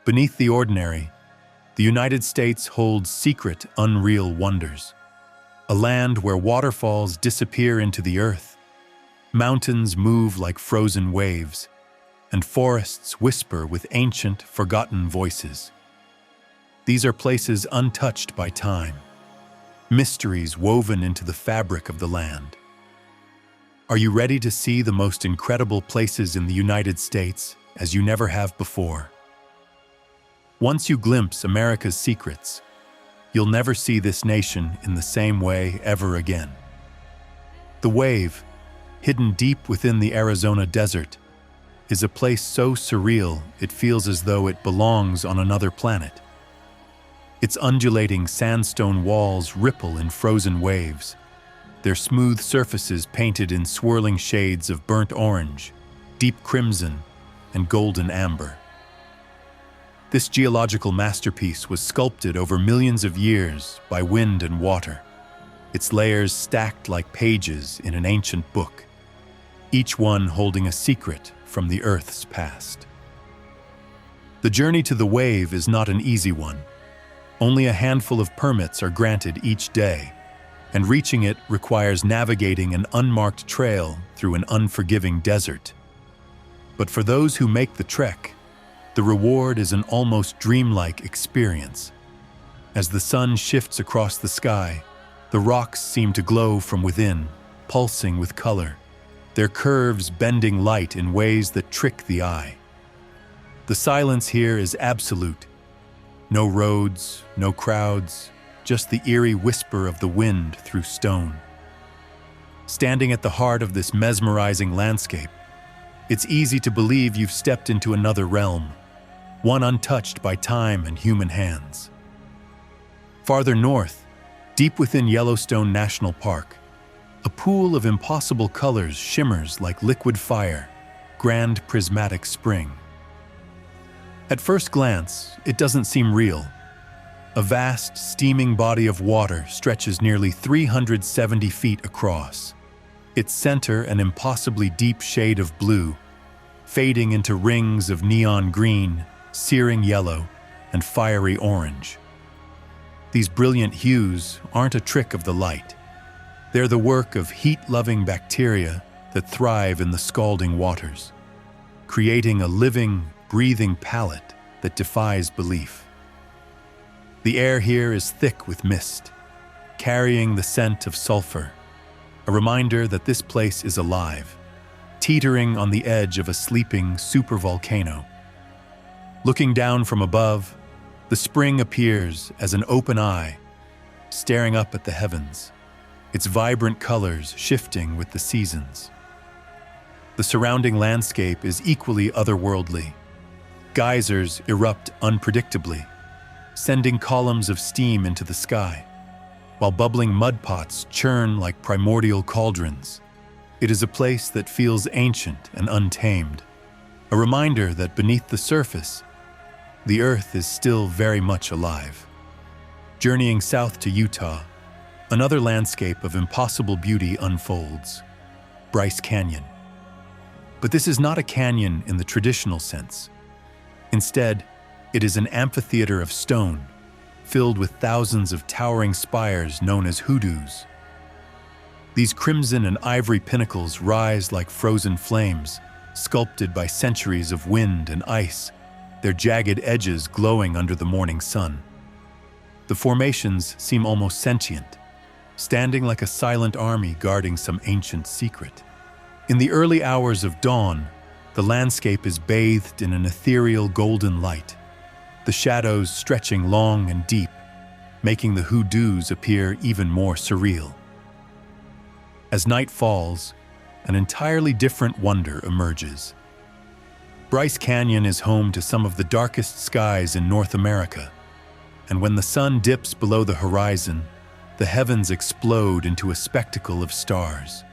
Beneath the ordinary, the United States holds secret, unreal wonders. A land where waterfalls disappear into the earth, mountains move like frozen waves, and forests whisper with ancient, forgotten voices. These are places untouched by time, mysteries woven into the fabric of the land. Are you ready to see the most incredible places in the United States as you never have before? Once you glimpse America's secrets, you'll never see this nation in the same way ever again. The Wave, hidden deep within the Arizona desert, is a place so surreal it feels as though it belongs on another planet. Its undulating sandstone walls ripple in frozen waves, their smooth surfaces painted in swirling shades of burnt orange, deep crimson, and golden amber. This geological masterpiece was sculpted over millions of years by wind and water, its layers stacked like pages in an ancient book, each one holding a secret from the Earth's past. The journey to the Wave is not an easy one. Only a handful of permits are granted each day, and reaching it requires navigating an unmarked trail through an unforgiving desert. But for those who make the trek, the reward is an almost dreamlike experience. As the sun shifts across the sky, the rocks seem to glow from within, pulsing with color, their curves bending light in ways that trick the eye. The silence here is absolute. No roads, no crowds, just the eerie whisper of the wind through stone. Standing at the heart of this mesmerizing landscape, it's easy to believe you've stepped into another realm, one untouched by time and human hands. Farther north, deep within Yellowstone National Park, a pool of impossible colors shimmers like liquid fire, grand prismatic spring. At first glance, it doesn't seem real. A vast, steaming body of water stretches nearly 370 feet across, its center an impossibly deep shade of blue, fading into rings of neon green, searing yellow, and fiery orange. These brilliant hues aren't a trick of the light. They're the work of heat-loving bacteria that thrive in the scalding waters, creating a living, breathing palette that defies belief. The air here is thick with mist, carrying the scent of sulfur, a reminder that this place is alive, teetering on the edge of a sleeping supervolcano. Looking down from above, the spring appears as an open eye, staring up at the heavens, its vibrant colors shifting with the seasons. The surrounding landscape is equally otherworldly. Geysers erupt unpredictably, sending columns of steam into the sky, while bubbling mud pots churn like primordial cauldrons. It is a place that feels ancient and untamed, a reminder that beneath the surface, the earth is still very much alive. Journeying south to Utah, another landscape of impossible beauty unfolds, Bryce Canyon. But this is not a canyon in the traditional sense. Instead, it is an amphitheater of stone, filled with thousands of towering spires known as hoodoos. These crimson and ivory pinnacles rise like frozen flames, sculpted by centuries of wind and ice, their jagged edges glowing under the morning sun. The formations seem almost sentient, standing like a silent army guarding some ancient secret. In the early hours of dawn, the landscape is bathed in an ethereal golden light, the shadows stretching long and deep, making the hoodoos appear even more surreal. As night falls, an entirely different wonder emerges. Bryce Canyon is home to some of the darkest skies in North America, and when the sun dips below the horizon, the heavens explode into a spectacle of stars.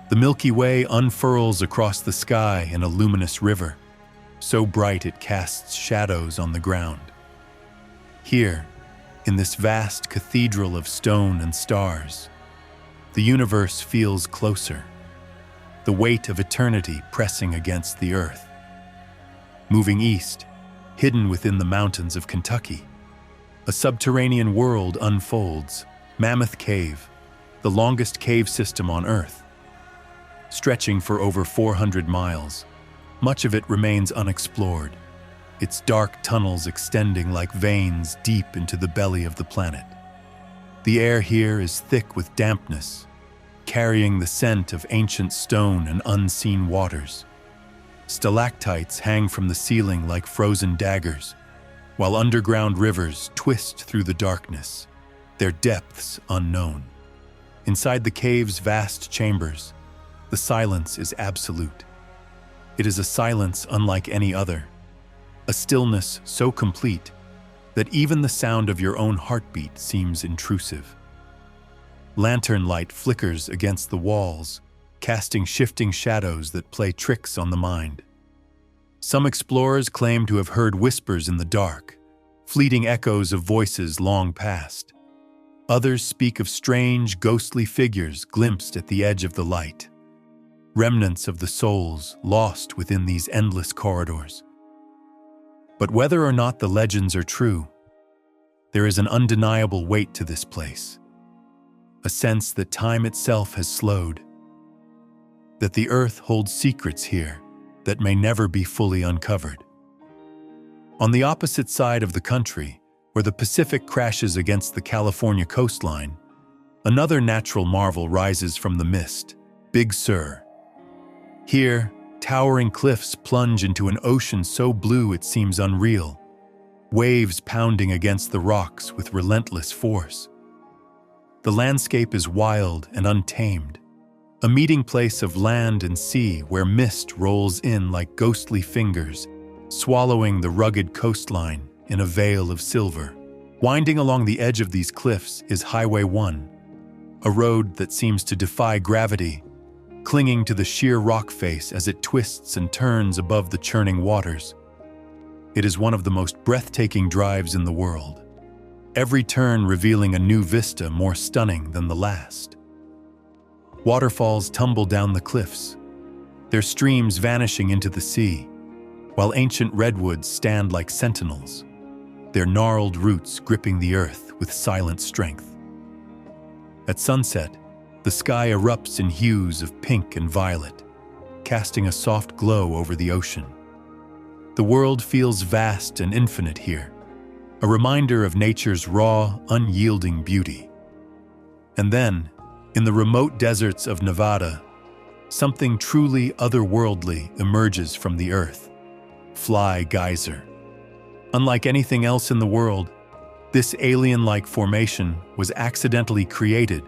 The Milky Way unfurls across the sky in a luminous river, so bright it casts shadows on the ground. Here, in this vast cathedral of stone and stars, the universe feels closer, the weight of eternity pressing against the earth. Moving east, hidden within the mountains of Kentucky. A subterranean world unfolds, Mammoth Cave, the longest cave system on Earth. Stretching for over 400 miles, much of it remains unexplored, its dark tunnels extending like veins deep into the belly of the planet. The air here is thick with dampness, carrying the scent of ancient stone and unseen waters. Stalactites hang from the ceiling like frozen daggers, while underground rivers twist through the darkness, their depths unknown. Inside the cave's vast chambers, the silence is absolute. It is a silence unlike any other, a stillness so complete that even the sound of your own heartbeat seems intrusive. Lantern light flickers against the walls, casting shifting shadows that play tricks on the mind. Some explorers claim to have heard whispers in the dark, fleeting echoes of voices long past. Others speak of strange, ghostly figures glimpsed at the edge of the light, remnants of the souls lost within these endless corridors. But whether or not the legends are true, there is an undeniable weight to this place, a sense that time itself has slowed, that the earth holds secrets here that may never be fully uncovered. On the opposite side of the country, where the Pacific crashes against the California coastline, another natural marvel rises from the mist, Big Sur. Here, towering cliffs plunge into an ocean so blue it seems unreal, waves pounding against the rocks with relentless force. The landscape is wild and untamed, a meeting place of land and sea where mist rolls in like ghostly fingers, swallowing the rugged coastline in a veil of silver. Winding along the edge of these cliffs is Highway 1, a road that seems to defy gravity, clinging to the sheer rock face as it twists and turns above the churning waters. It is one of the most breathtaking drives in the world, every turn revealing a new vista more stunning than the last. Waterfalls tumble down the cliffs, their streams vanishing into the sea, while ancient redwoods stand like sentinels, their gnarled roots gripping the earth with silent strength. At sunset, the sky erupts in hues of pink and violet, casting a soft glow over the ocean. The world feels vast and infinite here, a reminder of nature's raw, unyielding beauty. And then, in the remote deserts of Nevada, something truly otherworldly emerges from the earth. Fly Geyser. Unlike anything else in the world, this alien-like formation was accidentally created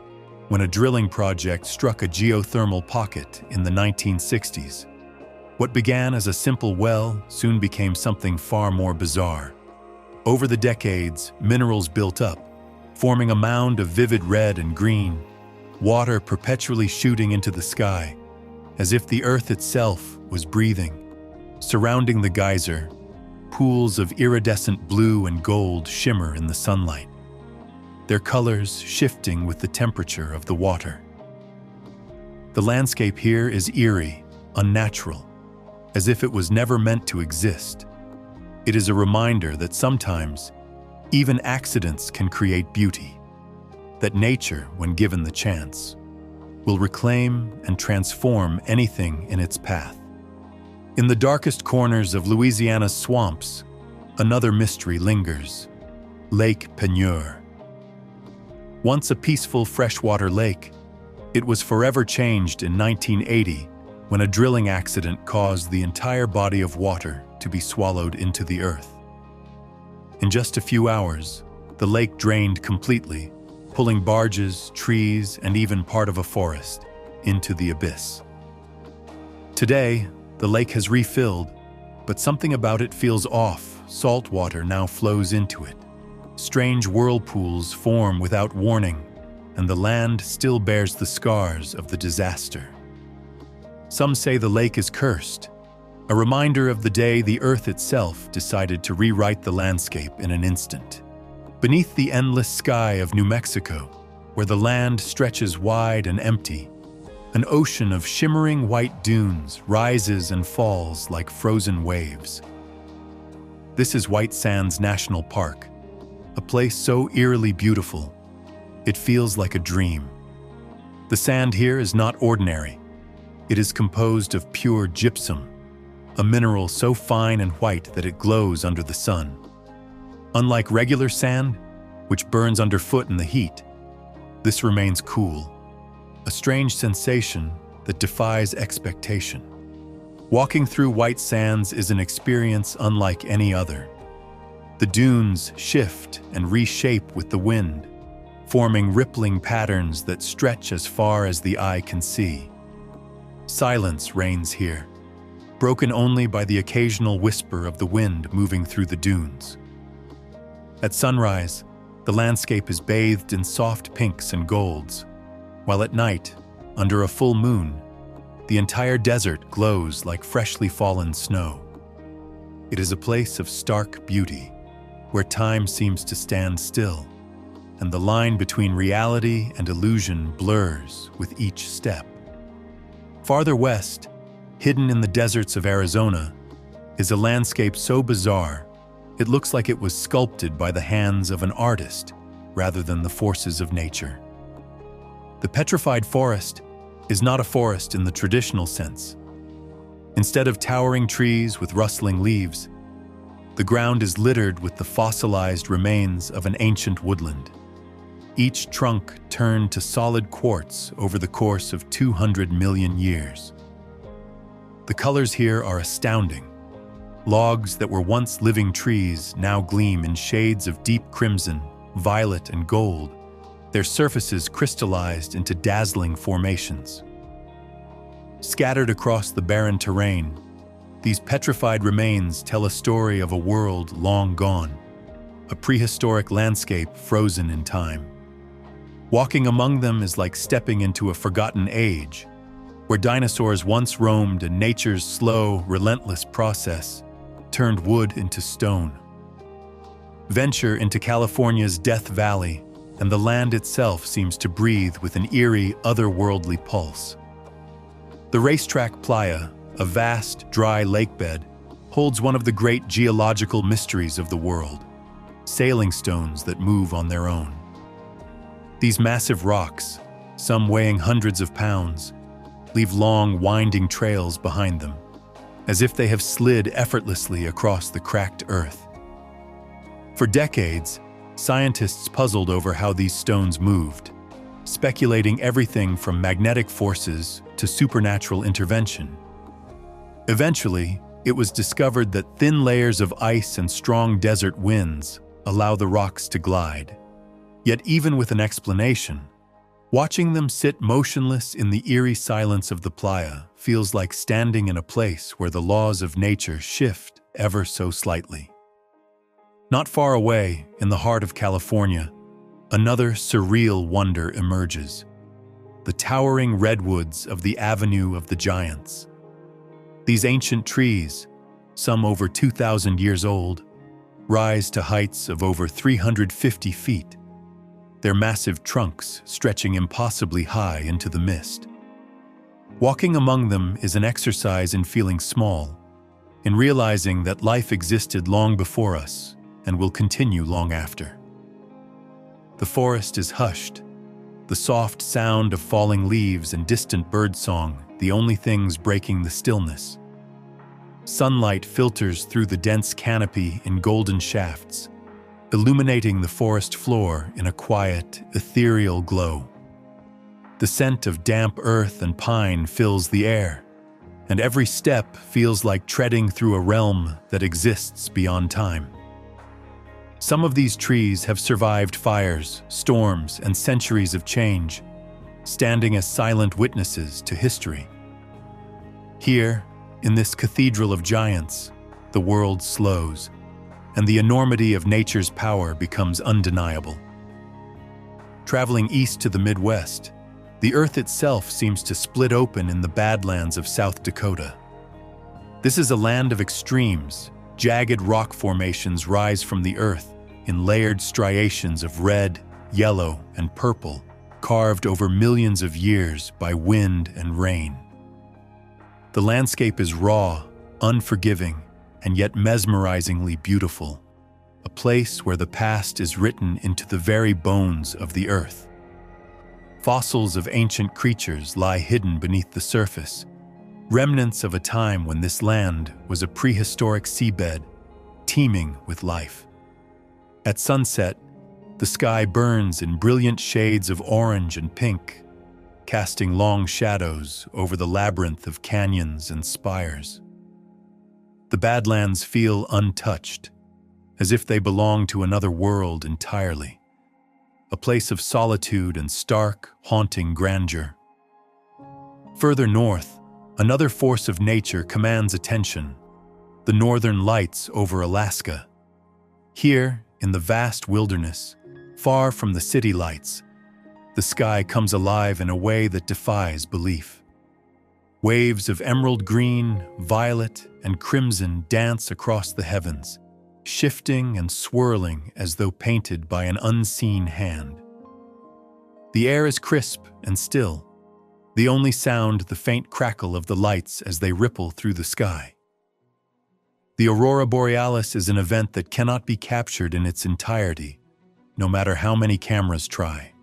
when a drilling project struck a geothermal pocket in the 1960s. What began as a simple well soon became something far more bizarre. Over the decades, minerals built up, forming a mound of vivid red and green, water perpetually shooting into the sky, as if the earth itself was breathing. Surrounding the geyser, pools of iridescent blue and gold shimmer in the sunlight, their colors shifting with the temperature of the water. The landscape here is eerie, unnatural, as if it was never meant to exist. It is a reminder that sometimes, even accidents can create beauty, that nature, when given the chance, will reclaim and transform anything in its path. In the darkest corners of Louisiana's swamps, another mystery lingers: Lake Peigneur. Once a peaceful freshwater lake, it was forever changed in 1980 when a drilling accident caused the entire body of water to be swallowed into the earth. In just a few hours, the lake drained completely, pulling barges, trees, and even part of a forest into the abyss. Today, the lake has refilled, but something about it feels off. Salt water now flows into it. Strange whirlpools form without warning, and the land still bears the scars of the disaster. Some say the lake is cursed, a reminder of the day the earth itself decided to rewrite the landscape in an instant. Beneath the endless sky of New Mexico, where the land stretches wide and empty, an ocean of shimmering white dunes rises and falls like frozen waves. This is White Sands National Park, a place so eerily beautiful, it feels like a dream. The sand here is not ordinary. It is composed of pure gypsum, a mineral so fine and white that it glows under the sun. Unlike regular sand, which burns underfoot in the heat, this remains cool, a strange sensation that defies expectation. Walking through White Sands is an experience unlike any other. The dunes shift and reshape with the wind, forming rippling patterns that stretch as far as the eye can see. Silence reigns here, broken only by the occasional whisper of the wind moving through the dunes. At sunrise, the landscape is bathed in soft pinks and golds, while at night, under a full moon, the entire desert glows like freshly fallen snow. It is a place of stark beauty, where time seems to stand still, and the line between reality and illusion blurs with each step. Farther west, hidden in the deserts of Arizona, is a landscape so bizarre, it looks like it was sculpted by the hands of an artist rather than the forces of nature. The petrified forest is not a forest in the traditional sense. Instead of towering trees with rustling leaves, the ground is littered with the fossilized remains of an ancient woodland, each trunk turned to solid quartz over the course of 200 million years. The colors here are astounding. Logs that were once living trees now gleam in shades of deep crimson, violet, and gold, their surfaces crystallized into dazzling formations. Scattered across the barren terrain, these petrified remains tell a story of a world long gone, a prehistoric landscape frozen in time. Walking among them is like stepping into a forgotten age, where dinosaurs once roamed and nature's slow, relentless process turned wood into stone. Venture into California's Death Valley, and the land itself seems to breathe with an eerie, otherworldly pulse. The Racetrack Playa, a vast, dry lakebed, holds one of the great geological mysteries of the world: sailing stones that move on their own. These massive rocks, some weighing hundreds of pounds, leave long, winding trails behind them, as if they have slid effortlessly across the cracked earth. For decades, scientists puzzled over how these stones moved, speculating everything from magnetic forces to supernatural intervention. Eventually, it was discovered that thin layers of ice and strong desert winds allow the rocks to glide. Yet even with an explanation, watching them sit motionless in the eerie silence of the playa feels like standing in a place where the laws of nature shift ever so slightly. Not far away, in the heart of California, another surreal wonder emerges: the towering redwoods of the Avenue of the Giants. These ancient trees, some over 2,000 years old, rise to heights of over 350 feet, their massive trunks stretching impossibly high into the mist. Walking among them is an exercise in feeling small, in realizing that life existed long before us and will continue long after. The forest is hushed, the soft sound of falling leaves and distant birdsong the only things breaking the stillness. Sunlight filters through the dense canopy in golden shafts, illuminating the forest floor in a quiet, ethereal glow. The scent of damp earth and pine fills the air, and every step feels like treading through a realm that exists beyond time. Some of these trees have survived fires, storms, and centuries of change, standing as silent witnesses to history. Here, in this cathedral of giants, the world slows, and the enormity of nature's power becomes undeniable. Traveling east to the Midwest, the earth itself seems to split open in the Badlands of South Dakota. This is a land of extremes. Jagged rock formations rise from the earth in layered striations of red, yellow, and purple, carved over millions of years by wind and rain. The landscape is raw, unforgiving, and yet mesmerizingly beautiful, a place where the past is written into the very bones of the earth. Fossils of ancient creatures lie hidden beneath the surface, remnants of a time when this land was a prehistoric seabed teeming with life. At sunset, the sky burns in brilliant shades of orange and pink, casting long shadows over the labyrinth of canyons and spires. The Badlands feel untouched, as if they belong to another world entirely, a place of solitude and stark, haunting grandeur. Further north, another force of nature commands attention: the northern lights over Alaska. Here, in the vast wilderness, far from the city lights, the sky comes alive in a way that defies belief. Waves of emerald green, violet, and crimson dance across the heavens, shifting and swirling as though painted by an unseen hand. The air is crisp and still, the only sound the faint crackle of the lights as they ripple through the sky. The aurora borealis is an event that cannot be captured in its entirety, no matter how many cameras try.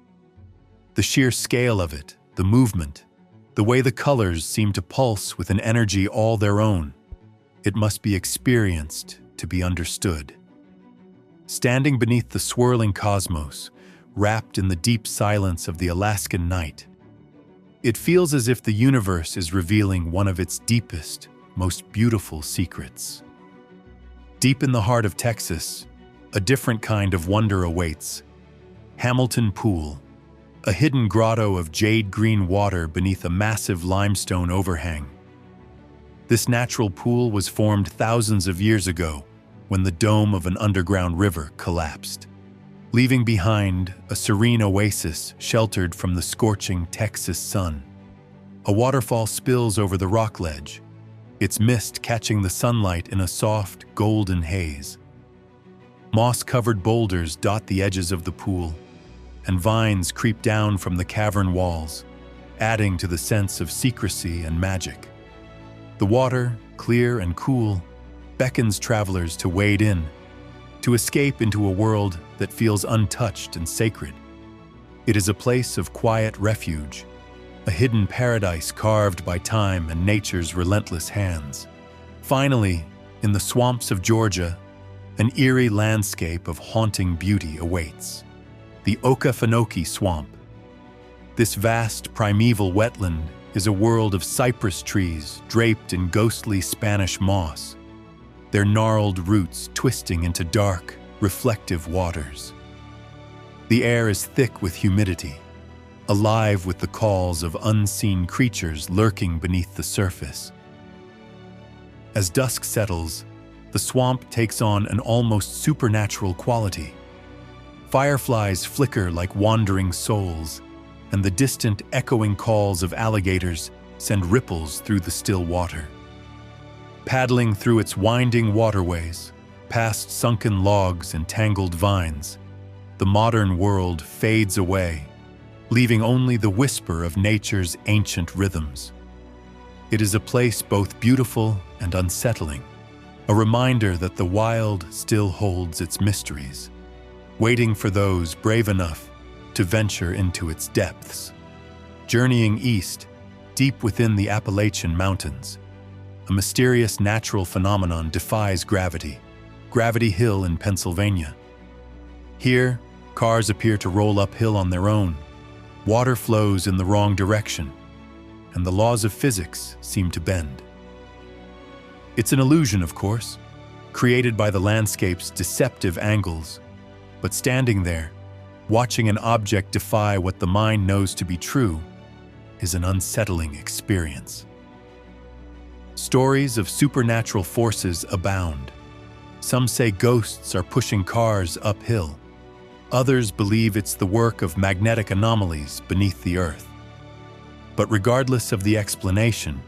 The sheer scale of it, the movement, the way the colors seem to pulse with an energy all their own, it must be experienced to be understood. Standing beneath the swirling cosmos, wrapped in the deep silence of the Alaskan night, it feels as if the universe is revealing one of its deepest, most beautiful secrets. Deep in the heart of Texas, a different kind of wonder awaits. Hamilton Pool, a hidden grotto of jade-green water beneath a massive limestone overhang. This natural pool was formed thousands of years ago when the dome of an underground river collapsed, leaving behind a serene oasis sheltered from the scorching Texas sun. A waterfall spills over the rock ledge, its mist catching the sunlight in a soft, golden haze. Moss-covered boulders dot the edges of the pool, and vines creep down from the cavern walls, adding to the sense of secrecy and magic. The water, clear and cool, beckons travelers to wade in, to escape into a world that feels untouched and sacred. It is a place of quiet refuge, a hidden paradise carved by time and nature's relentless hands. Finally, in the swamps of Georgia, an eerie landscape of haunting beauty awaits. The Okefenokee Swamp. This vast primeval wetland is a world of cypress trees draped in ghostly Spanish moss, their gnarled roots twisting into dark, reflective waters. The air is thick with humidity, alive with the calls of unseen creatures lurking beneath the surface. As dusk settles, the swamp takes on an almost supernatural quality. Fireflies flicker like wandering souls, and the distant echoing calls of alligators send ripples through the still water. Paddling through its winding waterways, past sunken logs and tangled vines, the modern world fades away, leaving only the whisper of nature's ancient rhythms. It is a place both beautiful and unsettling, a reminder that the wild still holds its mysteries, waiting for those brave enough to venture into its depths. Journeying east, deep within the Appalachian Mountains, a mysterious natural phenomenon defies gravity, Gravity Hill in Pennsylvania. Here, cars appear to roll uphill on their own, water flows in the wrong direction, and the laws of physics seem to bend. It's an illusion, of course, created by the landscape's deceptive angles, but standing there, watching an object defy what the mind knows to be true, is an unsettling experience. Stories of supernatural forces abound. Some say ghosts are pushing cars uphill. Others believe it's the work of magnetic anomalies beneath the earth. But regardless of the explanation,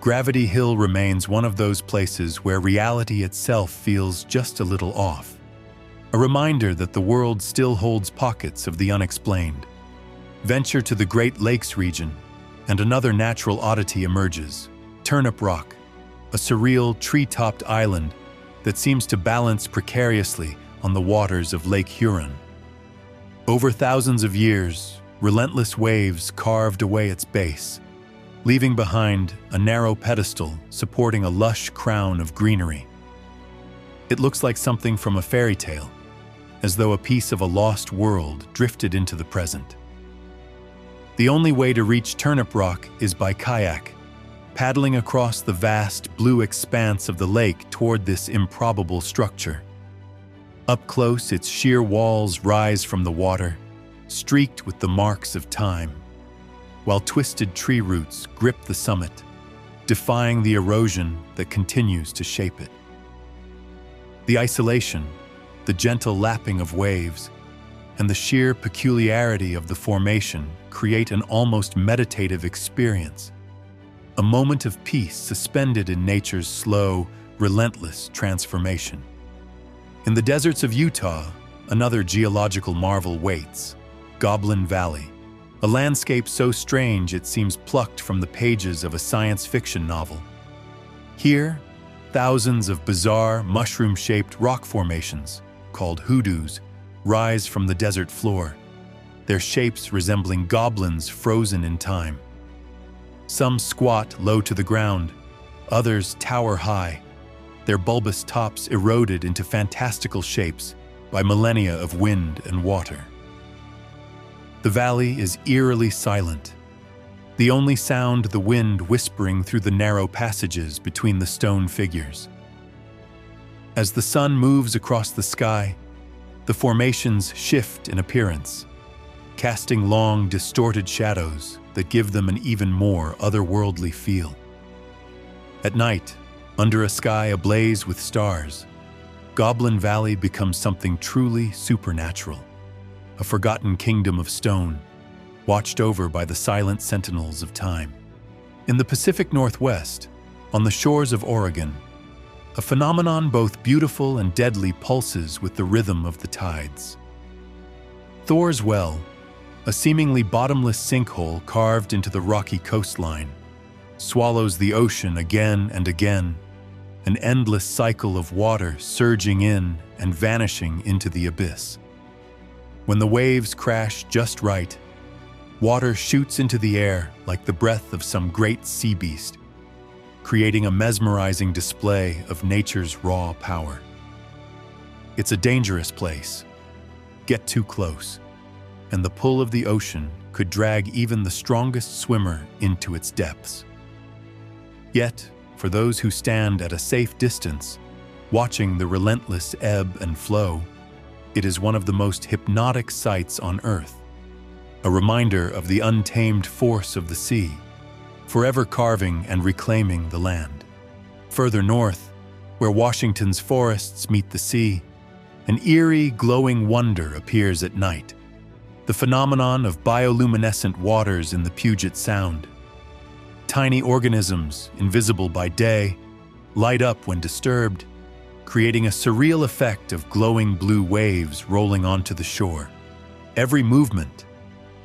Gravity Hill remains one of those places where reality itself feels just a little off. A reminder that the world still holds pockets of the unexplained. Venture to the Great Lakes region, and another natural oddity emerges: Turnip Rock, a surreal tree-topped island that seems to balance precariously on the waters of Lake Huron. Over thousands of years, relentless waves carved away its base, leaving behind a narrow pedestal supporting a lush crown of greenery. It looks like something from a fairy tale, as though a piece of a lost world drifted into the present. The only way to reach Turnip Rock is by kayak, paddling across the vast blue expanse of the lake toward this improbable structure. Up close, its sheer walls rise from the water, streaked with the marks of time, while twisted tree roots grip the summit, defying the erosion that continues to shape it. The isolation, the gentle lapping of waves, and the sheer peculiarity of the formation create an almost meditative experience, a moment of peace suspended in nature's slow, relentless transformation. In the deserts of Utah, another geological marvel waits, Goblin Valley, a landscape so strange it seems plucked from the pages of a science fiction novel. Here, thousands of bizarre, mushroom-shaped rock formations, called hoodoos, rise from the desert floor, their shapes resembling goblins frozen in time. Some squat low to the ground, others tower high, their bulbous tops eroded into fantastical shapes by millennia of wind and water. The valley is eerily silent, the only sound the wind whispering through the narrow passages between the stone figures. As the sun moves across the sky, the formations shift in appearance, casting long, distorted shadows that give them an even more otherworldly feel. At night, under a sky ablaze with stars, Goblin Valley becomes something truly supernatural, a forgotten kingdom of stone, watched over by the silent sentinels of time. In the Pacific Northwest, on the shores of Oregon, a phenomenon both beautiful and deadly pulses with the rhythm of the tides. Thor's Well, a seemingly bottomless sinkhole carved into the rocky coastline, swallows the ocean again and again, an endless cycle of water surging in and vanishing into the abyss. When the waves crash just right, water shoots into the air like the breath of some great sea beast, creating a mesmerizing display of nature's raw power. It's a dangerous place. Get too close, and the pull of the ocean could drag even the strongest swimmer into its depths. Yet, for those who stand at a safe distance, watching the relentless ebb and flow, it is one of the most hypnotic sights on Earth, a reminder of the untamed force of the sea, forever carving and reclaiming the land. Further north, where Washington's forests meet the sea, an eerie, glowing wonder appears at night, the phenomenon of bioluminescent waters in the Puget Sound. Tiny organisms, invisible by day, light up when disturbed, creating a surreal effect of glowing blue waves rolling onto the shore. Every movement,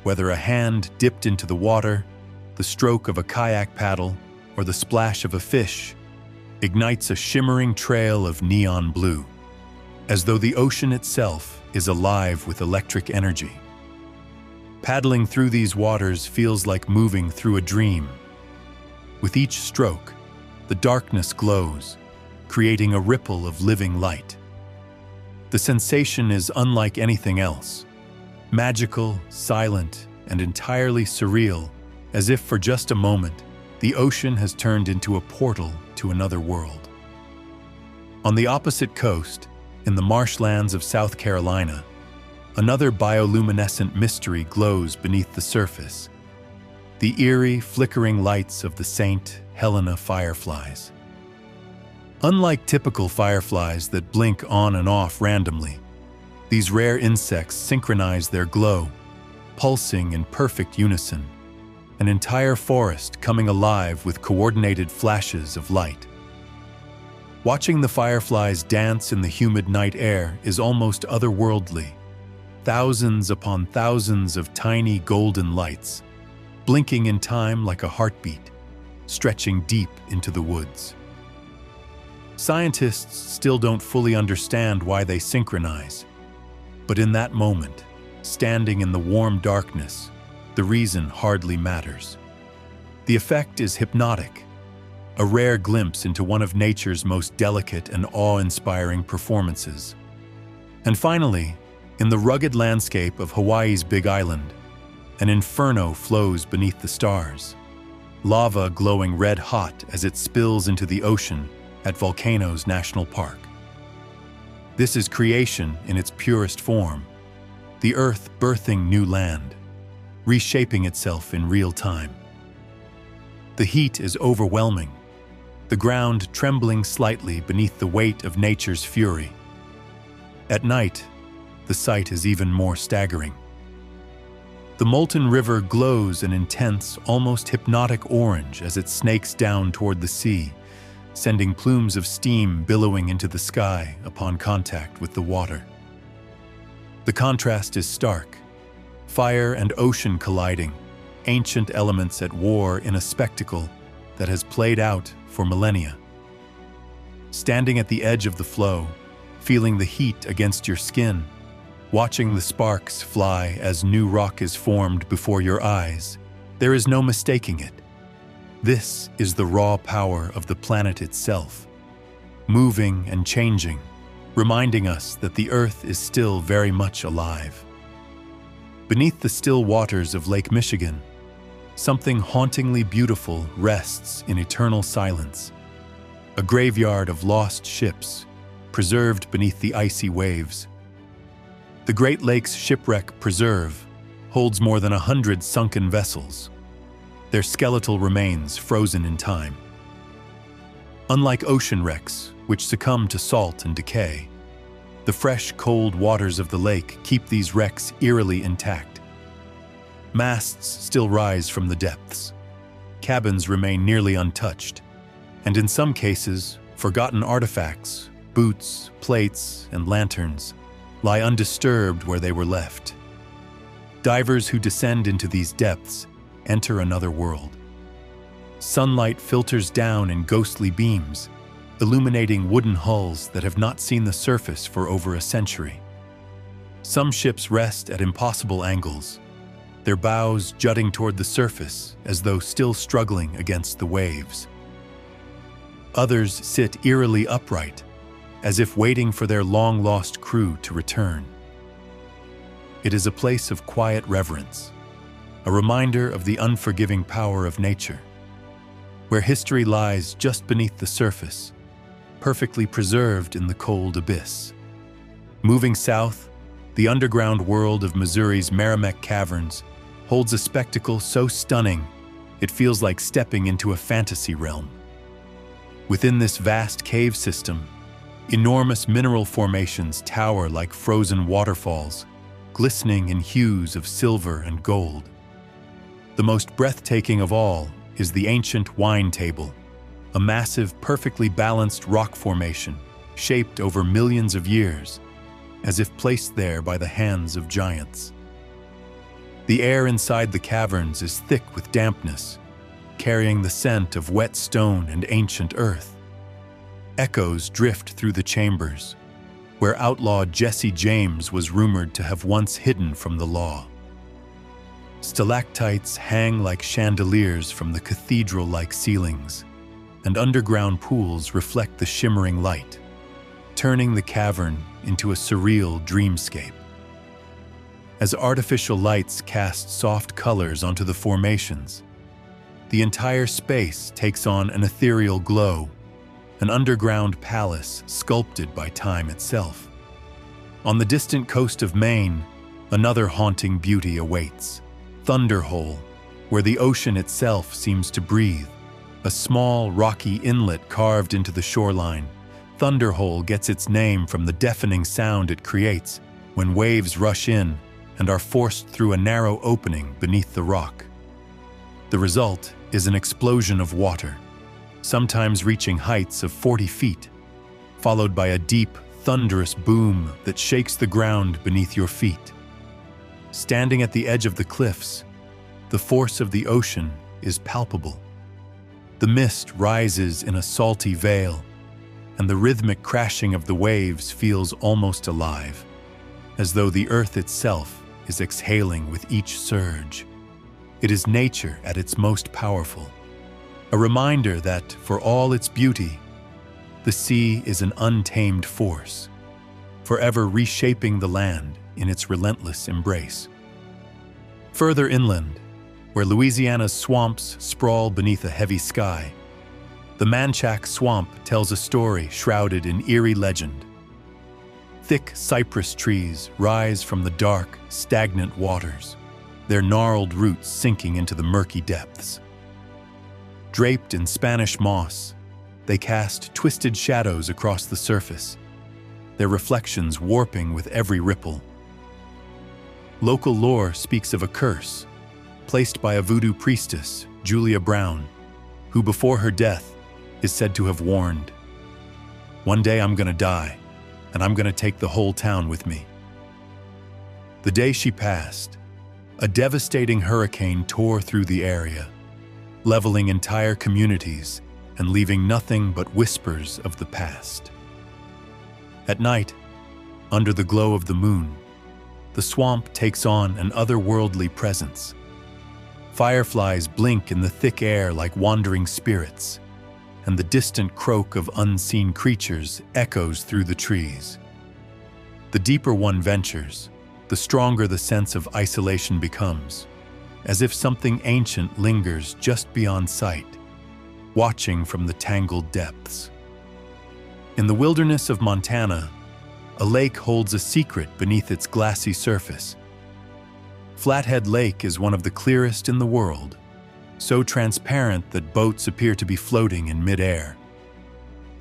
whether a hand dipped into the water, the stroke of a kayak paddle, or the splash of a fish, ignites a shimmering trail of neon blue, as though the ocean itself is alive with electric energy. Paddling through these waters feels like moving through a dream. With each stroke, the darkness glows, creating a ripple of living light. The sensation is unlike anything else, magical, silent, and entirely surreal, as if for just a moment, the ocean has turned into a portal to another world. On the opposite coast, in the marshlands of South Carolina, another bioluminescent mystery glows beneath the surface, the eerie, flickering lights of the St. Helena fireflies. Unlike typical fireflies that blink on and off randomly, these rare insects synchronize their glow, pulsing in perfect unison, an entire forest coming alive with coordinated flashes of light. Watching the fireflies dance in the humid night air is almost otherworldly. Thousands upon thousands of tiny golden lights, blinking in time like a heartbeat, stretching deep into the woods. Scientists still don't fully understand why they synchronize. But in that moment, standing in the warm darkness, the reason hardly matters. The effect is hypnotic, a rare glimpse into one of nature's most delicate and awe-inspiring performances. And finally, in the rugged landscape of Hawaii's Big Island, an inferno flows beneath the stars, lava glowing red-hot as it spills into the ocean at Volcanoes National Park. This is creation in its purest form, the earth birthing new land, reshaping itself in real time. The heat is overwhelming, the ground trembling slightly beneath the weight of nature's fury. At night, the sight is even more staggering. The molten river glows an intense, almost hypnotic orange as it snakes down toward the sea, sending plumes of steam billowing into the sky upon contact with the water. The contrast is stark. Fire and ocean colliding, ancient elements at war in a spectacle that has played out for millennia. Standing at the edge of the flow, feeling the heat against your skin, watching the sparks fly as new rock is formed before your eyes, there is no mistaking it. This is the raw power of the planet itself, moving and changing, reminding us that the Earth is still very much alive. Beneath the still waters of Lake Michigan, something hauntingly beautiful rests in eternal silence. A graveyard of lost ships, preserved beneath the icy waves. The Great Lakes Shipwreck Preserve holds more than 100 sunken vessels, their skeletal remains frozen in time. Unlike ocean wrecks, which succumb to salt and decay, the fresh, cold waters of the lake keep these wrecks eerily intact. Masts still rise from the depths. Cabins remain nearly untouched, and in some cases, forgotten artifacts, boots, plates, and lanterns lie undisturbed where they were left. Divers who descend into these depths enter another world. Sunlight filters down in ghostly beams, illuminating wooden hulls that have not seen the surface for over a century. Some ships rest at impossible angles, their bows jutting toward the surface as though still struggling against the waves. Others sit eerily upright, as if waiting for their long-lost crew to return. It is a place of quiet reverence, a reminder of the unforgiving power of nature, where history lies just beneath the surface, perfectly preserved in the cold abyss. Moving south, the underground world of Missouri's Meramec Caverns holds a spectacle so stunning it feels like stepping into a fantasy realm. Within this vast cave system, enormous mineral formations tower like frozen waterfalls, glistening in hues of silver and gold. The most breathtaking of all is the ancient wine table, a massive, perfectly balanced rock formation shaped over millions of years, as if placed there by the hands of giants. The air inside the caverns is thick with dampness, carrying the scent of wet stone and ancient earth. Echoes drift through the chambers, where outlaw Jesse James was rumored to have once hidden from the law. Stalactites hang like chandeliers from the cathedral-like ceilings, and underground pools reflect the shimmering light, turning the cavern into a surreal dreamscape. As artificial lights cast soft colors onto the formations, the entire space takes on an ethereal glow, an underground palace sculpted by time itself. On the distant coast of Maine, another haunting beauty awaits. Thunderhole, where the ocean itself seems to breathe, a small, rocky inlet carved into the shoreline. Thunderhole gets its name from the deafening sound it creates when waves rush in and are forced through a narrow opening beneath the rock. The result is an explosion of water, sometimes reaching heights of 40 feet, followed by a deep, thunderous boom that shakes the ground beneath your feet. Standing at the edge of the cliffs, the force of the ocean is palpable. The mist rises in a salty veil, and the rhythmic crashing of the waves feels almost alive, as though the earth itself is exhaling with each surge. It is nature at its most powerful, a reminder that, for all its beauty, the sea is an untamed force, forever reshaping the land in its relentless embrace. Further inland, where Louisiana's swamps sprawl beneath a heavy sky, the Manchac Swamp tells a story shrouded in eerie legend. Thick cypress trees rise from the dark, stagnant waters, their gnarled roots sinking into the murky depths. Draped in Spanish moss, they cast twisted shadows across the surface, their reflections warping with every ripple. Local lore speaks of a curse placed by a voodoo priestess, Julia Brown, who before her death is said to have warned, "One day I'm gonna die, and I'm gonna take the whole town with me." The day she passed, a devastating hurricane tore through the area, leveling entire communities and leaving nothing but whispers of the past. At night, under the glow of the moon, the swamp takes on an otherworldly presence. Fireflies blink in the thick air like wandering spirits, and the distant croak of unseen creatures echoes through the trees. The deeper one ventures, the stronger the sense of isolation becomes, as if something ancient lingers just beyond sight, watching from the tangled depths. In the wilderness of Montana, a lake holds a secret beneath its glassy surface. Flathead Lake is one of the clearest in the world, so transparent that boats appear to be floating in midair.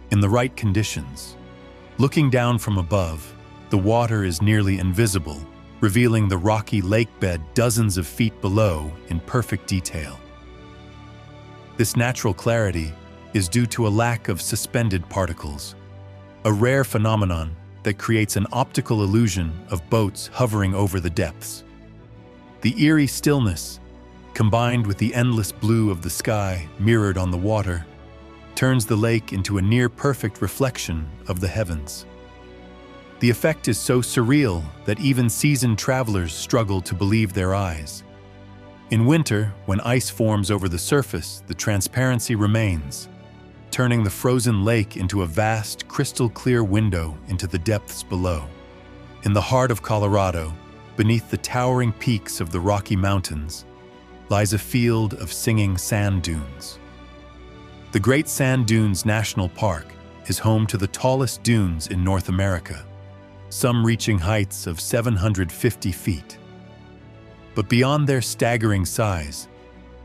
In the right conditions, looking down from above, the water is nearly invisible, revealing the rocky lakebed dozens of feet below in perfect detail. This natural clarity is due to a lack of suspended particles, a rare phenomenon that creates an optical illusion of boats hovering over the depths. The eerie stillness, combined with the endless blue of the sky mirrored on the water, turns the lake into a near-perfect reflection of the heavens. The effect is so surreal that even seasoned travelers struggle to believe their eyes. In winter, when ice forms over the surface, the transparency remains, turning the frozen lake into a vast, crystal-clear window into the depths below. In the heart of Colorado, beneath the towering peaks of the Rocky Mountains, lies a field of singing sand dunes. The Great Sand Dunes National Park is home to the tallest dunes in North America, some reaching heights of 750 feet. But beyond their staggering size,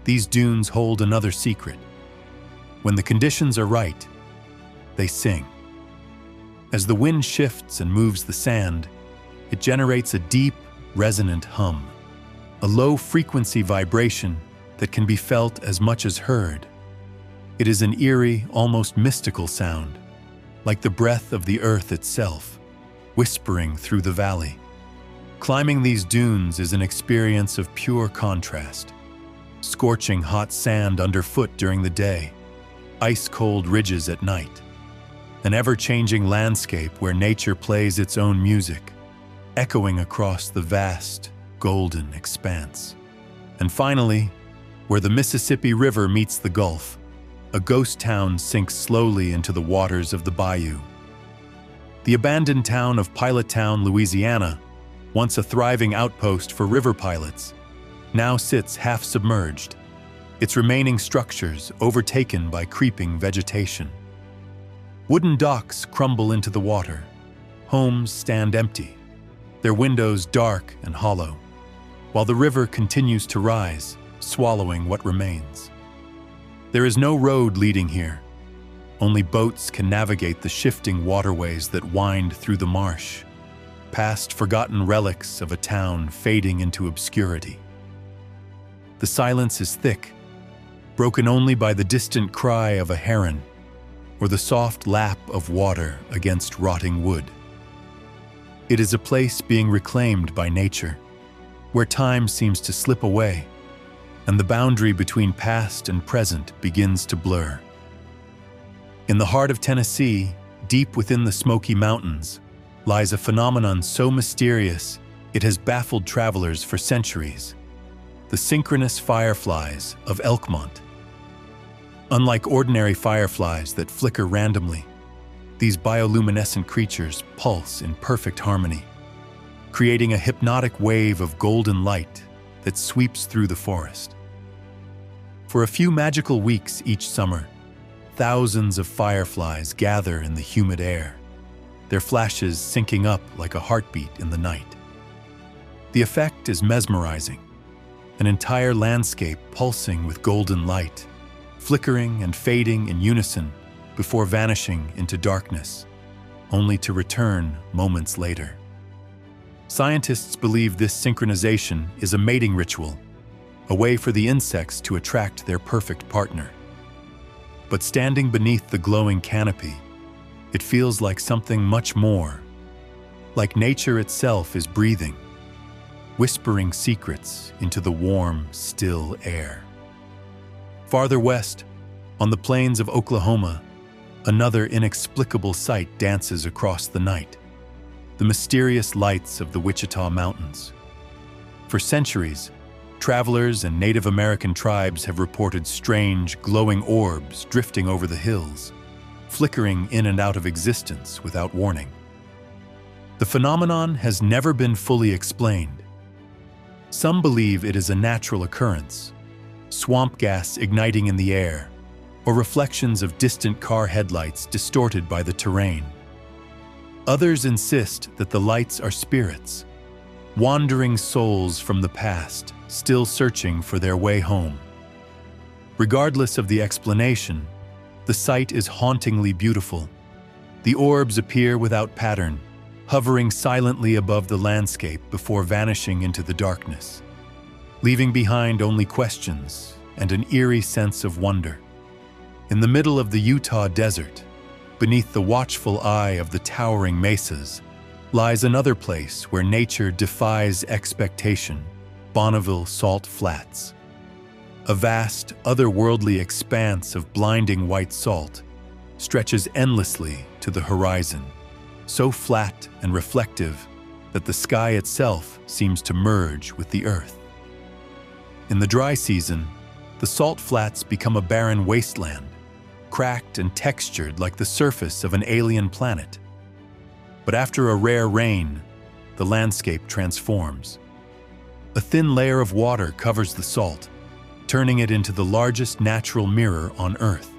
these dunes hold another secret. When the conditions are right, they sing. As the wind shifts and moves the sand, it generates a deep, resonant hum, a low-frequency vibration that can be felt as much as heard. It is an eerie, almost mystical sound, like the breath of the earth itself, whispering through the valley. Climbing these dunes is an experience of pure contrast. Scorching hot sand underfoot during the day, ice-cold ridges at night, an ever-changing landscape where nature plays its own music, echoing across the vast, golden expanse. And finally, where the Mississippi River meets the Gulf, a ghost town sinks slowly into the waters of the bayou. The abandoned town of Pilot Town, Louisiana, once a thriving outpost for river pilots, now sits half-submerged, its remaining structures overtaken by creeping vegetation. Wooden docks crumble into the water, homes stand empty, their windows dark and hollow, while the river continues to rise, swallowing what remains. There is no road leading here. Only boats can navigate the shifting waterways that wind through the marsh, past forgotten relics of a town fading into obscurity. The silence is thick, broken only by the distant cry of a heron or the soft lap of water against rotting wood. It is a place being reclaimed by nature, where time seems to slip away, and the boundary between past and present begins to blur. In the heart of Tennessee, Deep within the Smoky Mountains lies a phenomenon so mysterious it has baffled travelers for centuries: the synchronous fireflies of Elkmont. Unlike ordinary fireflies that flicker randomly, these bioluminescent creatures pulse in perfect harmony, creating a hypnotic wave of golden light that sweeps through the forest. For a few magical weeks each summer, thousands of fireflies gather in the humid air, their flashes syncing up like a heartbeat in the night. The effect is mesmerizing, an entire landscape pulsing with golden light, flickering and fading in unison before vanishing into darkness, only to return moments later. Scientists believe this synchronization is a mating ritual, a way for the insects to attract their perfect partner. But standing beneath the glowing canopy, it feels like something much more, like nature itself is breathing, whispering secrets into the warm, still air. Farther west, on the plains of Oklahoma, another inexplicable sight dances across the night: the mysterious lights of the Wichita Mountains. For centuries, travelers and Native American tribes have reported strange, glowing orbs drifting over the hills, flickering in and out of existence without warning. The phenomenon has never been fully explained. Some believe it is a natural occurrence, swamp gas igniting in the air, or reflections of distant car headlights distorted by the terrain. Others insist that the lights are spirits, wandering souls from the past, still searching for their way home. Regardless of the explanation, the sight is hauntingly beautiful. The orbs appear without pattern, hovering silently above the landscape before vanishing into the darkness, leaving behind only questions and an eerie sense of wonder. In the middle of the Utah desert, beneath the watchful eye of the towering mesas, lies another place where nature defies expectation: Bonneville Salt Flats. A vast, otherworldly expanse of blinding white salt stretches endlessly to the horizon, so flat and reflective that the sky itself seems to merge with the earth. In the dry season, the salt flats become a barren wasteland, cracked and textured like the surface of an alien planet. But after a rare rain, the landscape transforms. A thin layer of water covers the salt, turning it into the largest natural mirror on Earth.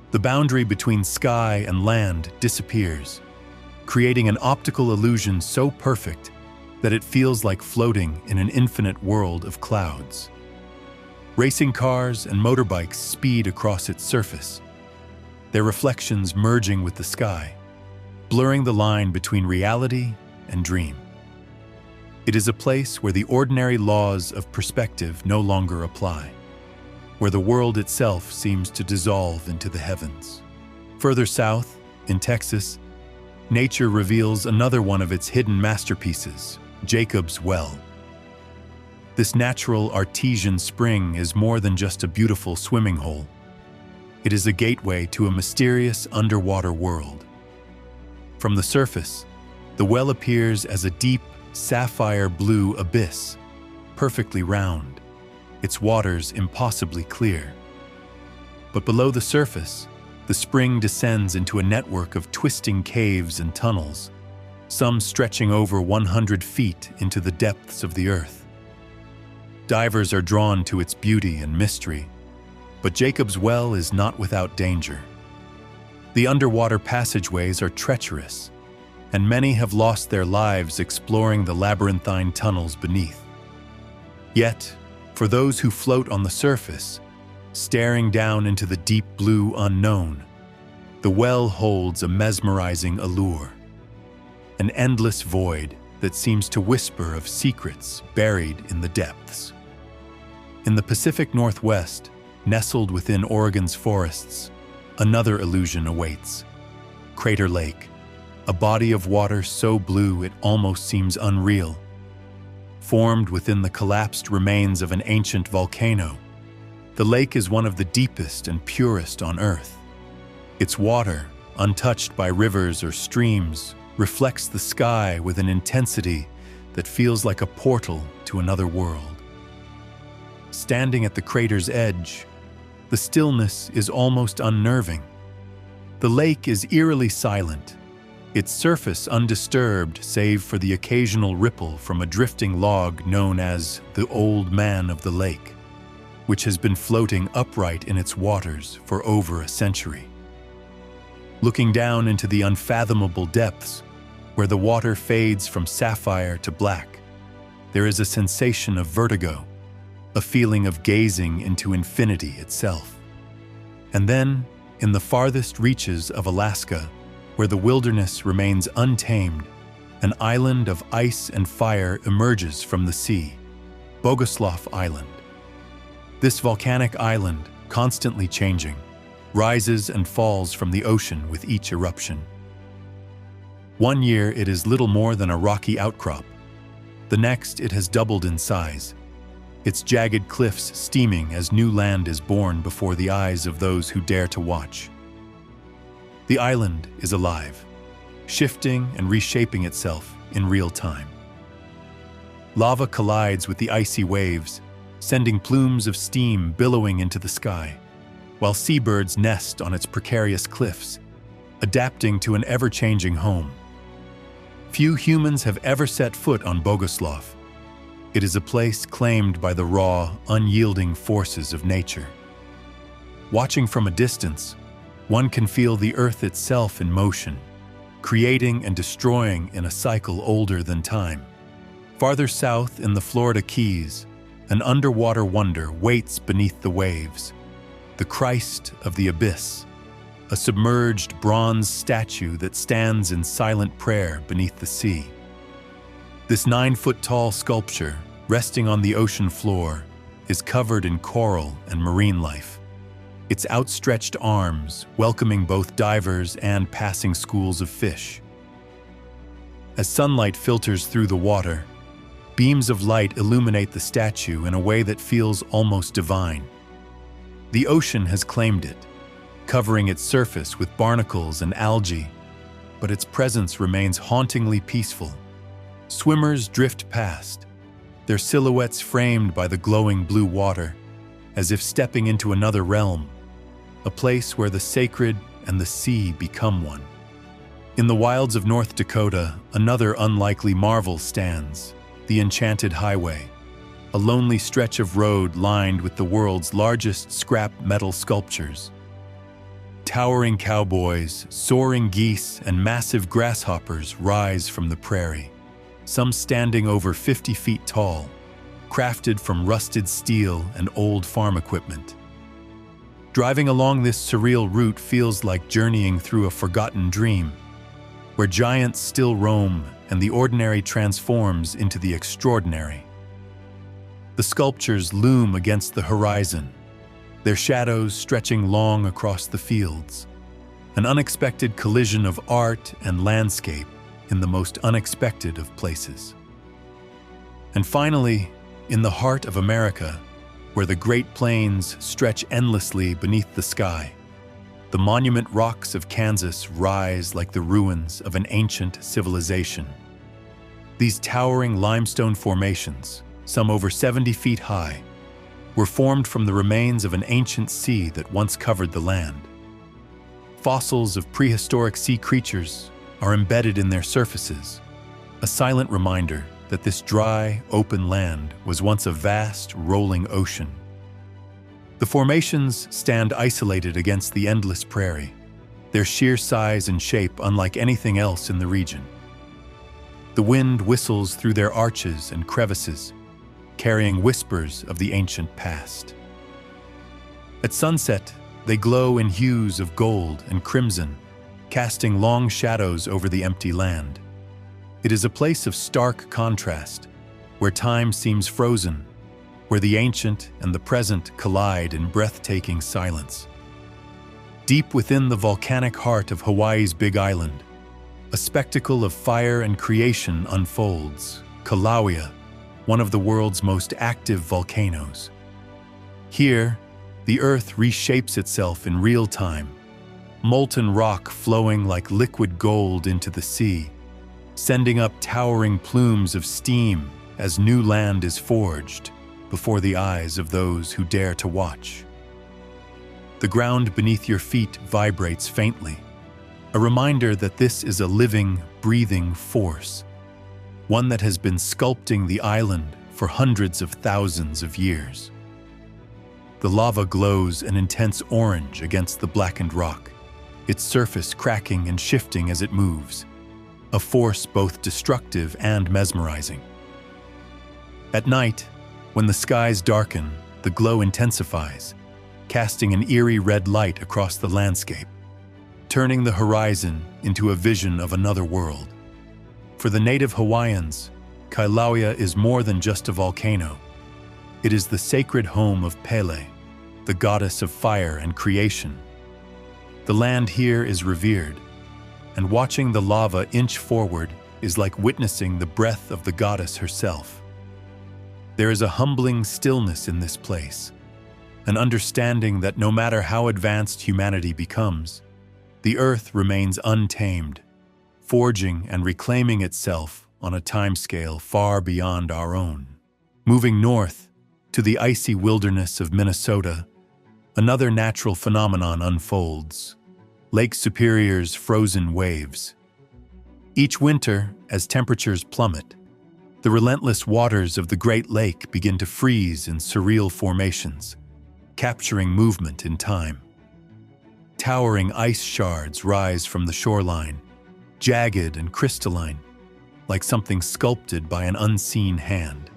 The boundary between sky and land disappears, creating an optical illusion so perfect that it feels like floating in an infinite world of clouds. Racing cars and motorbikes speed across its surface, their reflections merging with the sky, blurring the line between reality and dream. It is a place where the ordinary laws of perspective no longer apply, where the world itself seems to dissolve into the heavens. Further south, in Texas, nature reveals another one of its hidden masterpieces, Jacob's Well. This natural artesian spring is more than just a beautiful swimming hole. It is a gateway to a mysterious underwater world. From the surface, the well appears as a deep, sapphire blue abyss, perfectly round, its waters impossibly clear. But below the surface, the spring descends into a network of twisting caves and tunnels, some stretching over 100 feet into the depths of the earth. Divers are drawn to its beauty and mystery, but Jacob's Well is not without danger. The underwater passageways are treacherous, and many have lost their lives exploring the labyrinthine tunnels beneath. Yet, for those who float on the surface, staring down into the deep blue unknown, the well holds a mesmerizing allure, an endless void that seems to whisper of secrets buried in the depths. In the Pacific Northwest, nestled within Oregon's forests, another illusion awaits: Crater Lake, a body of water so blue it almost seems unreal. Formed within the collapsed remains of an ancient volcano, the lake is one of the deepest and purest on Earth. Its water, untouched by rivers or streams, reflects the sky with an intensity that feels like a portal to another world. Standing at the crater's edge, the stillness is almost unnerving. The lake is eerily silent, its surface undisturbed save for the occasional ripple from a drifting log known as the Old Man of the Lake, which has been floating upright in its waters for over a century. Looking down into the unfathomable depths, where the water fades from sapphire to black, there is a sensation of vertigo, a feeling of gazing into infinity itself. And then, in the farthest reaches of Alaska, where the wilderness remains untamed, an island of ice and fire emerges from the sea, Bogoslov Island. This volcanic island, constantly changing, rises and falls from the ocean with each eruption. One year it is little more than a rocky outcrop. The next it has doubled in size, its jagged cliffs steaming as new land is born before the eyes of those who dare to watch. The island is alive, shifting and reshaping itself in real time. Lava collides with the icy waves, sending plumes of steam billowing into the sky, while seabirds nest on its precarious cliffs, adapting to an ever-changing home. Few humans have ever set foot on Bogoslov. It is a place claimed by the raw, unyielding forces of nature. Watching from a distance, one can feel the earth itself in motion, creating and destroying in a cycle older than time. Farther south in the Florida Keys, an underwater wonder waits beneath the waves, the Christ of the Abyss, a submerged bronze statue that stands in silent prayer beneath the sea. This 9-foot-tall sculpture, resting on the ocean floor, is covered in coral and marine life, its outstretched arms welcoming both divers and passing schools of fish. As sunlight filters through the water, beams of light illuminate the statue in a way that feels almost divine. The ocean has claimed it, covering its surface with barnacles and algae, but its presence remains hauntingly peaceful. Swimmers drift past, their silhouettes framed by the glowing blue water, as if stepping into another realm, a place where the sacred and the sea become one. In the wilds of North Dakota, another unlikely marvel stands, the Enchanted Highway, a lonely stretch of road lined with the world's largest scrap metal sculptures. Towering cowboys, soaring geese, and massive grasshoppers rise from the prairie, some standing over 50 feet tall, crafted from rusted steel and old farm equipment. Driving along this surreal route feels like journeying through a forgotten dream, where giants still roam and the ordinary transforms into the extraordinary. The sculptures loom against the horizon, their shadows stretching long across the fields, an unexpected collision of art and landscape in the most unexpected of places. And finally, in the heart of America, where the Great Plains stretch endlessly beneath the sky, the monument rocks of Kansas rise like the ruins of an ancient civilization. These towering limestone formations, some over 70 feet high, were formed from the remains of an ancient sea that once covered the land. Fossils of prehistoric sea creatures are embedded in their surfaces, a silent reminder that this dry, open land was once a vast, rolling ocean. The formations stand isolated against the endless prairie, their sheer size and shape unlike anything else in the region. The wind whistles through their arches and crevices, carrying whispers of the ancient past. At sunset, they glow in hues of gold and crimson, casting long shadows over the empty land. It is a place of stark contrast, where time seems frozen, where the ancient and the present collide in breathtaking silence. Deep within the volcanic heart of Hawaii's Big Island, a spectacle of fire and creation unfolds, Kilauea, one of the world's most active volcanoes. Here, the earth reshapes itself in real time, molten rock flowing like liquid gold into the sea, sending up towering plumes of steam as new land is forged before the eyes of those who dare to watch. The ground beneath your feet vibrates faintly, a reminder that this is a living, breathing force, one that has been sculpting the island for hundreds of thousands of years. The lava glows an intense orange against the blackened rock, its surface cracking and shifting as it moves, a force both destructive and mesmerizing. At night, when the skies darken, the glow intensifies, casting an eerie red light across the landscape, turning the horizon into a vision of another world. For the native Hawaiians, Kailauea is more than just a volcano. It is the sacred home of Pele, the goddess of fire and creation. The land here is revered, and watching the lava inch forward is like witnessing the breath of the goddess herself. There is a humbling stillness in this place, an understanding that no matter how advanced humanity becomes, the earth remains untamed, forging and reclaiming itself on a timescale far beyond our own. Moving north to the icy wilderness of Minnesota, another natural phenomenon unfolds: Lake Superior's frozen waves. Each winter, as temperatures plummet, the relentless waters of the Great Lake begin to freeze in surreal formations, capturing movement in time. Towering ice shards rise from the shoreline, jagged and crystalline, like something sculpted by an unseen hand.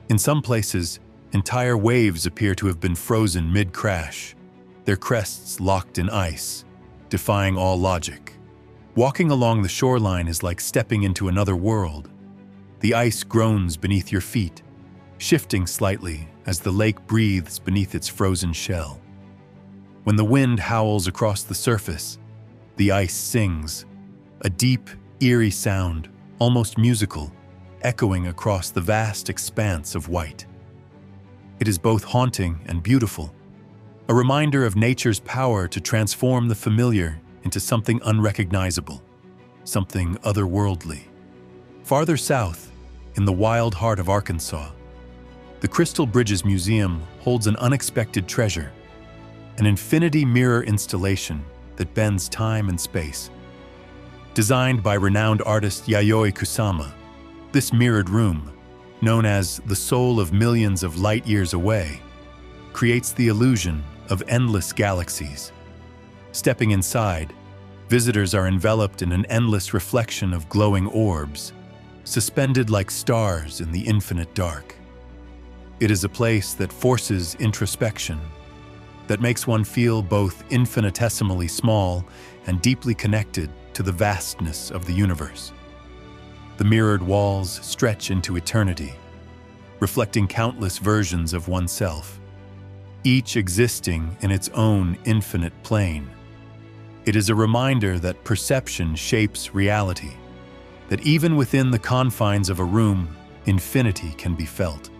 In some places, entire waves appear to have been frozen mid-crash, their crests locked in ice, defying all logic. Walking along the shoreline is like stepping into another world. The ice groans beneath your feet, shifting slightly as the lake breathes beneath its frozen shell. When the wind howls across the surface, the ice sings, a deep, eerie sound, almost musical, echoing across the vast expanse of white. It is both haunting and beautiful, a reminder of nature's power to transform the familiar into something unrecognizable, something otherworldly. Farther south, in the wild heart of Arkansas, the Crystal Bridges Museum holds an unexpected treasure, an infinity mirror installation that bends time and space. Designed by renowned artist Yayoi Kusama, this mirrored room, known as the soul of millions of light years away, creates the illusion of endless galaxies. Stepping inside, visitors are enveloped in an endless reflection of glowing orbs, suspended like stars in the infinite dark. It is a place that forces introspection, that makes one feel both infinitesimally small and deeply connected to the vastness of the universe. The mirrored walls stretch into eternity, reflecting countless versions of oneself, each existing in its own infinite plane. It is a reminder that perception shapes reality, that even within the confines of a room, infinity can be felt.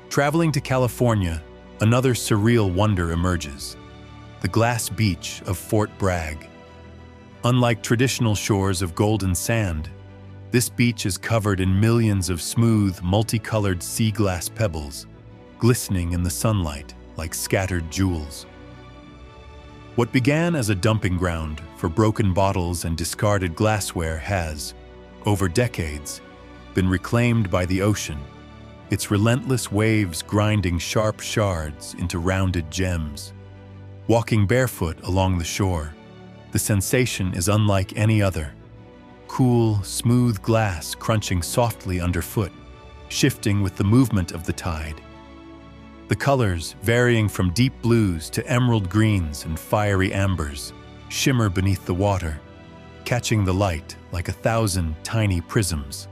Traveling to California, another surreal wonder emerges: the glass beach of Fort Bragg. Unlike traditional shores of golden sand, this beach is covered in millions of smooth, multicolored sea glass pebbles, glistening in the sunlight like scattered jewels. What began as a dumping ground for broken bottles and discarded glassware has, over decades, been reclaimed by the ocean, its relentless waves grinding sharp shards into rounded gems. Walking barefoot along the shore, the sensation is unlike any other. Cool, smooth glass crunching softly underfoot, shifting with the movement of the tide. The colors, varying from deep blues to emerald greens and fiery ambers, shimmer beneath the water, catching the light like 1,000 tiny prisms.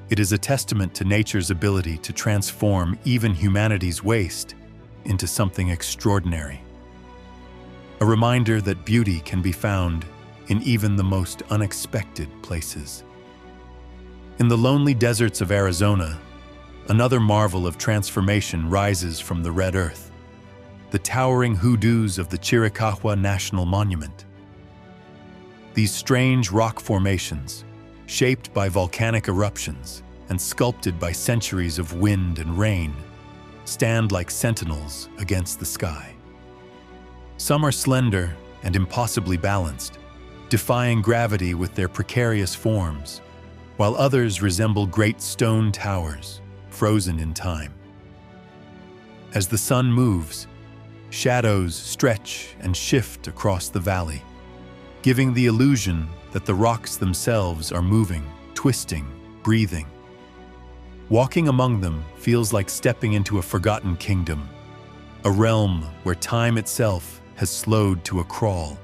It is a testament to nature's ability to transform even humanity's waste into something extraordinary. A reminder that beauty can be found in even the most unexpected places. In the lonely deserts of Arizona, another marvel of transformation rises from the red earth. The the towering hoodoos of the Chiricahua National Monument. These strange rock formations, shaped by volcanic eruptions and sculpted by centuries of wind and rain, stand like sentinels against the sky. Some are slender and impossibly balanced, defying gravity with their precarious forms, while others resemble great stone towers, frozen in time. As the sun moves, shadows stretch and shift across the valley, giving the illusion that the rocks themselves are moving, twisting, breathing. Walking among them feels like stepping into a forgotten kingdom, a realm where time itself has slowed to a crawl,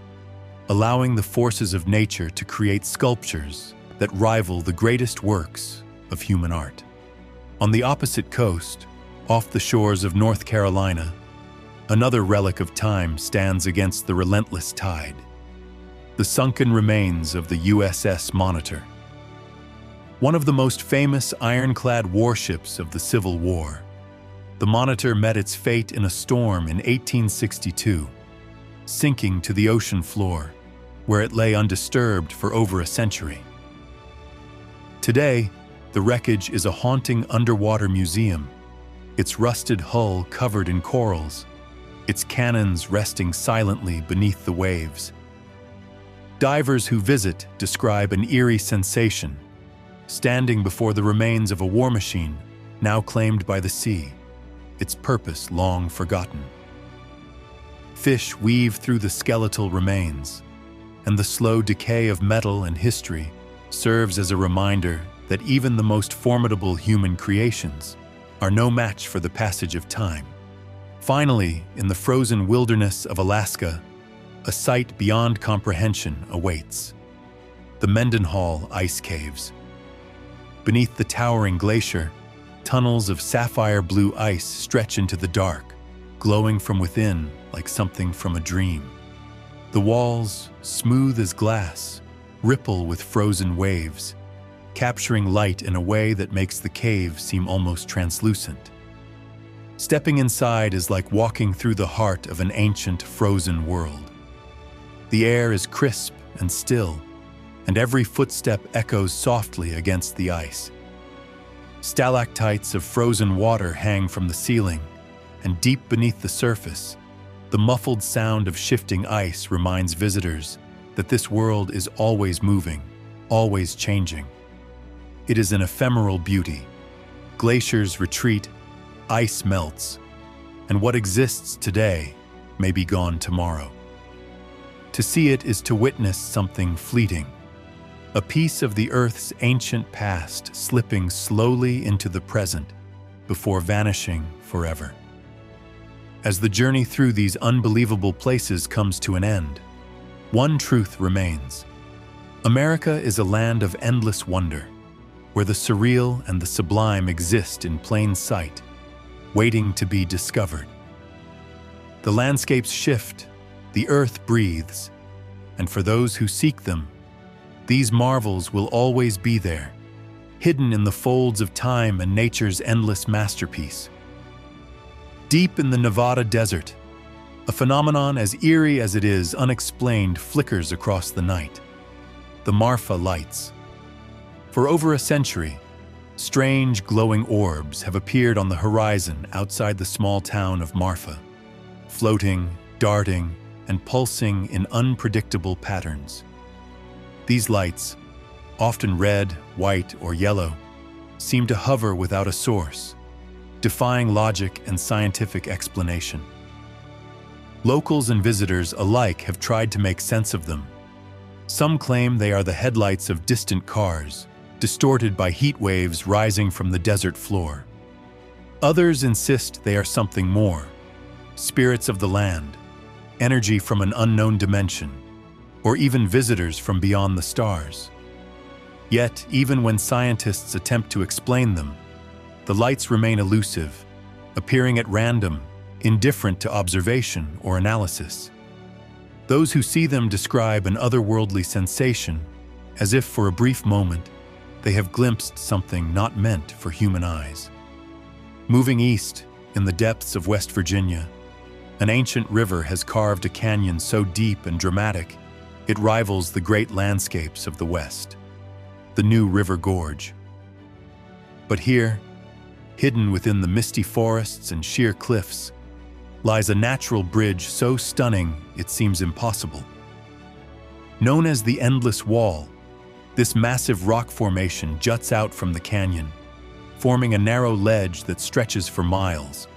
allowing the forces of nature to create sculptures that rival the greatest works of human art. On the opposite coast, off the shores of North Carolina, another relic of time stands against the relentless tide: the sunken remains of the USS Monitor. One of the most famous ironclad warships of the Civil War, the Monitor met its fate in a storm in 1862, sinking to the ocean floor, where it lay undisturbed for over a century. Today, the wreckage is a haunting underwater museum, its rusted hull covered in corals, its cannons resting silently beneath the waves. Divers who visit describe an eerie sensation, standing before the remains of a war machine now claimed by the sea, its purpose long forgotten. Fish weave through the skeletal remains, and the slow decay of metal and history serves as a reminder that even the most formidable human creations are no match for the passage of time. Finally, in the frozen wilderness of Alaska, a sight beyond comprehension awaits: the Mendenhall ice caves. Beneath the towering glacier, tunnels of sapphire blue ice stretch into the dark, glowing from within like something from a dream. The walls, smooth as glass, ripple with frozen waves, capturing light in a way that makes the cave seem almost translucent. Stepping inside is like walking through the heart of an ancient, frozen world. The air is crisp and still, and every footstep echoes softly against the ice. Stalactites of frozen water hang from the ceiling, and deep beneath the surface, the muffled sound of shifting ice reminds visitors that this world is always moving, always changing. It is an ephemeral beauty. Glaciers retreat, ice melts, and what exists today may be gone tomorrow. To see it is to witness something fleeting, a piece of the Earth's ancient past slipping slowly into the present before vanishing forever. As the journey through these unbelievable places comes to an end, one truth remains: America is a land of endless wonder, where the surreal and the sublime exist in plain sight, waiting to be discovered. The landscapes shift, the earth breathes, and for those who seek them, these marvels will always be there, hidden in the folds of time and nature's endless masterpiece. Deep in the Nevada desert, a phenomenon as eerie as it is unexplained flickers across the night: the Marfa lights. For over a century, strange glowing orbs have appeared on the horizon outside the small town of Marfa, floating, darting, and pulsing in unpredictable patterns. These lights, often red, white, or yellow, seem to hover without a source, defying logic and scientific explanation. Locals and visitors alike have tried to make sense of them. Some claim they are the headlights of distant cars, distorted by heat waves rising from the desert floor. Others insist they are something more: spirits of the land, energy from an unknown dimension, or even visitors from beyond the stars. Yet, even when scientists attempt to explain them, the lights remain elusive, appearing at random, indifferent to observation or analysis. Those who see them describe an otherworldly sensation, as if for a brief moment they have glimpsed something not meant for human eyes. Moving east, in the depths of West Virginia, An ancient river has carved a canyon so deep and dramatic, it rivals the great landscapes of the West, the New River Gorge. But here, hidden within the misty forests and sheer cliffs, lies a natural bridge so stunning it seems impossible. Known as the Endless Wall, this massive rock formation juts out from the canyon, forming a narrow ledge that stretches for miles,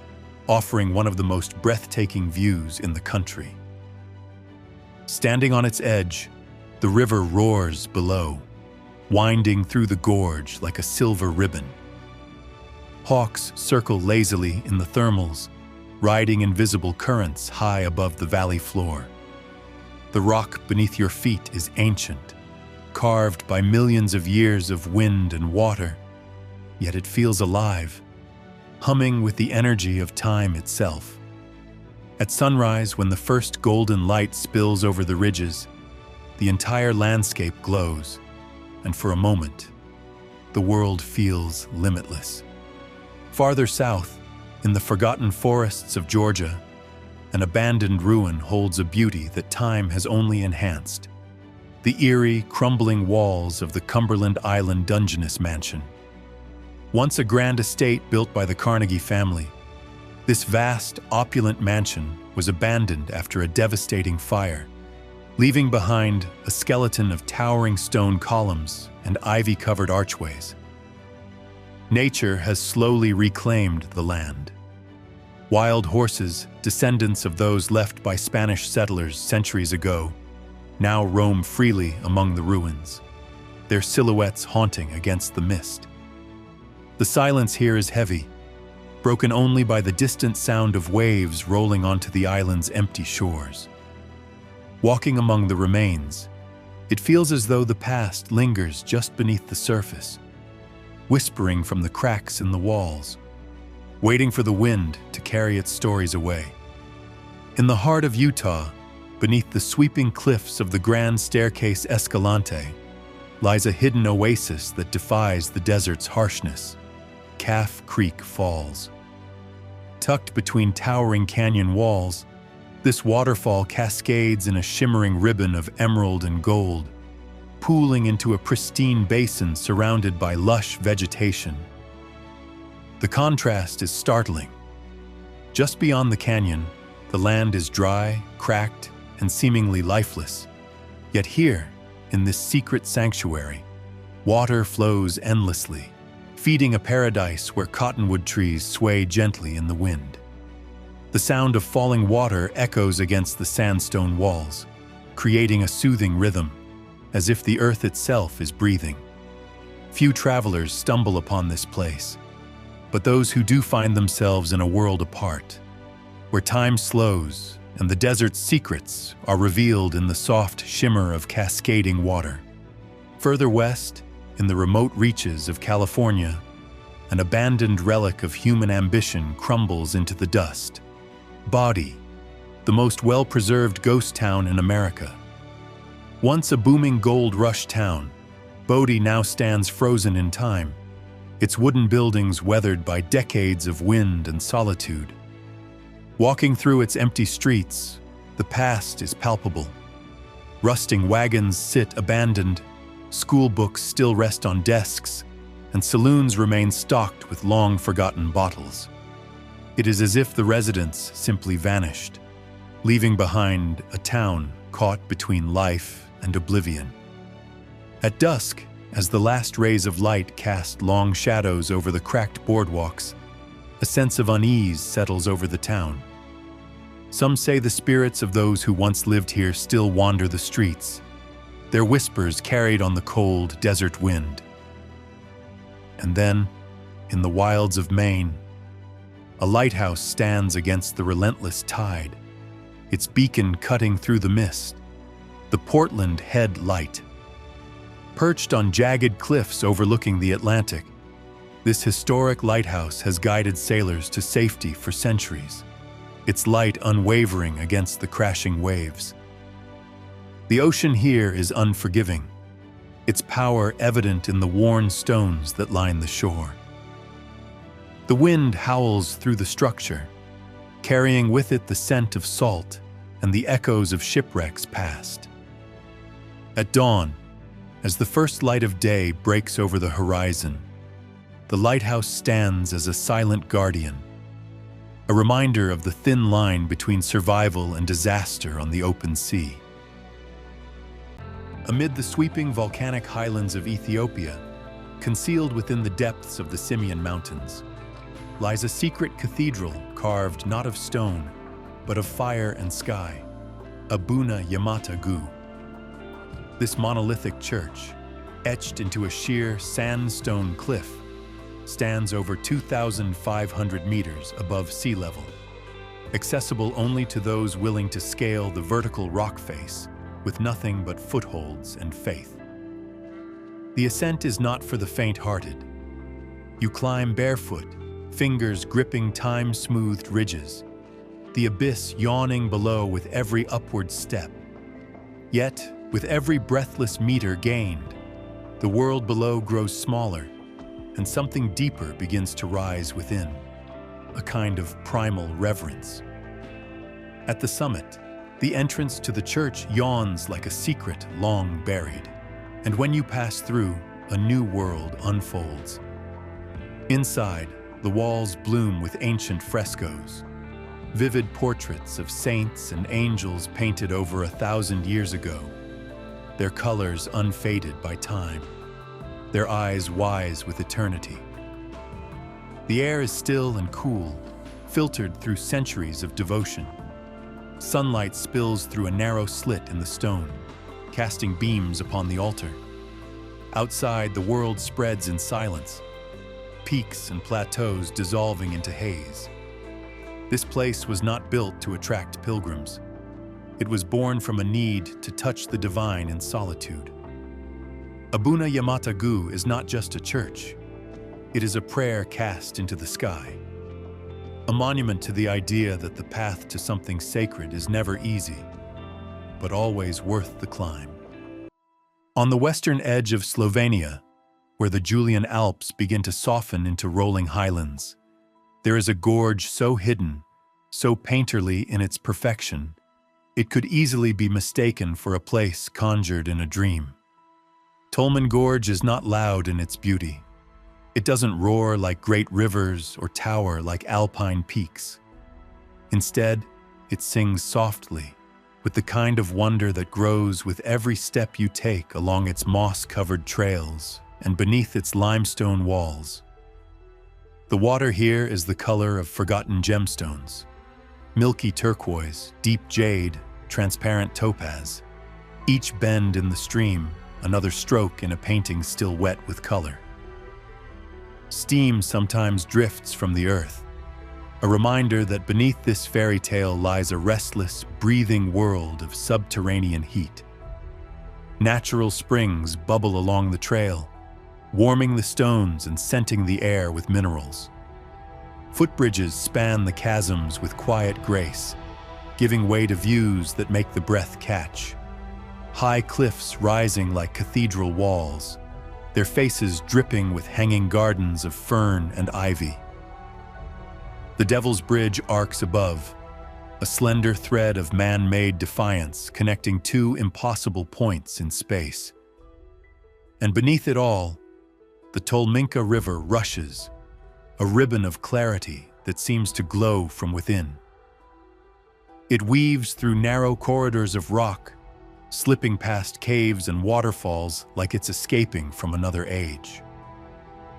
offering one of the most breathtaking views in the country. Standing on its edge, the river roars below, winding through the gorge like a silver ribbon. Hawks circle lazily in the thermals, riding invisible currents high above the valley floor. The rock beneath your feet is ancient, carved by millions of years of wind and water, yet it feels alive, humming with the energy of time itself. At sunrise, when the first golden light spills over the ridges, the entire landscape glows, and for a moment, the world feels limitless. Farther south, in the forgotten forests of Georgia, an abandoned ruin holds a beauty that time has only enhanced. The eerie, crumbling walls of the Cumberland Island Dungeness Mansion. Once a grand estate built by the Carnegie family, this vast, opulent mansion was abandoned after a devastating fire, leaving behind a skeleton of towering stone columns and ivy-covered archways. Nature has slowly reclaimed the land. Wild horses, descendants of those left by Spanish settlers centuries ago, now roam freely among the ruins, their silhouettes haunting against the mist. The silence here is heavy, broken only by the distant sound of waves rolling onto the island's empty shores. Walking among the remains, it feels as though the past lingers just beneath the surface, whispering from the cracks in the walls, waiting for the wind to carry its stories away. In the heart of Utah, beneath the sweeping cliffs of the Grand Staircase Escalante, lies a hidden oasis that defies the desert's harshness, Calf Creek Falls. Tucked between towering canyon walls, this waterfall cascades in a shimmering ribbon of emerald and gold, pooling into a pristine basin surrounded by lush vegetation. The contrast is startling. Just beyond the canyon, the land is dry, cracked, and seemingly lifeless. Yet here, in this secret sanctuary, water flows endlessly, feeding a paradise where cottonwood trees sway gently in the wind. The sound of falling water echoes against the sandstone walls, creating a soothing rhythm, as if the earth itself is breathing. Few travelers stumble upon this place, but those who do find themselves in a world apart, where time slows and the desert's secrets are revealed in the soft shimmer of cascading water. Further west, in the remote reaches of California, an abandoned relic of human ambition crumbles into the dust. Body, the most well-preserved ghost town in America. Once a booming gold rush town, Bodie now stands frozen in time, its wooden buildings weathered by decades of wind and solitude. Walking through its empty streets, the past is palpable. Rusting wagons sit abandoned, school books still rest on desks, and saloons remain stocked with long-forgotten bottles. It is as if the residents simply vanished, leaving behind a town caught between life and oblivion. At dusk, as the last rays of light cast long shadows over the cracked boardwalks, a sense of unease settles over the town. Some say the spirits of those who once lived here still wander the streets, their whispers carried on the cold desert wind. And then, in the wilds of Maine, a lighthouse stands against the relentless tide, its beacon cutting through the mist, the Portland Head Light. Perched on jagged cliffs overlooking the Atlantic, this historic lighthouse has guided sailors to safety for centuries, its light unwavering against the crashing waves. The ocean here is unforgiving, its power evident in the worn stones that line the shore. The wind howls through the structure, carrying with it the scent of salt and the echoes of shipwrecks past. At dawn, as the first light of day breaks over the horizon, the lighthouse stands as a silent guardian, a reminder of the thin line between survival and disaster on the open sea. Amid the sweeping volcanic highlands of Ethiopia, concealed within the depths of the Simien Mountains, lies a secret cathedral carved not of stone, but of fire and sky, Abuna Yamata Gu. This monolithic church, etched into a sheer sandstone cliff, stands over 2,500 meters above sea level, accessible only to those willing to scale the vertical rock face with nothing but footholds and faith. The ascent is not for the faint-hearted. You climb barefoot, fingers gripping time-smoothed ridges, the abyss yawning below with every upward step. Yet, with every breathless meter gained, the world below grows smaller, and something deeper begins to rise within, a kind of primal reverence. At the summit, the entrance to the church yawns like a secret long buried, and when you pass through, a new world unfolds. Inside, the walls bloom with ancient frescoes, vivid portraits of saints and angels painted over 1,000 years ago, their colors unfaded by time, their eyes wise with eternity. The air is still and cool, filtered through centuries of devotion. Sunlight spills through a narrow slit in the stone, casting beams upon the altar. Outside, the world spreads in silence, peaks and plateaus dissolving into haze. This place was not built to attract pilgrims. It was born from a need to touch the divine in solitude. Abuna Yamata Gu is not just a church. It is a prayer cast into the sky, a monument to the idea that the path to something sacred is never easy, but always worth the climb. On the western edge of Slovenia, where the Julian Alps begin to soften into rolling highlands, there is a gorge so hidden, so painterly in its perfection, it could easily be mistaken for a place conjured in a dream. Tolman Gorge is not loud in its beauty. It doesn't roar like great rivers or tower like alpine peaks. Instead, it sings softly, with the kind of wonder that grows with every step you take along its moss-covered trails and beneath its limestone walls. The water here is the color of forgotten gemstones, milky turquoise, deep jade, transparent topaz. Each bend in the stream, another stroke in a painting still wet with color. Steam sometimes drifts from the earth, a reminder that beneath this fairy tale lies a restless, breathing world of subterranean heat. Natural springs bubble along the trail, warming the stones and scenting the air with minerals. Footbridges span the chasms with quiet grace, giving way to views that make the breath catch. High cliffs rising like cathedral walls, their faces dripping with hanging gardens of fern and ivy. The Devil's Bridge arcs above, a slender thread of man-made defiance connecting two impossible points in space. And beneath it all, the Tolminka River rushes, a ribbon of clarity that seems to glow from within. It weaves through narrow corridors of rock, slipping past caves and waterfalls like it's escaping from another age.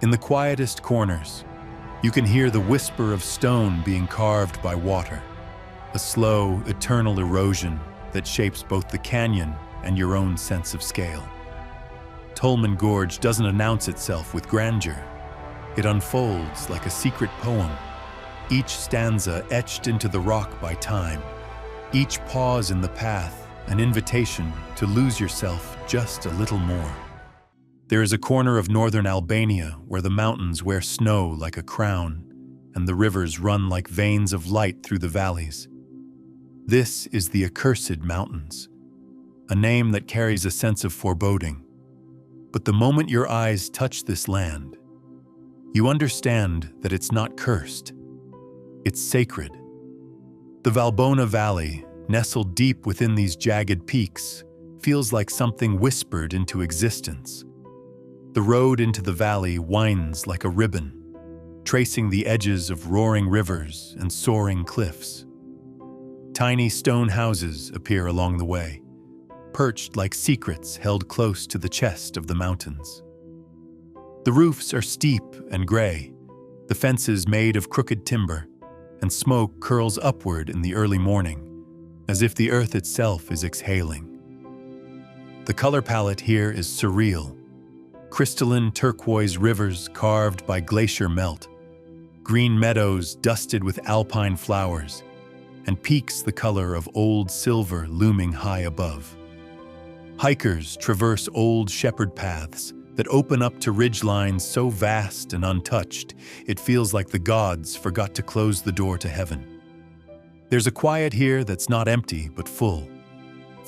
In the quietest corners, you can hear the whisper of stone being carved by water, a slow, eternal erosion that shapes both the canyon and your own sense of scale. Tolman Gorge doesn't announce itself with grandeur. It unfolds like a secret poem, each stanza etched into the rock by time, each pause in the path an invitation to lose yourself just a little more. There is a corner of northern Albania where the mountains wear snow like a crown and the rivers run like veins of light through the valleys. This is the Accursed Mountains, a name that carries a sense of foreboding. But the moment your eyes touch this land, you understand that it's not cursed, it's sacred, The Valbona Valley, nestled deep within these jagged peaks, feels like something whispered into existence. The road into the valley winds like a ribbon, tracing the edges of roaring rivers and soaring cliffs. Tiny stone houses appear along the way, perched like secrets held close to the chest of the mountains. The roofs are steep and gray, the fences made of crooked timber, and smoke curls upward in the early morning, as if the earth itself is exhaling. The color palette here is surreal. Crystalline turquoise rivers carved by glacier melt, green meadows dusted with alpine flowers, and peaks the color of old silver looming high above. Hikers traverse old shepherd paths that open up to ridgelines so vast and untouched, it feels like the gods forgot to close the door to heaven. There's a quiet here that's not empty, but full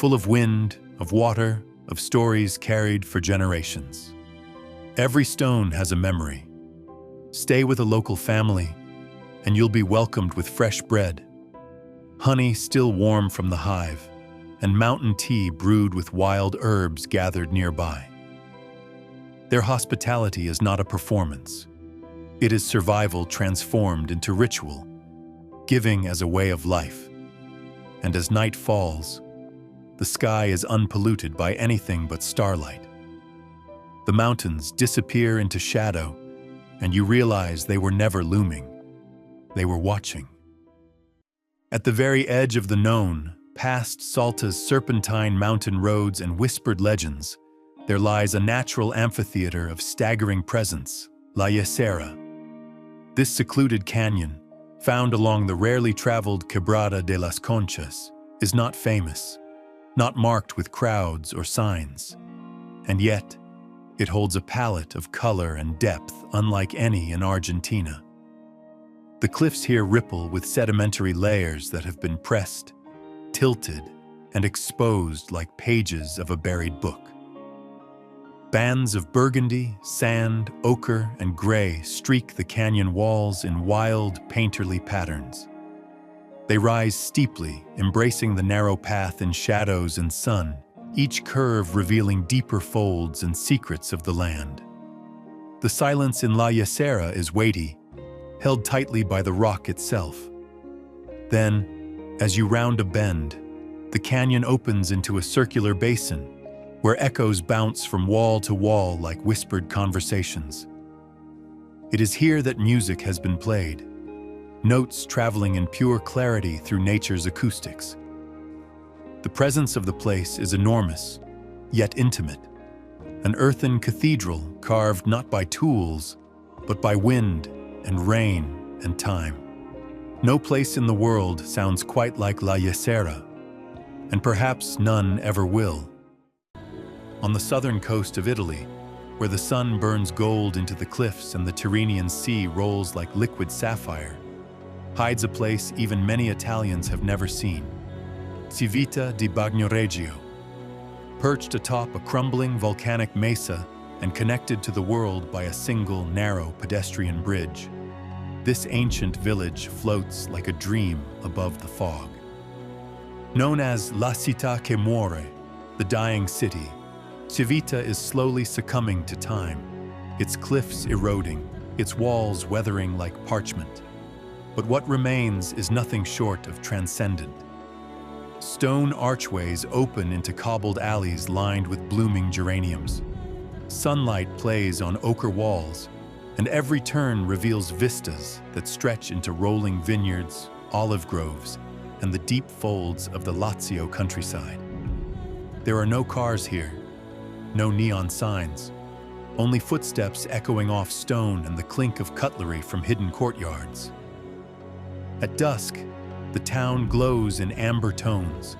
of wind, of water, of stories carried for generations. Every stone has a memory. Stay with a local family, and you'll be welcomed with fresh bread, honey still warm from the hive, and mountain tea brewed with wild herbs gathered nearby. Their hospitality is not a performance. It is survival transformed into ritual, giving as a way of life. And as night falls, the sky is unpolluted by anything but starlight. The mountains disappear into shadow, and you realize they were never looming. They were watching. At the very edge of the known, past Salta's serpentine mountain roads and whispered legends, there lies a natural amphitheater of staggering presence, La Yesera. This secluded canyon, found along the rarely traveled Quebrada de las Conchas, is not famous, not marked with crowds or signs. And yet, it holds a palette of color and depth unlike any in Argentina. The cliffs here ripple with sedimentary layers that have been pressed, tilted, and exposed like pages of a buried book. Bands of burgundy, sand, ochre, and gray streak the canyon walls in wild, painterly patterns. They rise steeply, embracing the narrow path in shadows and sun, each curve revealing deeper folds and secrets of the land. The silence in La Yesera is weighty, held tightly by the rock itself. Then, as you round a bend, the canyon opens into a circular basin, where echoes bounce from wall to wall like whispered conversations. It is here that music has been played, notes traveling in pure clarity through nature's acoustics. The presence of the place is enormous, yet intimate. An earthen cathedral carved not by tools, but by wind and rain and time. No place in the world sounds quite like La Yesera, and perhaps none ever will. On the southern coast of Italy, where the sun burns gold into the cliffs and the Tyrrhenian Sea rolls like liquid sapphire, hides a place even many Italians have never seen. Civita di Bagnoregio. Perched atop a crumbling volcanic mesa and connected to the world by a single narrow pedestrian bridge, this ancient village floats like a dream above the fog. Known as La Città che muore, the dying city, Civita is slowly succumbing to time, its cliffs eroding, its walls weathering like parchment. But what remains is nothing short of transcendent. Stone archways open into cobbled alleys lined with blooming geraniums. Sunlight plays on ochre walls, and every turn reveals vistas that stretch into rolling vineyards, olive groves, and the deep folds of the Lazio countryside. There are no cars here, no neon signs, only footsteps echoing off stone and the clink of cutlery from hidden courtyards. At dusk, the town glows in amber tones,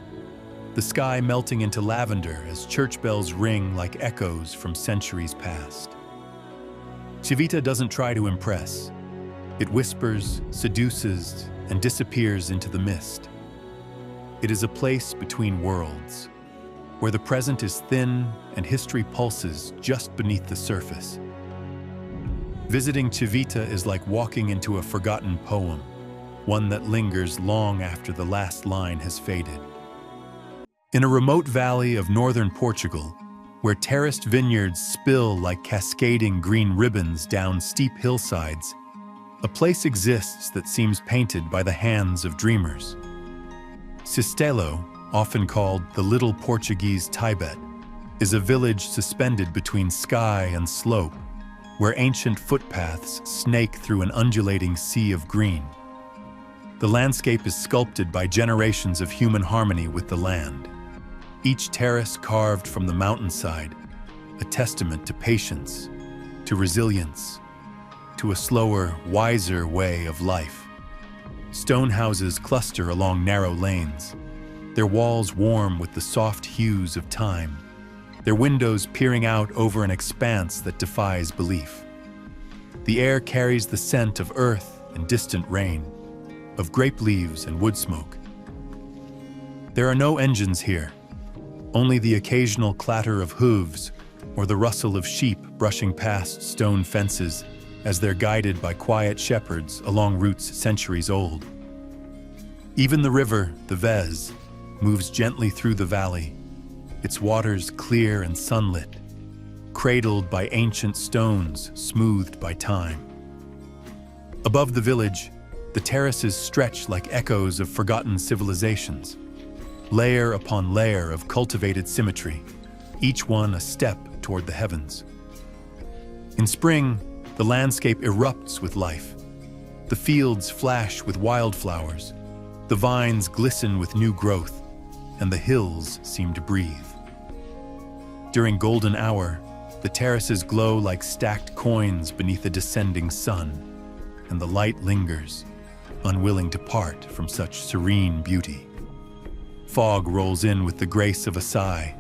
the sky melting into lavender as church bells ring like echoes from centuries past. Civita doesn't try to impress. It whispers, seduces, and disappears into the mist. It is a place between worlds, where the present is thin and history pulses just beneath the surface. Visiting Civita is like walking into a forgotten poem, one that lingers long after the last line has faded. In a remote valley of northern Portugal, where terraced vineyards spill like cascading green ribbons down steep hillsides, a place exists that seems painted by the hands of dreamers. Cistelo, often called the Little Portuguese Tibet, is a village suspended between sky and slope, where ancient footpaths snake through an undulating sea of green. The landscape is sculpted by generations of human harmony with the land, each terrace carved from the mountainside, a testament to patience, to resilience, to a slower, wiser way of life. Stone houses cluster along narrow lanes, their walls warm with the soft hues of time, their windows peering out over an expanse that defies belief. The air carries the scent of earth and distant rain, of grape leaves and wood smoke. There are no engines here, only the occasional clatter of hooves or the rustle of sheep brushing past stone fences as they're guided by quiet shepherds along routes centuries old. Even the river, the Vez, moves gently through the valley, its waters clear and sunlit, cradled by ancient stones smoothed by time. Above the village, the terraces stretch like echoes of forgotten civilizations, layer upon layer of cultivated symmetry, each one a step toward the heavens. In spring, the landscape erupts with life. The fields flash with wildflowers, the vines glisten with new growth, and the hills seem to breathe. During golden hour, the terraces glow like stacked coins beneath a descending sun, and the light lingers, unwilling to part from such serene beauty. Fog rolls in with the grace of a sigh,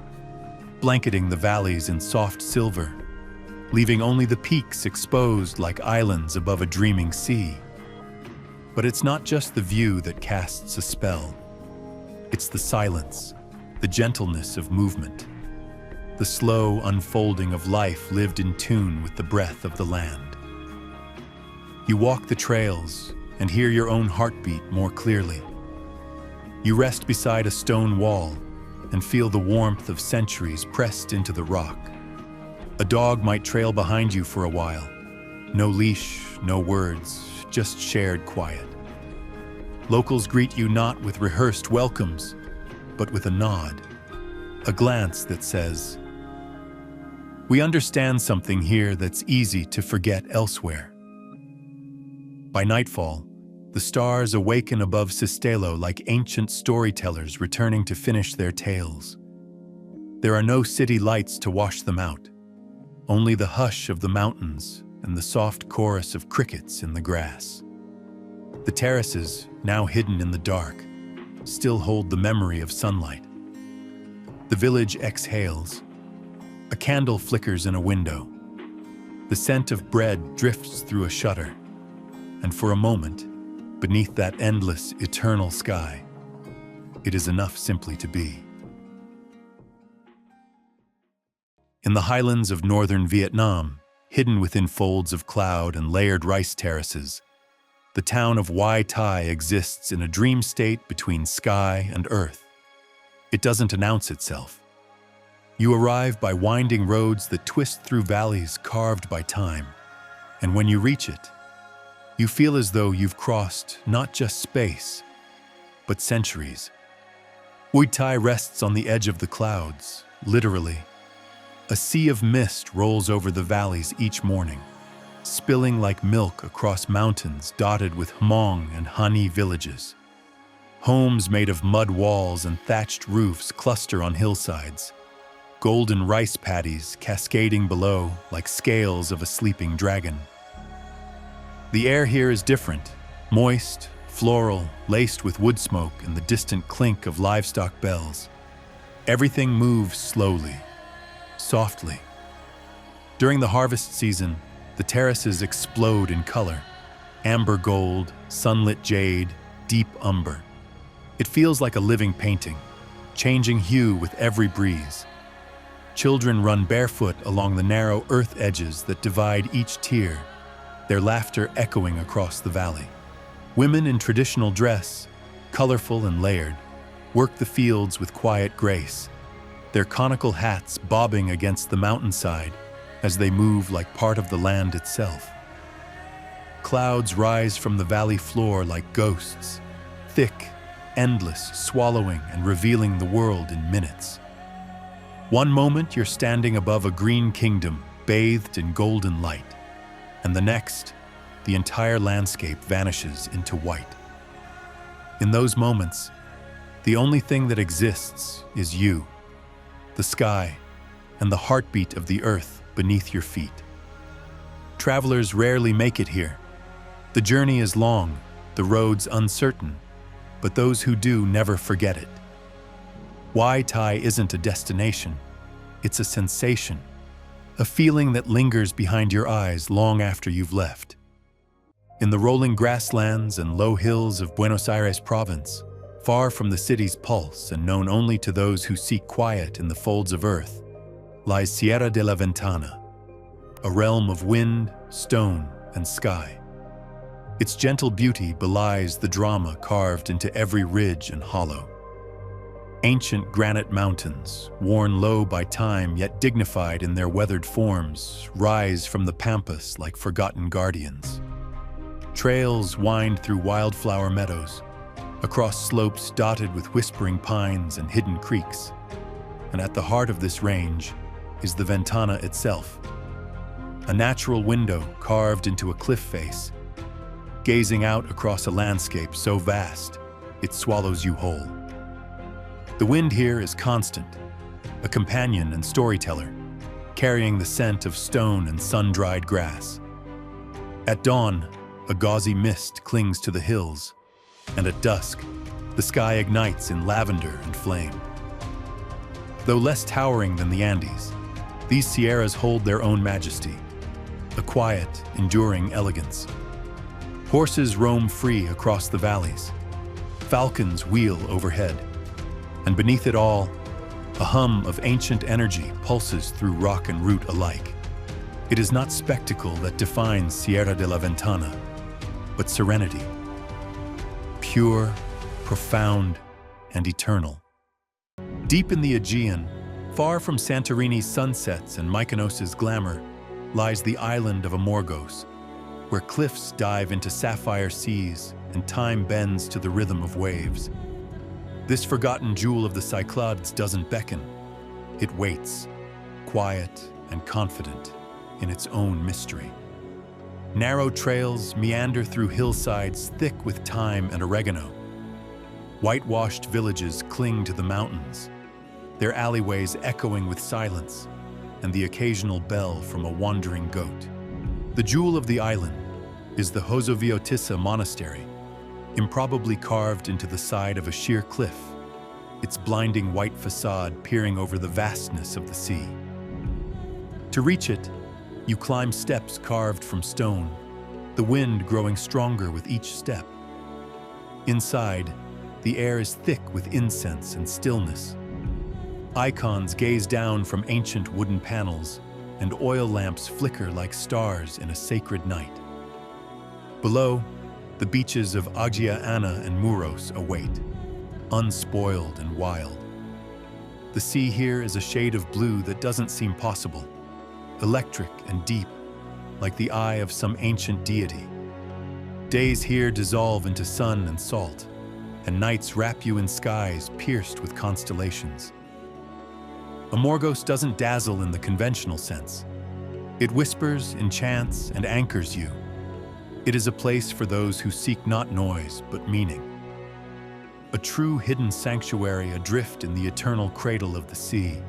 blanketing the valleys in soft silver, leaving only the peaks exposed like islands above a dreaming sea. But it's not just the view that casts a spell. It's the silence, the gentleness of movement, the slow unfolding of life lived in tune with the breath of the land. You walk the trails and hear your own heartbeat more clearly. You rest beside a stone wall and feel the warmth of centuries pressed into the rock. A dog might trail behind you for a while. No leash, no words, just shared quiet. Locals greet you not with rehearsed welcomes, but with a nod, a glance that says, "We understand something here that's easy to forget elsewhere." By nightfall, the stars awaken above Cistelo like ancient storytellers returning to finish their tales. There are no city lights to wash them out, only the hush of the mountains and the soft chorus of crickets in the grass. The terraces, now hidden in the dark, still hold the memory of sunlight. The village exhales. A candle flickers in a window. The scent of bread drifts through a shutter. And for a moment, beneath that endless, eternal sky, it is enough simply to be. In the highlands of northern Vietnam, hidden within folds of cloud and layered rice terraces, the town of Hua Thai exists in a dream state between sky and earth. It doesn't announce itself. You arrive by winding roads that twist through valleys carved by time, and when you reach it, you feel as though you've crossed not just space, but centuries. Hua Thai rests on the edge of the clouds, literally. A sea of mist rolls over the valleys each morning, spilling like milk across mountains dotted with Hmong and Hani villages. Homes made of mud walls and thatched roofs cluster on hillsides, golden rice paddies cascading below like scales of a sleeping dragon. The air here is different, moist, floral, laced with wood smoke and the distant clink of livestock bells. Everything moves slowly, softly. During the harvest season, the terraces explode in color: amber gold, sunlit jade, deep umber. It feels like a living painting, changing hue with every breeze. Children run barefoot along the narrow earth edges that divide each tier, their laughter echoing across the valley. Women in traditional dress, colorful and layered, work the fields with quiet grace, their conical hats bobbing against the mountainside as they move like part of the land itself. Clouds rise from the valley floor like ghosts, thick, endless, swallowing and revealing the world in minutes. One moment you're standing above a green kingdom bathed in golden light, and the next, the entire landscape vanishes into white. In those moments, the only thing that exists is you, the sky, and the heartbeat of the earth beneath your feet. Travelers rarely make it here. The journey is long, the roads uncertain, but those who do never forget it. Wai Tai isn't a destination, it's a sensation, a feeling that lingers behind your eyes long after you've left. In the rolling grasslands and low hills of Buenos Aires province, far from the city's pulse and known only to those who seek quiet in the folds of earth, lies Sierra de la Ventana, a realm of wind, stone, and sky. Its gentle beauty belies the drama carved into every ridge and hollow. Ancient granite mountains, worn low by time yet dignified in their weathered forms, rise from the pampas like forgotten guardians. Trails wind through wildflower meadows, across slopes dotted with whispering pines and hidden creeks. And at the heart of this range is the Ventana itself, a natural window carved into a cliff face, gazing out across a landscape so vast, it swallows you whole. The wind here is constant, a companion and storyteller, carrying the scent of stone and sun-dried grass. At dawn, a gauzy mist clings to the hills, and at dusk, the sky ignites in lavender and flame. Though less towering than the Andes, these sierras hold their own majesty, a quiet, enduring elegance. Horses roam free across the valleys. Falcons wheel overhead. And beneath it all, a hum of ancient energy pulses through rock and root alike. It is not spectacle that defines Sierra de la Ventana, but serenity. Pure, profound, and eternal. Deep in the Aegean, far from Santorini's sunsets and Mykonos's glamour, lies the island of Amorgos, where cliffs dive into sapphire seas and time bends to the rhythm of waves. This forgotten jewel of the Cyclades doesn't beckon. It waits, quiet and confident in its own mystery. Narrow trails meander through hillsides thick with thyme and oregano. Whitewashed villages cling to the mountains, their alleyways echoing with silence and the occasional bell from a wandering goat. The jewel of the island is the Josoviotissa Monastery, improbably carved into the side of a sheer cliff, its blinding white facade peering over the vastness of the sea. To reach it, you climb steps carved from stone, the wind growing stronger with each step. Inside, the air is thick with incense and stillness. Icons gaze down from ancient wooden panels, and oil lamps flicker like stars in a sacred night. Below, the beaches of Agia Ana and Muros await, unspoiled and wild. The sea here is a shade of blue that doesn't seem possible, electric and deep, like the eye of some ancient deity. Days here dissolve into sun and salt, and nights wrap you in skies pierced with constellations. Amorgos doesn't dazzle in the conventional sense. It whispers, enchants, and anchors you. It is a place for those who seek not noise, but meaning. A true hidden sanctuary adrift in the eternal cradle of the sea.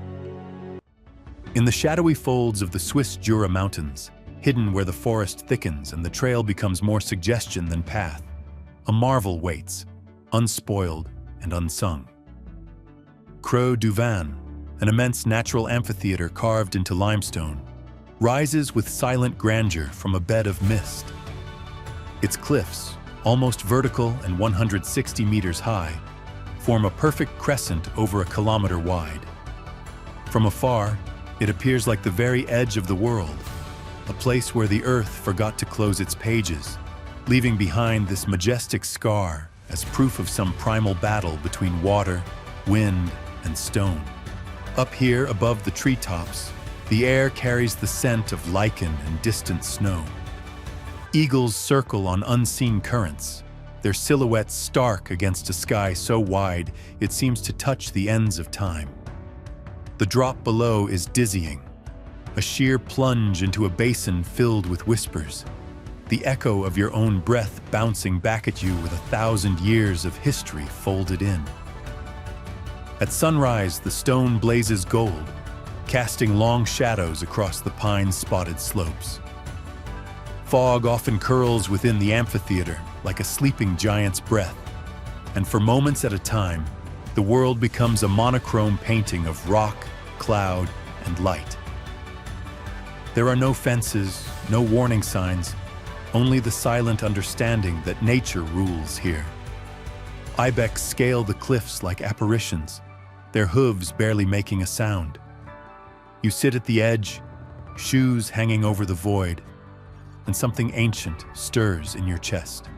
In the shadowy folds of the Swiss Jura Mountains, hidden where the forest thickens and the trail becomes more suggestion than path, a marvel waits, unspoiled and unsung. Creux du Vin, an immense natural amphitheater carved into limestone, rises with silent grandeur from a bed of mist. Its cliffs, almost vertical and 160 meters high, form a perfect crescent over a kilometer wide. From afar, it appears like the very edge of the world, a place where the earth forgot to close its pages, leaving behind this majestic scar as proof of some primal battle between water, wind, and stone. Up here above the treetops, the air carries the scent of lichen and distant snow. Eagles circle on unseen currents, their silhouettes stark against a sky so wide it seems to touch the ends of time. The drop below is dizzying, a sheer plunge into a basin filled with whispers, the echo of your own breath bouncing back at you with 1,000 years of history folded in. At sunrise, the stone blazes gold, casting long shadows across the pine-spotted slopes. Fog often curls within the amphitheater like a sleeping giant's breath, and for moments at a time, the world becomes a monochrome painting of rock, cloud, and light. There are no fences, no warning signs, only the silent understanding that nature rules here. Ibex scale the cliffs like apparitions, their hooves barely making a sound. You sit at the edge, shoes hanging over the void, and something ancient stirs in your chest.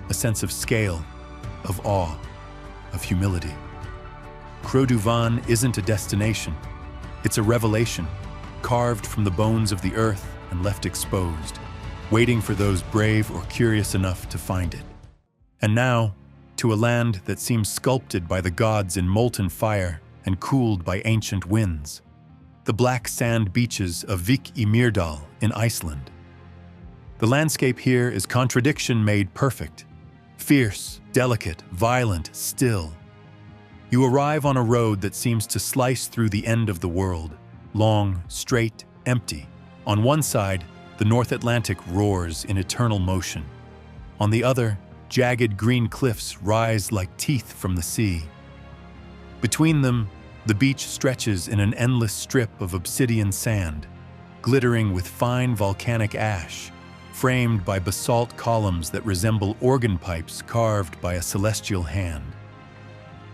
A sense of scale, of awe, of humility. Creux du Vent isn't a destination, it's a revelation, carved from the bones of the earth and left exposed, waiting for those brave or curious enough to find it. And now, to a land that seems sculpted by the gods in molten fire and cooled by ancient winds. The black sand beaches of Vik I Myrdal in Iceland. The landscape here is contradiction made perfect. Fierce, delicate, violent, still. You arrive on a road that seems to slice through the end of the world, long, straight, empty. On one side, the North Atlantic roars in eternal motion. On the other, jagged green cliffs rise like teeth from the sea. Between them, the beach stretches in an endless strip of obsidian sand, glittering with fine volcanic ash, framed by basalt columns that resemble organ pipes carved by a celestial hand.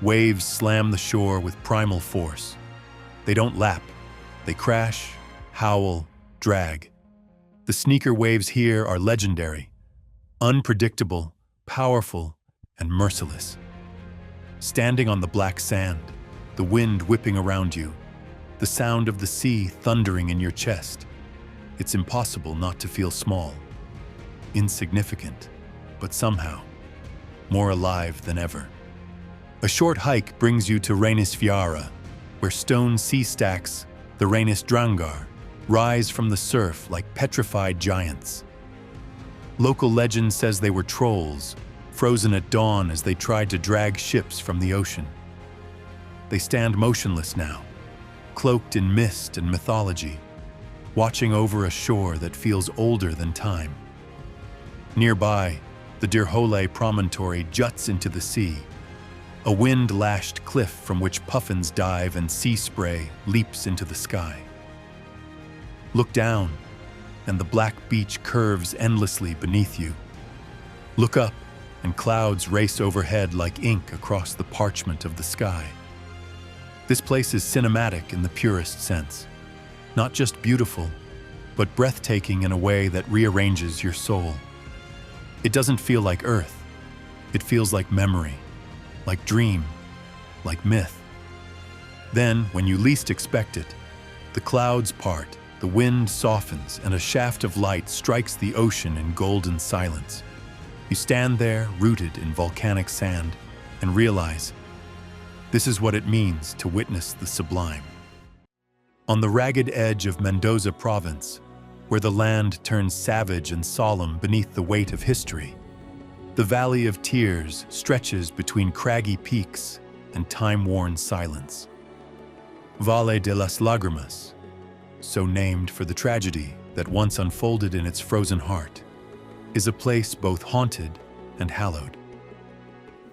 Waves slam the shore with primal force. They don't lap, they crash, howl, drag. The sneaker waves here are legendary, unpredictable, powerful, and merciless. Standing on the black sand, the wind whipping around you, the sound of the sea thundering in your chest, it's impossible not to feel small, insignificant, but somehow more alive than ever. A short hike brings you to Reynisfjara, where stone sea stacks, the Reynisdrangar, rise from the surf like petrified giants. Local legend says they were trolls, frozen at dawn as they tried to drag ships from the ocean. They stand motionless now, cloaked in mist and mythology, watching over a shore that feels older than time. Nearby, the Dirhole promontory juts into the sea, a wind-lashed cliff from which puffins dive and sea spray leaps into the sky. Look down, and the black beach curves endlessly beneath you. Look up, and clouds race overhead like ink across the parchment of the sky. This place is cinematic in the purest sense. Not just beautiful, but breathtaking in a way that rearranges your soul. It doesn't feel like Earth. It feels like memory, like dream, like myth. Then, when you least expect it, the clouds part, the wind softens, and a shaft of light strikes the ocean in golden silence. You stand there, rooted in volcanic sand, and realize this is what it means to witness the sublime. On the ragged edge of Mendoza province, where the land turns savage and solemn beneath the weight of history, the Valley of Tears stretches between craggy peaks and time-worn silence. Valle de las Lágrimas, so named for the tragedy that once unfolded in its frozen heart, is a place both haunted and hallowed.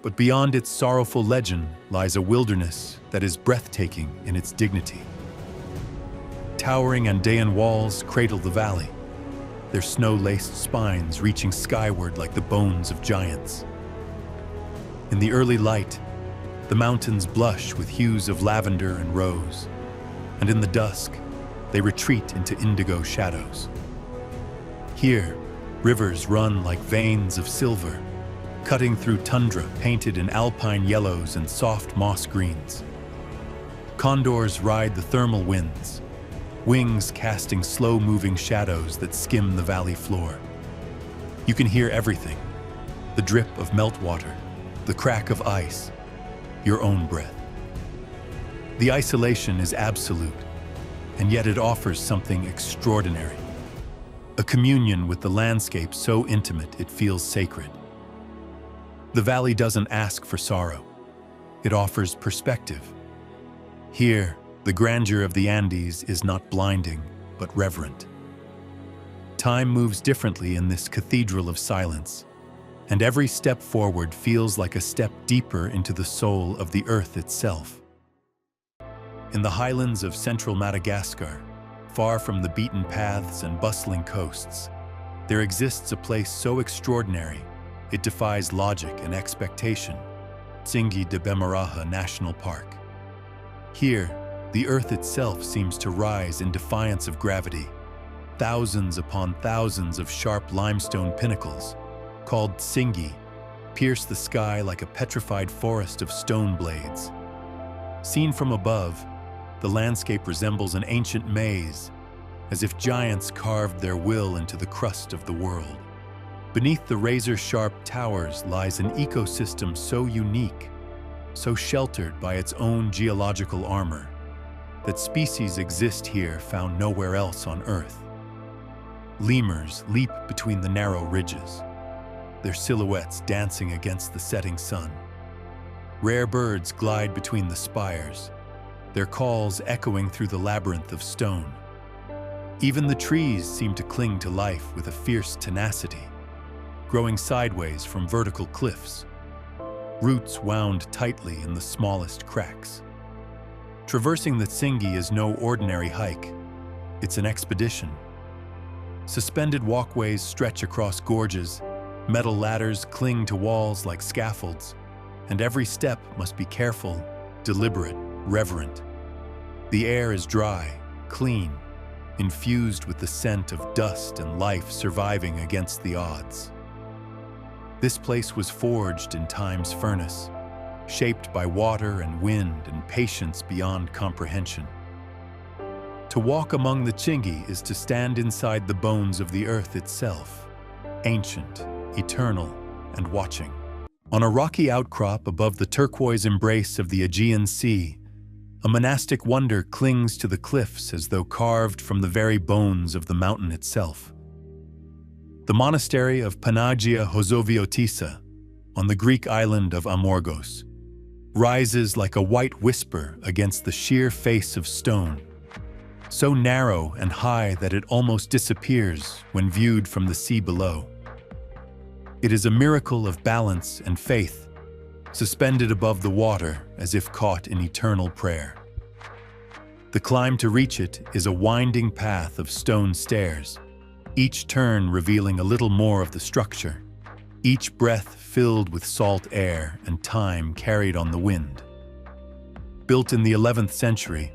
But beyond its sorrowful legend lies a wilderness that is breathtaking in its dignity. Towering Andean walls cradle the valley, their snow-laced spines reaching skyward like the bones of giants. In the early light, the mountains blush with hues of lavender and rose, and in the dusk, they retreat into indigo shadows. Here, Rivers run like veins of silver, cutting through tundra painted in alpine yellows and soft moss greens. Condors ride the thermal winds, wings casting slow-moving shadows that skim the valley floor. You can hear everything: the drip of meltwater, the crack of ice, your own breath. The isolation is absolute, and yet it offers something extraordinary. A communion with the landscape so intimate it feels sacred. The valley doesn't ask for sorrow. It offers perspective. Here, the grandeur of the Andes is not blinding, but reverent. Time moves differently in this cathedral of silence, and every step forward feels like a step deeper into the soul of the earth itself. In the highlands of central Madagascar, far from the beaten paths and bustling coasts, there exists a place so extraordinary it defies logic and expectation: Tsingy de Bemaraha National Park. Here, the earth itself seems to rise in defiance of gravity. Thousands upon thousands of sharp limestone pinnacles, called tsingy, pierce the sky like a petrified forest of stone blades. Seen from above, the landscape resembles an ancient maze, as if giants carved their will into the crust of the world. Beneath the razor-sharp towers lies an ecosystem so unique, so sheltered by its own geological armor, that species exist here found nowhere else on Earth. Lemurs leap between the narrow ridges, their silhouettes dancing against the setting sun. Rare birds glide between the spires, their calls echoing through the labyrinth of stone. Even the trees seem to cling to life with a fierce tenacity, growing sideways from vertical cliffs, roots wound tightly in the smallest cracks. Traversing the Tsingy is no ordinary hike. It's an expedition. Suspended walkways stretch across gorges, metal ladders cling to walls like scaffolds, and every step must be careful, deliberate, reverent. The air is dry, clean, infused with the scent of dust and life surviving against the odds. This place was forged in time's furnace, shaped by water and wind and patience beyond comprehension. To walk among the Tsingy is to stand inside the bones of the earth itself, ancient, eternal, and watching. On a rocky outcrop above the turquoise embrace of the Aegean Sea, a monastic wonder clings to the cliffs as though carved from the very bones of the mountain itself. The monastery of Panagia Hozoviotissa, on the Greek island of Amorgos, rises like a white whisper against the sheer face of stone, so narrow and high that it almost disappears when viewed from the sea below. It is a miracle of balance and faith, suspended above the water as if caught in eternal prayer. The climb to reach it is a winding path of stone stairs, each turn revealing a little more of the structure, each breath filled with salt air and time carried on the wind. Built in the 11th century,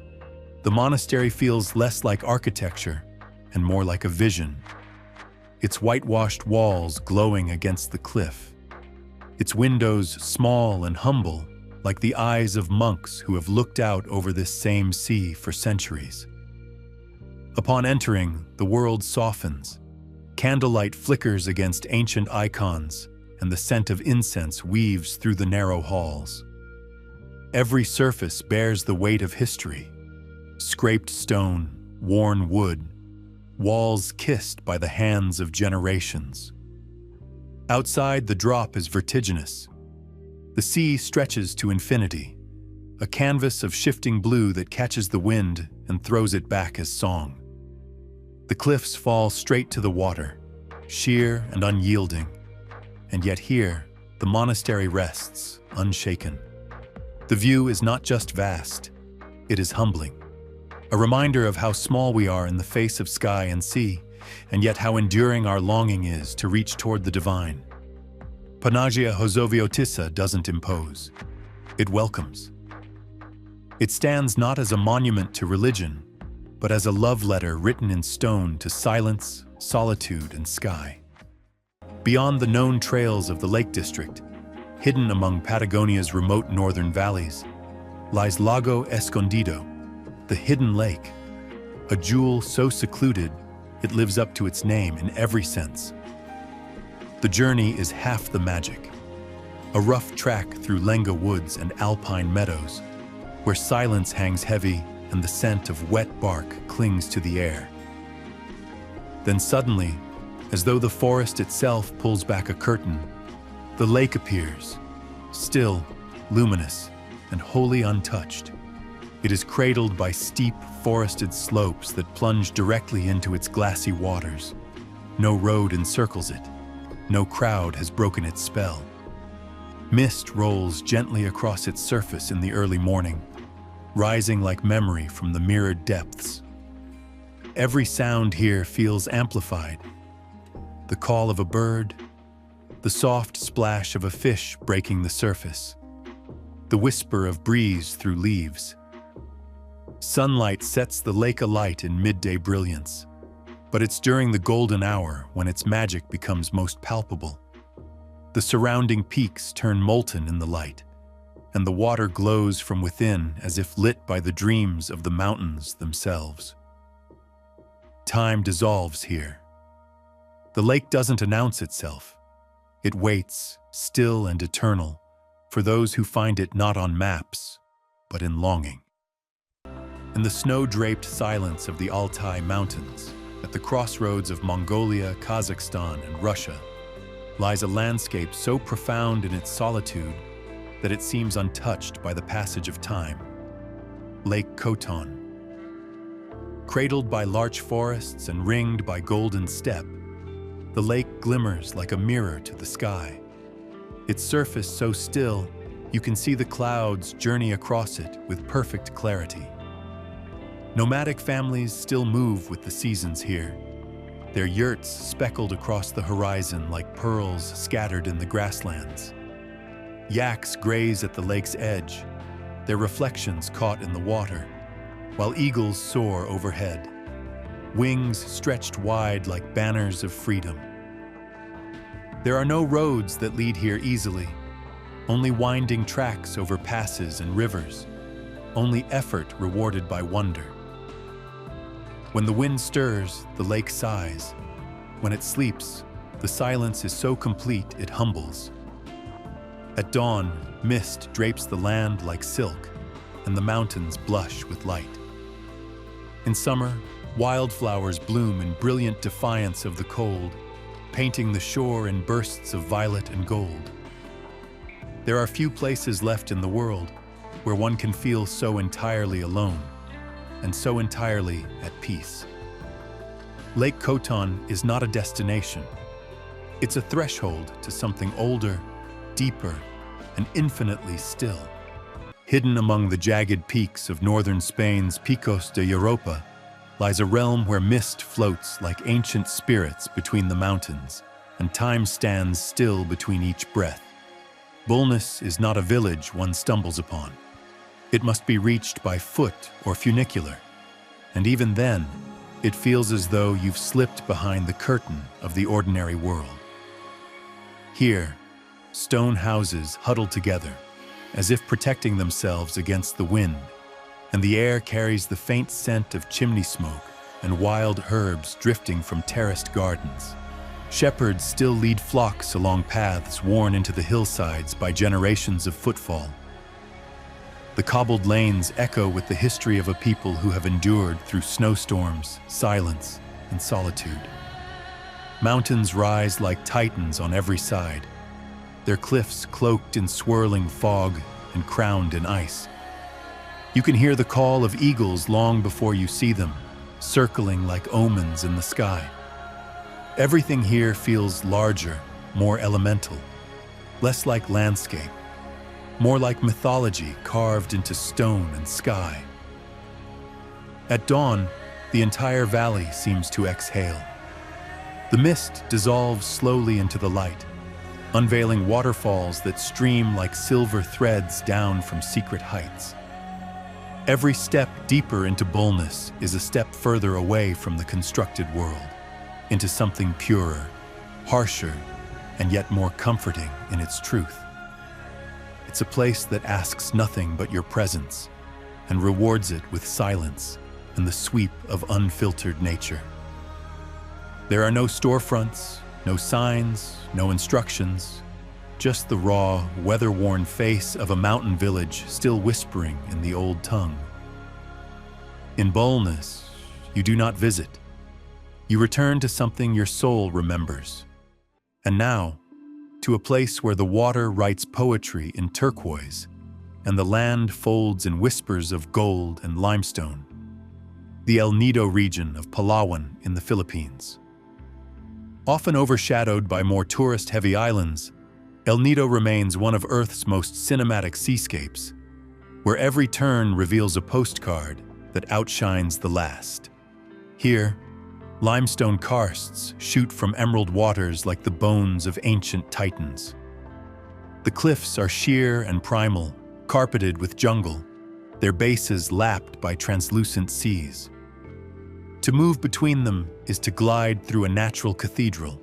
the monastery feels less like architecture and more like a vision, its whitewashed walls glowing against the cliff, its windows small and humble, like the eyes of monks who have looked out over this same sea for centuries. Upon entering, the world softens. Candlelight flickers against ancient icons, and the scent of incense weaves through the narrow halls. Every surface bears the weight of history: scraped stone, worn wood, walls kissed by the hands of generations. Outside, the drop is vertiginous. The sea stretches to infinity, a canvas of shifting blue that catches the wind and throws it back as song. The cliffs fall straight to the water, sheer and unyielding, and yet here, the monastery rests, unshaken. The view is not just vast, it is humbling. A reminder of how small we are in the face of sky and sea, and yet how enduring our longing is to reach toward the divine. Panagia Hozoviotissa doesn't impose. It welcomes. It stands not as a monument to religion, but as a love letter written in stone to silence, solitude, and sky. Beyond the known trails of the Lake District, hidden among Patagonia's remote northern valleys, lies Lago Escondido, the hidden lake, a jewel so secluded it lives up to its name in every sense. The journey is half the magic, a rough track through Lenga woods and alpine meadows, where silence hangs heavy and the scent of wet bark clings to the air. Then suddenly, as though the forest itself pulls back a curtain, the lake appears, still, luminous, and wholly untouched. It is cradled by steep, forested slopes that plunge directly into its glassy waters. No road encircles it. No crowd has broken its spell. Mist rolls gently across its surface in the early morning, rising like memory from the mirrored depths. Every sound here feels amplified. The call of a bird, the soft splash of a fish breaking the surface, the whisper of breeze through leaves. Sunlight sets the lake alight in midday brilliance, but it's during the golden hour when its magic becomes most palpable. The surrounding peaks turn molten in the light, and the water glows from within as if lit by the dreams of the mountains themselves. Time dissolves here. The lake doesn't announce itself. It waits, still and eternal, for those who find it not on maps, but in longing. In the snow-draped silence of the Altai Mountains, at the crossroads of Mongolia, Kazakhstan, and Russia, lies a landscape so profound in its solitude that it seems untouched by the passage of time. Lake Khoton. Cradled by larch forests and ringed by golden steppe, the lake glimmers like a mirror to the sky. Its surface so still, you can see the clouds journey across it with perfect clarity. Nomadic families still move with the seasons here, their yurts speckled across the horizon like pearls scattered in the grasslands. Yaks graze at the lake's edge, their reflections caught in the water, while eagles soar overhead, wings stretched wide like banners of freedom. There are no roads that lead here easily, only winding tracks over passes and rivers, only effort rewarded by wonder. When the wind stirs, the lake sighs. When it sleeps, the silence is so complete it humbles. At dawn, mist drapes the land like silk, and the mountains blush with light. In summer, wildflowers bloom in brilliant defiance of the cold, painting the shore in bursts of violet and gold. There are few places left in the world where one can feel so entirely alone and so entirely at peace. Lake Khoton is not a destination. It's a threshold to something older, deeper, and infinitely still. Hidden among the jagged peaks of northern Spain's Picos de Europa lies a realm where mist floats like ancient spirits between the mountains, and time stands still between each breath. Bulnes is not a village one stumbles upon. It must be reached by foot or funicular, and even then, it feels as though you've slipped behind the curtain of the ordinary world. Here, stone houses huddle together, as if protecting themselves against the wind, and the air carries the faint scent of chimney smoke and wild herbs drifting from terraced gardens. Shepherds still lead flocks along paths worn into the hillsides by generations of footfall. The cobbled lanes echo with the history of a people who have endured through snowstorms, silence, and solitude. Mountains rise like titans on every side, their cliffs cloaked in swirling fog and crowned in ice. You can hear the call of eagles long before you see them, circling like omens in the sky. Everything here feels larger, more elemental, less like landscape, more like mythology carved into stone and sky. At dawn, the entire valley seems to exhale. The mist dissolves slowly into the light, unveiling waterfalls that stream like silver threads down from secret heights. Every step deeper into Bulnes is a step further away from the constructed world, into something purer, harsher, and yet more comforting in its truth. It's a place that asks nothing but your presence and rewards it with silence and the sweep of unfiltered nature. There are no storefronts, no signs, no instructions, just the raw, weather-worn face of a mountain village still whispering in the old tongue. In Boldness, you do not visit. You return to something your soul remembers. And now, to a place where the water writes poetry in turquoise and the land folds in whispers of gold and limestone. The El Nido region of Palawan in the Philippines. Often overshadowed by more tourist-heavy islands, El Nido remains one of Earth's most cinematic seascapes, where every turn reveals a postcard that outshines the last. Here, limestone karsts shoot from emerald waters like the bones of ancient titans. The cliffs are sheer and primal, carpeted with jungle, their bases lapped by translucent seas. To move between them is to glide through a natural cathedral,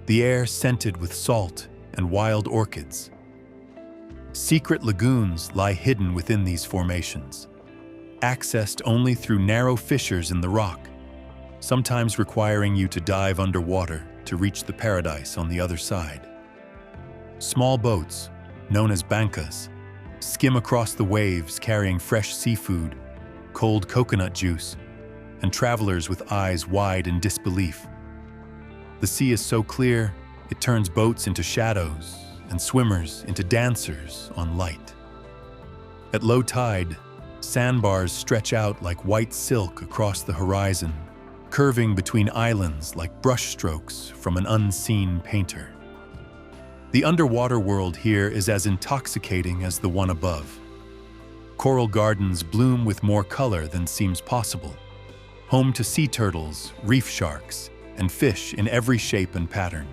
the air scented with salt and wild orchids. Secret lagoons lie hidden within these formations, accessed only through narrow fissures in the rock, sometimes requiring you to dive underwater to reach the paradise on the other side. Small boats, known as bancas, skim across the waves carrying fresh seafood, cold coconut juice, and travelers with eyes wide in disbelief. The sea is so clear, it turns boats into shadows and swimmers into dancers on light. At low tide, sandbars stretch out like white silk across the horizon, curving between islands like brushstrokes from an unseen painter. The underwater world here is as intoxicating as the one above. Coral gardens bloom with more color than seems possible, home to sea turtles, reef sharks, and fish in every shape and pattern.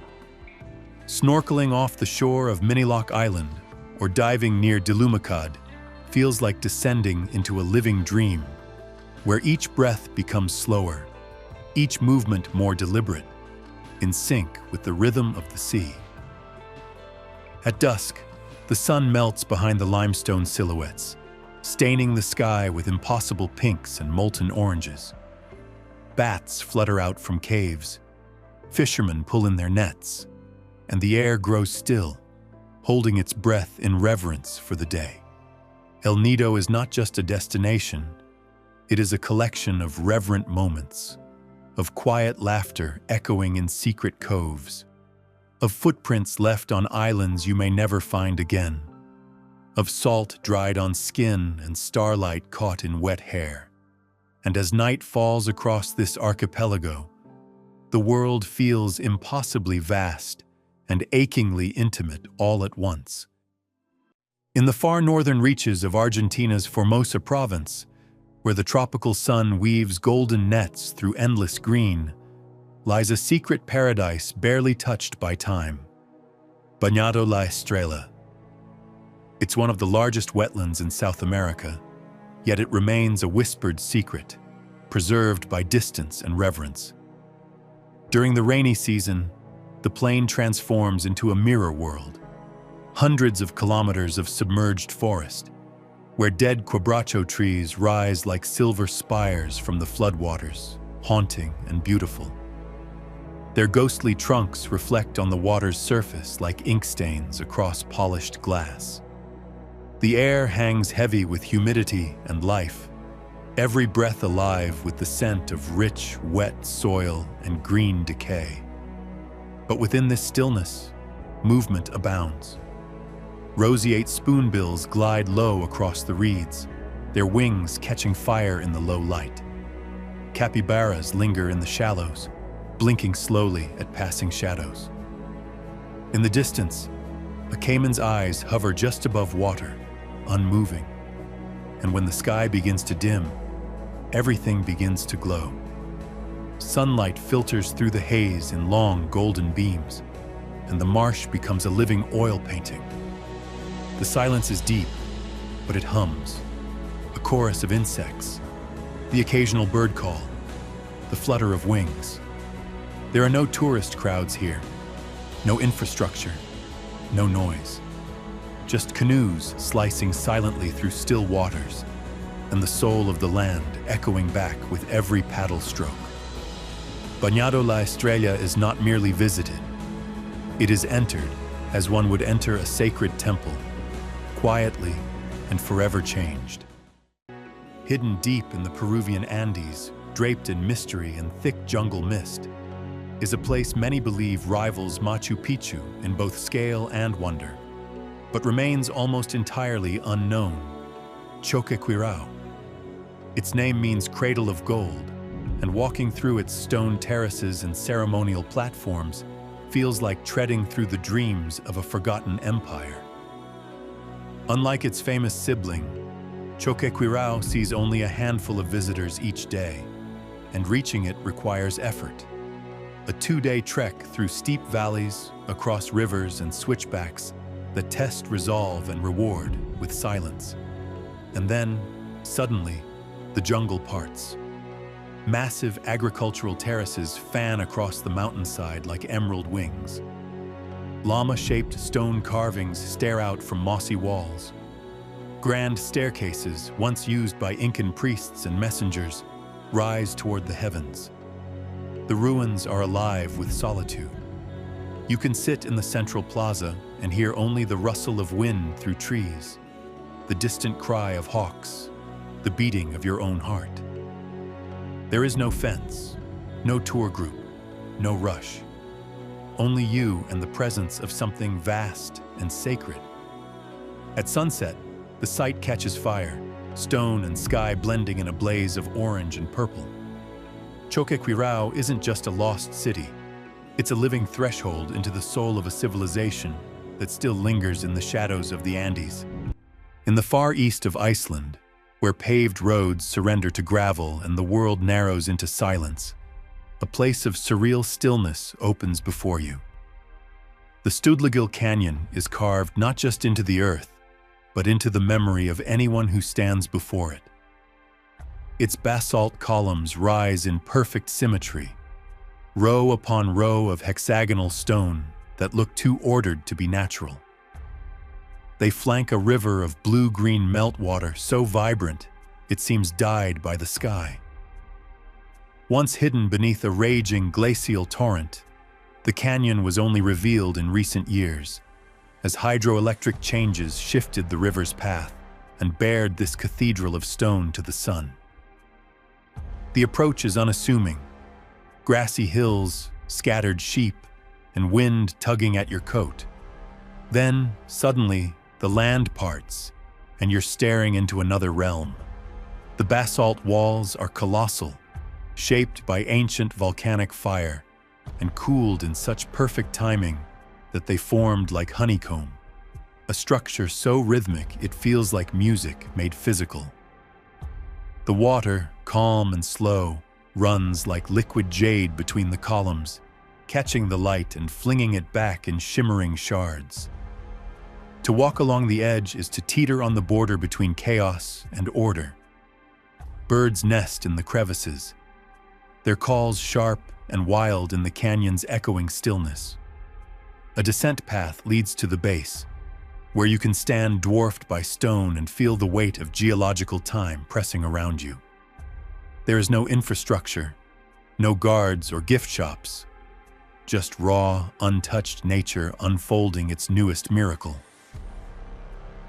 Snorkeling off the shore of Miniloc Island or diving near Dilumacad feels like descending into a living dream, where each breath becomes slower, each movement more deliberate, in sync with the rhythm of the sea. At dusk, the sun melts behind the limestone silhouettes, staining the sky with impossible pinks and molten oranges. Bats flutter out from caves, fishermen pull in their nets, and the air grows still, holding its breath in reverence for the day. El Nido is not just a destination, it is a collection of reverent moments, of quiet laughter echoing in secret coves, of footprints left on islands you may never find again, of salt dried on skin and starlight caught in wet hair. And as night falls across this archipelago, the world feels impossibly vast and achingly intimate all at once. In the far northern reaches of Argentina's Formosa province, where the tropical sun weaves golden nets through endless green, lies a secret paradise barely touched by time, Bañado La Estrella. It's one of the largest wetlands in South America, yet it remains a whispered secret, preserved by distance and reverence. During the rainy season, the plain transforms into a mirror world, hundreds of kilometers of submerged forest, where dead quebracho trees rise like silver spires from the floodwaters, haunting and beautiful. Their ghostly trunks reflect on the water's surface like ink stains across polished glass. The air hangs heavy with humidity and life, every breath alive with the scent of rich, wet soil and green decay. But within this stillness, movement abounds. Roseate spoonbills glide low across the reeds, their wings catching fire in the low light. Capybaras linger in the shallows, blinking slowly at passing shadows. In the distance, a caiman's eyes hover just above water, unmoving. And when the sky begins to dim, everything begins to glow. Sunlight filters through the haze in long golden beams, and the marsh becomes a living oil painting. The silence is deep, but it hums, a chorus of insects, the occasional bird call, the flutter of wings. There are no tourist crowds here, No infrastructure, no noise. Just canoes slicing silently through still waters, and the soul of the land echoing back with every paddle stroke. Bañado La Estrella is not merely visited. It is entered as one would enter a sacred temple, quietly and forever changed. Hidden deep in the Peruvian Andes, draped in mystery and thick jungle mist, is a place many believe rivals Machu Picchu in both scale and wonder, but remains almost entirely unknown: Choquequirao. Its name means cradle of gold, and walking through its stone terraces and ceremonial platforms feels like treading through the dreams of a forgotten empire. Unlike its famous sibling, Choquequirao sees only a handful of visitors each day, and reaching it requires effort. A 2-day trek through steep valleys, across rivers and switchbacks that test resolve and reward with silence. And then, suddenly, the jungle parts. Massive agricultural terraces fan across the mountainside like emerald wings. Llama-shaped stone carvings stare out from mossy walls. Grand staircases, once used by Incan priests and messengers, rise toward the heavens. The ruins are alive with solitude. You can sit in the central plaza and hear only the rustle of wind through trees, the distant cry of hawks, the beating of your own heart. There is no fence, no tour group, no rush. Only you and the presence of something vast and sacred. At sunset, the site catches fire, stone and sky blending in a blaze of orange and purple. Choquequirao isn't just a lost city. It's a living threshold into the soul of a civilization that still lingers in the shadows of the Andes. In the far east of Iceland, where paved roads surrender to gravel and the world narrows into silence, a place of surreal stillness opens before you. The Studlagil Canyon is carved not just into the earth, but into the memory of anyone who stands before it. Its basalt columns rise in perfect symmetry, row upon row of hexagonal stone that look too ordered to be natural. They flank a river of blue-green meltwater so vibrant it seems dyed by the sky. Once hidden beneath a raging glacial torrent, the canyon was only revealed in recent years, as hydroelectric changes shifted the river's path and bared this cathedral of stone to the sun. The approach is unassuming: grassy hills, scattered sheep, and wind tugging at your coat. Then, suddenly, the land parts, and you're staring into another realm. The basalt walls are colossal, shaped by ancient volcanic fire, and cooled in such perfect timing that they formed like honeycomb, a structure so rhythmic it feels like music made physical. The water, calm and slow, runs like liquid jade between the columns, catching the light and flinging it back in shimmering shards. To walk along the edge is to teeter on the border between chaos and order. Birds nest in the crevices, their calls sharp and wild in the canyon's echoing stillness. A descent path leads to the base, where you can stand dwarfed by stone and feel the weight of geological time pressing around you. There is no infrastructure, no guards or gift shops, just raw, untouched nature unfolding its newest miracle.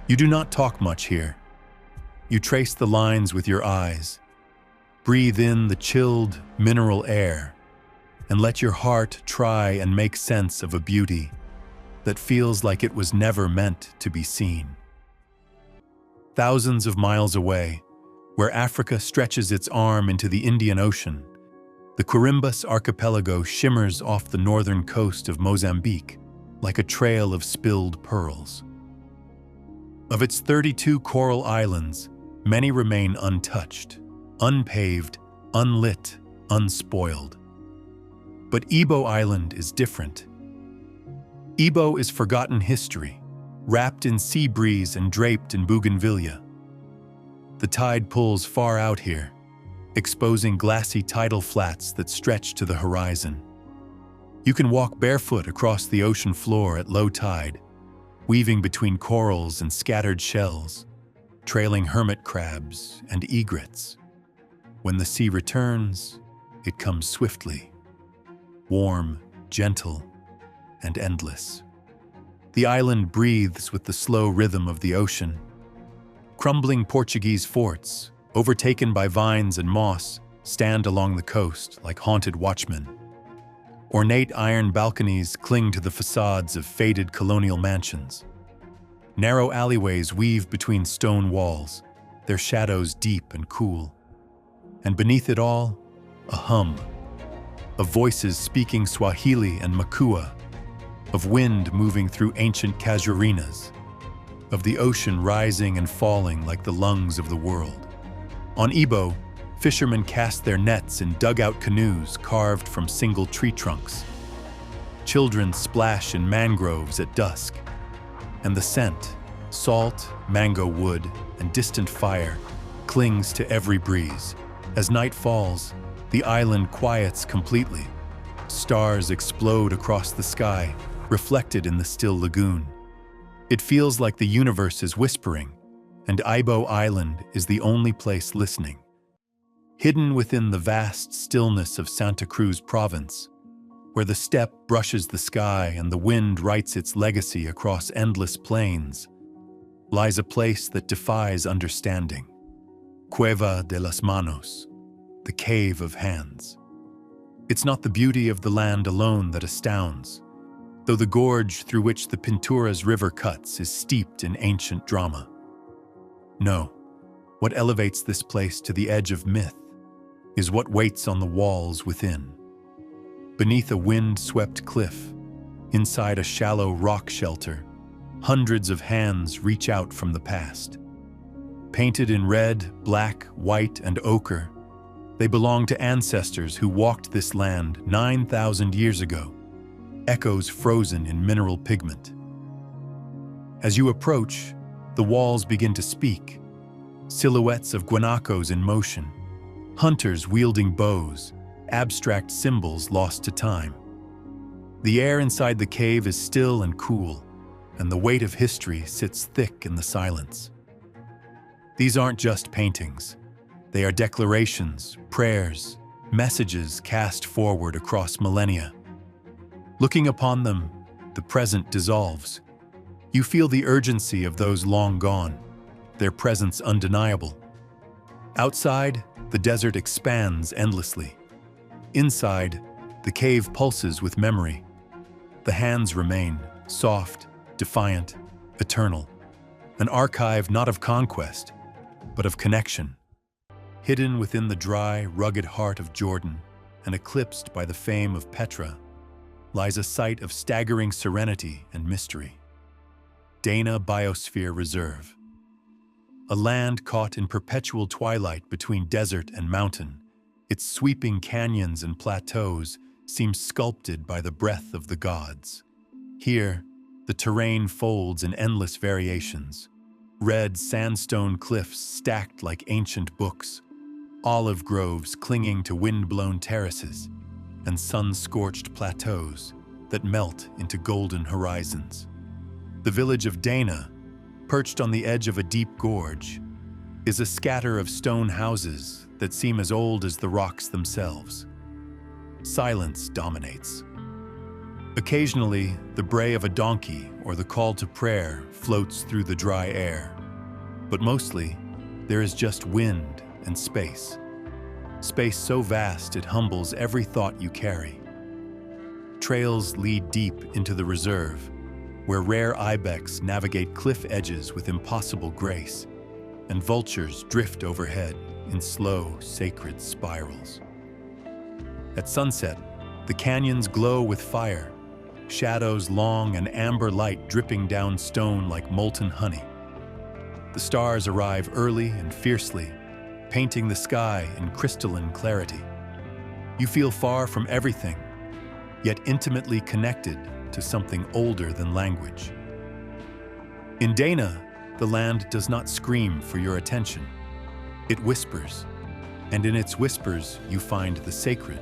You do not talk much here. You trace the lines with your eyes, breathe in the chilled, mineral air, and let your heart try and make sense of a beauty that feels like it was never meant to be seen. Thousands of miles away, where Africa stretches its arm into the Indian Ocean, the Quirimbas archipelago shimmers off the northern coast of Mozambique like a trail of spilled pearls. Of its 32 coral islands, many remain untouched, unpaved, unlit, unspoiled. But Ibo Island is different. Ibo is forgotten history, wrapped in sea breeze and draped in bougainvillea. The tide pulls far out here, exposing glassy tidal flats that stretch to the horizon. You can walk barefoot across the ocean floor at low tide, weaving between corals and scattered shells, trailing hermit crabs and egrets. When the sea returns, it comes swiftly, warm, gentle, and endless. The island breathes with the slow rhythm of the ocean. Crumbling Portuguese forts, overtaken by vines and moss, stand along the coast like haunted watchmen. Ornate iron balconies cling to the facades of faded colonial mansions. Narrow alleyways weave between stone walls, their shadows deep and cool. And beneath it all, a hum of voices speaking Swahili and Makua, of wind moving through ancient casuarinas, of the ocean rising and falling like the lungs of the world. On Ibo, fishermen cast their nets in dugout canoes carved from single tree trunks. Children splash in mangroves at dusk, and the scent, salt, mango wood, and distant fire, clings to every breeze. As night falls, the island quiets completely. Stars explode across the sky, reflected in the still lagoon. It feels like the universe is whispering, and Ibo Island is the only place listening. Hidden within the vast stillness of Santa Cruz province, where the steppe brushes the sky and the wind writes its legacy across endless plains, lies a place that defies understanding. Cueva de las Manos, the cave of hands. It's not the beauty of the land alone that astounds, though the gorge through which the Pinturas River cuts is steeped in ancient drama. No, what elevates this place to the edge of myth is what waits on the walls within. Beneath a wind-swept cliff, inside a shallow rock shelter, hundreds of hands reach out from the past. Painted in red, black, white, and ochre, they belong to ancestors who walked this land 9,000 years ago, echoes frozen in mineral pigment. As you approach, the walls begin to speak, silhouettes of guanacos in motion, hunters wielding bows, abstract symbols lost to time. The air inside the cave is still and cool, and the weight of history sits thick in the silence. These aren't just paintings. They are declarations, prayers, messages cast forward across millennia. Looking upon them, the present dissolves. You feel the urgency of those long gone, their presence undeniable. Outside, the desert expands endlessly. Inside, the cave pulses with memory. The hands remain, soft, defiant, eternal. An archive not of conquest, but of connection. Hidden within the dry, rugged heart of Jordan, and eclipsed by the fame of Petra, lies a site of staggering serenity and mystery. Dana Biosphere Reserve. A land caught in perpetual twilight between desert and mountain, its sweeping canyons and plateaus seem sculpted by the breath of the gods. Here, the terrain folds in endless variations. Red sandstone cliffs stacked like ancient books, olive groves clinging to wind-blown terraces, and sun-scorched plateaus that melt into golden horizons. The village of Dana, perched on the edge of a deep gorge, is a scatter of stone houses that seem as old as the rocks themselves. Silence dominates. Occasionally, the bray of a donkey or the call to prayer floats through the dry air. But mostly, there is just wind and space. Space so vast it humbles every thought you carry. Trails lead deep into the reserve, where rare ibex navigate cliff edges with impossible grace, and vultures drift overhead in slow, sacred spirals. At sunset, the canyons glow with fire, shadows long and amber light dripping down stone like molten honey. The stars arrive early and fiercely, painting the sky in crystalline clarity. You feel far from everything, yet intimately connected to something older than language. In Dana, the land does not scream for your attention. It whispers, and in its whispers you find the sacred,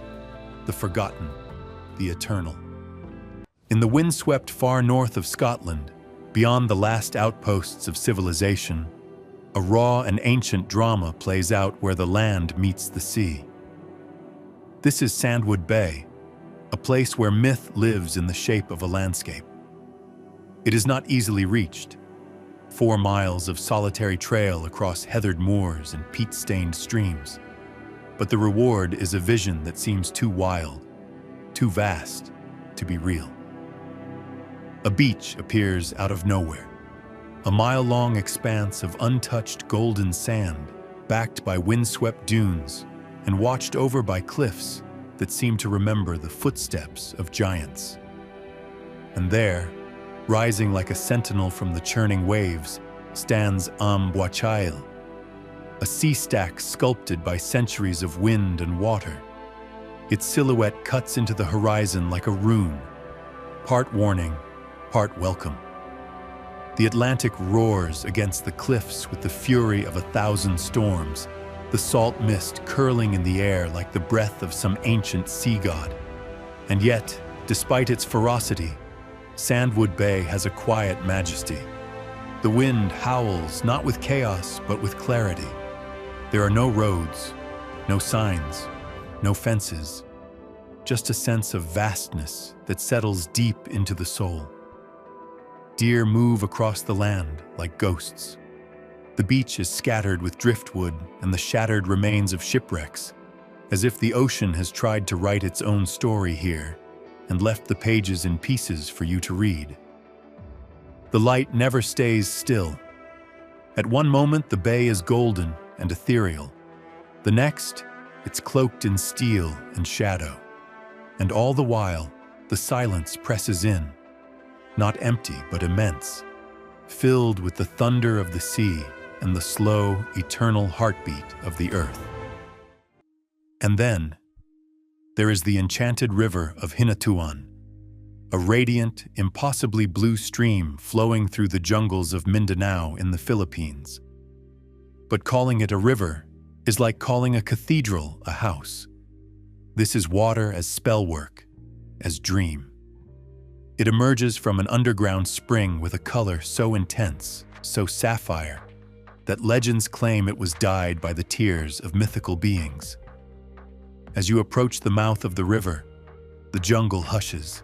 the forgotten, the eternal. In the windswept far north of Scotland, beyond the last outposts of civilization, a raw and ancient drama plays out where the land meets the sea. This is Sandwood Bay, a place where myth lives in the shape of a landscape. It is not easily reached. 4 miles of solitary trail across heathered moors and peat-stained streams. But the reward is a vision that seems too wild, too vast to be real. A beach appears out of nowhere. A mile-long expanse of untouched golden sand, backed by windswept dunes and watched over by cliffs that seem to remember the footsteps of giants. And there, rising like a sentinel from the churning waves, stands Boachail, a sea stack sculpted by centuries of wind and water. Its silhouette cuts into the horizon like a rune, part warning, part welcome. The Atlantic roars against the cliffs with the fury of 1,000 storms, the salt mist curling in the air like the breath of some ancient sea god. And yet, despite its ferocity, Sandwood Bay has a quiet majesty. The wind howls not with chaos, but with clarity. There are no roads, no signs, no fences, just a sense of vastness that settles deep into the soul. Deer move across the land like ghosts. The beach is scattered with driftwood and the shattered remains of shipwrecks, as if the ocean has tried to write its own story here and left the pages in pieces for you to read. The light never stays still. At one moment, the bay is golden and ethereal. The next, it's cloaked in steel and shadow. And all the while, the silence presses in, not empty but immense, filled with the thunder of the sea and the slow, eternal heartbeat of the earth. And then, there is the enchanted river of Hinatuan, a radiant, impossibly blue stream flowing through the jungles of Mindanao in the Philippines. But calling it a river is like calling a cathedral a house. This is water as spellwork, as dream. It emerges from an underground spring with a color so intense, so sapphire, that legends claim it was dyed by the tears of mythical beings. As you approach the mouth of the river, the jungle hushes.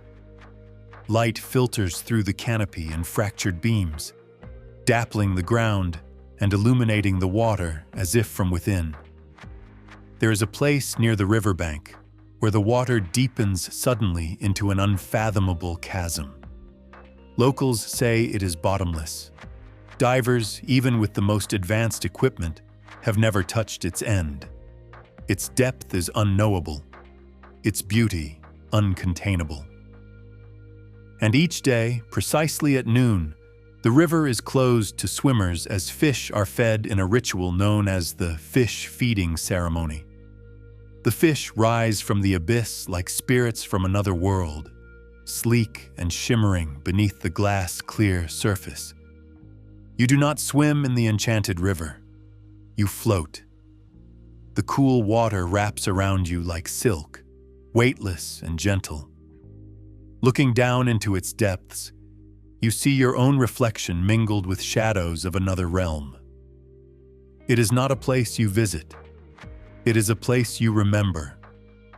Light filters through the canopy and fractured beams, dappling the ground and illuminating the water as if from within. There is a place near the riverbank where the water deepens suddenly into an unfathomable chasm. Locals say it is bottomless. Divers, even with the most advanced equipment, have never touched its end. Its depth is unknowable, its beauty uncontainable. And each day, precisely at noon, the river is closed to swimmers as fish are fed in a ritual known as the fish feeding ceremony. The fish rise from the abyss like spirits from another world, sleek and shimmering beneath the glass-clear surface. You do not swim in the enchanted river. You float. The cool water wraps around you like silk, weightless and gentle. Looking down into its depths, you see your own reflection mingled with shadows of another realm. It is not a place you visit. It is a place you remember,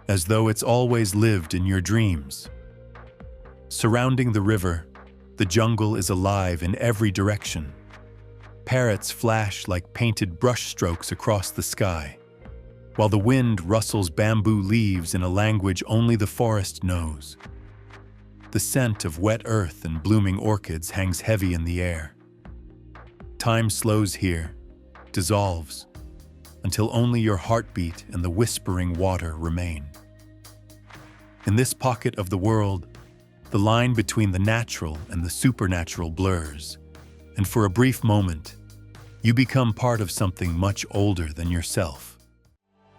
as though it's always lived in your dreams. Surrounding the river, the jungle is alive in every direction. Parrots flash like painted brushstrokes across the sky, while the wind rustles bamboo leaves in a language only the forest knows. The scent of wet earth and blooming orchids hangs heavy in the air. Time slows here, dissolves, until only your heartbeat and the whispering water remain. In this pocket of the world, the line between the natural and the supernatural blurs, and for a brief moment, you become part of something much older than yourself.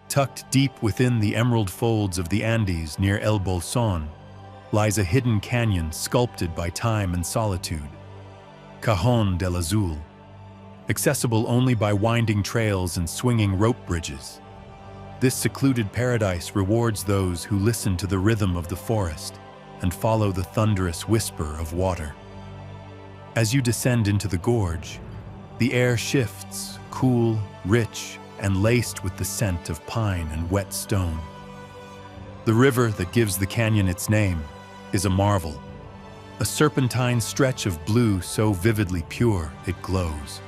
Tucked deep within the emerald folds of the Andes near El Bolson lies a hidden canyon sculpted by time and solitude, Cajon del Azul, accessible only by winding trails and swinging rope bridges. This secluded paradise rewards those who listen to the rhythm of the forest and follow the thunderous whisper of water. As you descend into the gorge, the air shifts, cool, rich, and laced with the scent of pine and wet stone. The river that gives the canyon its name is a marvel, a serpentine stretch of blue so vividly pure it glows.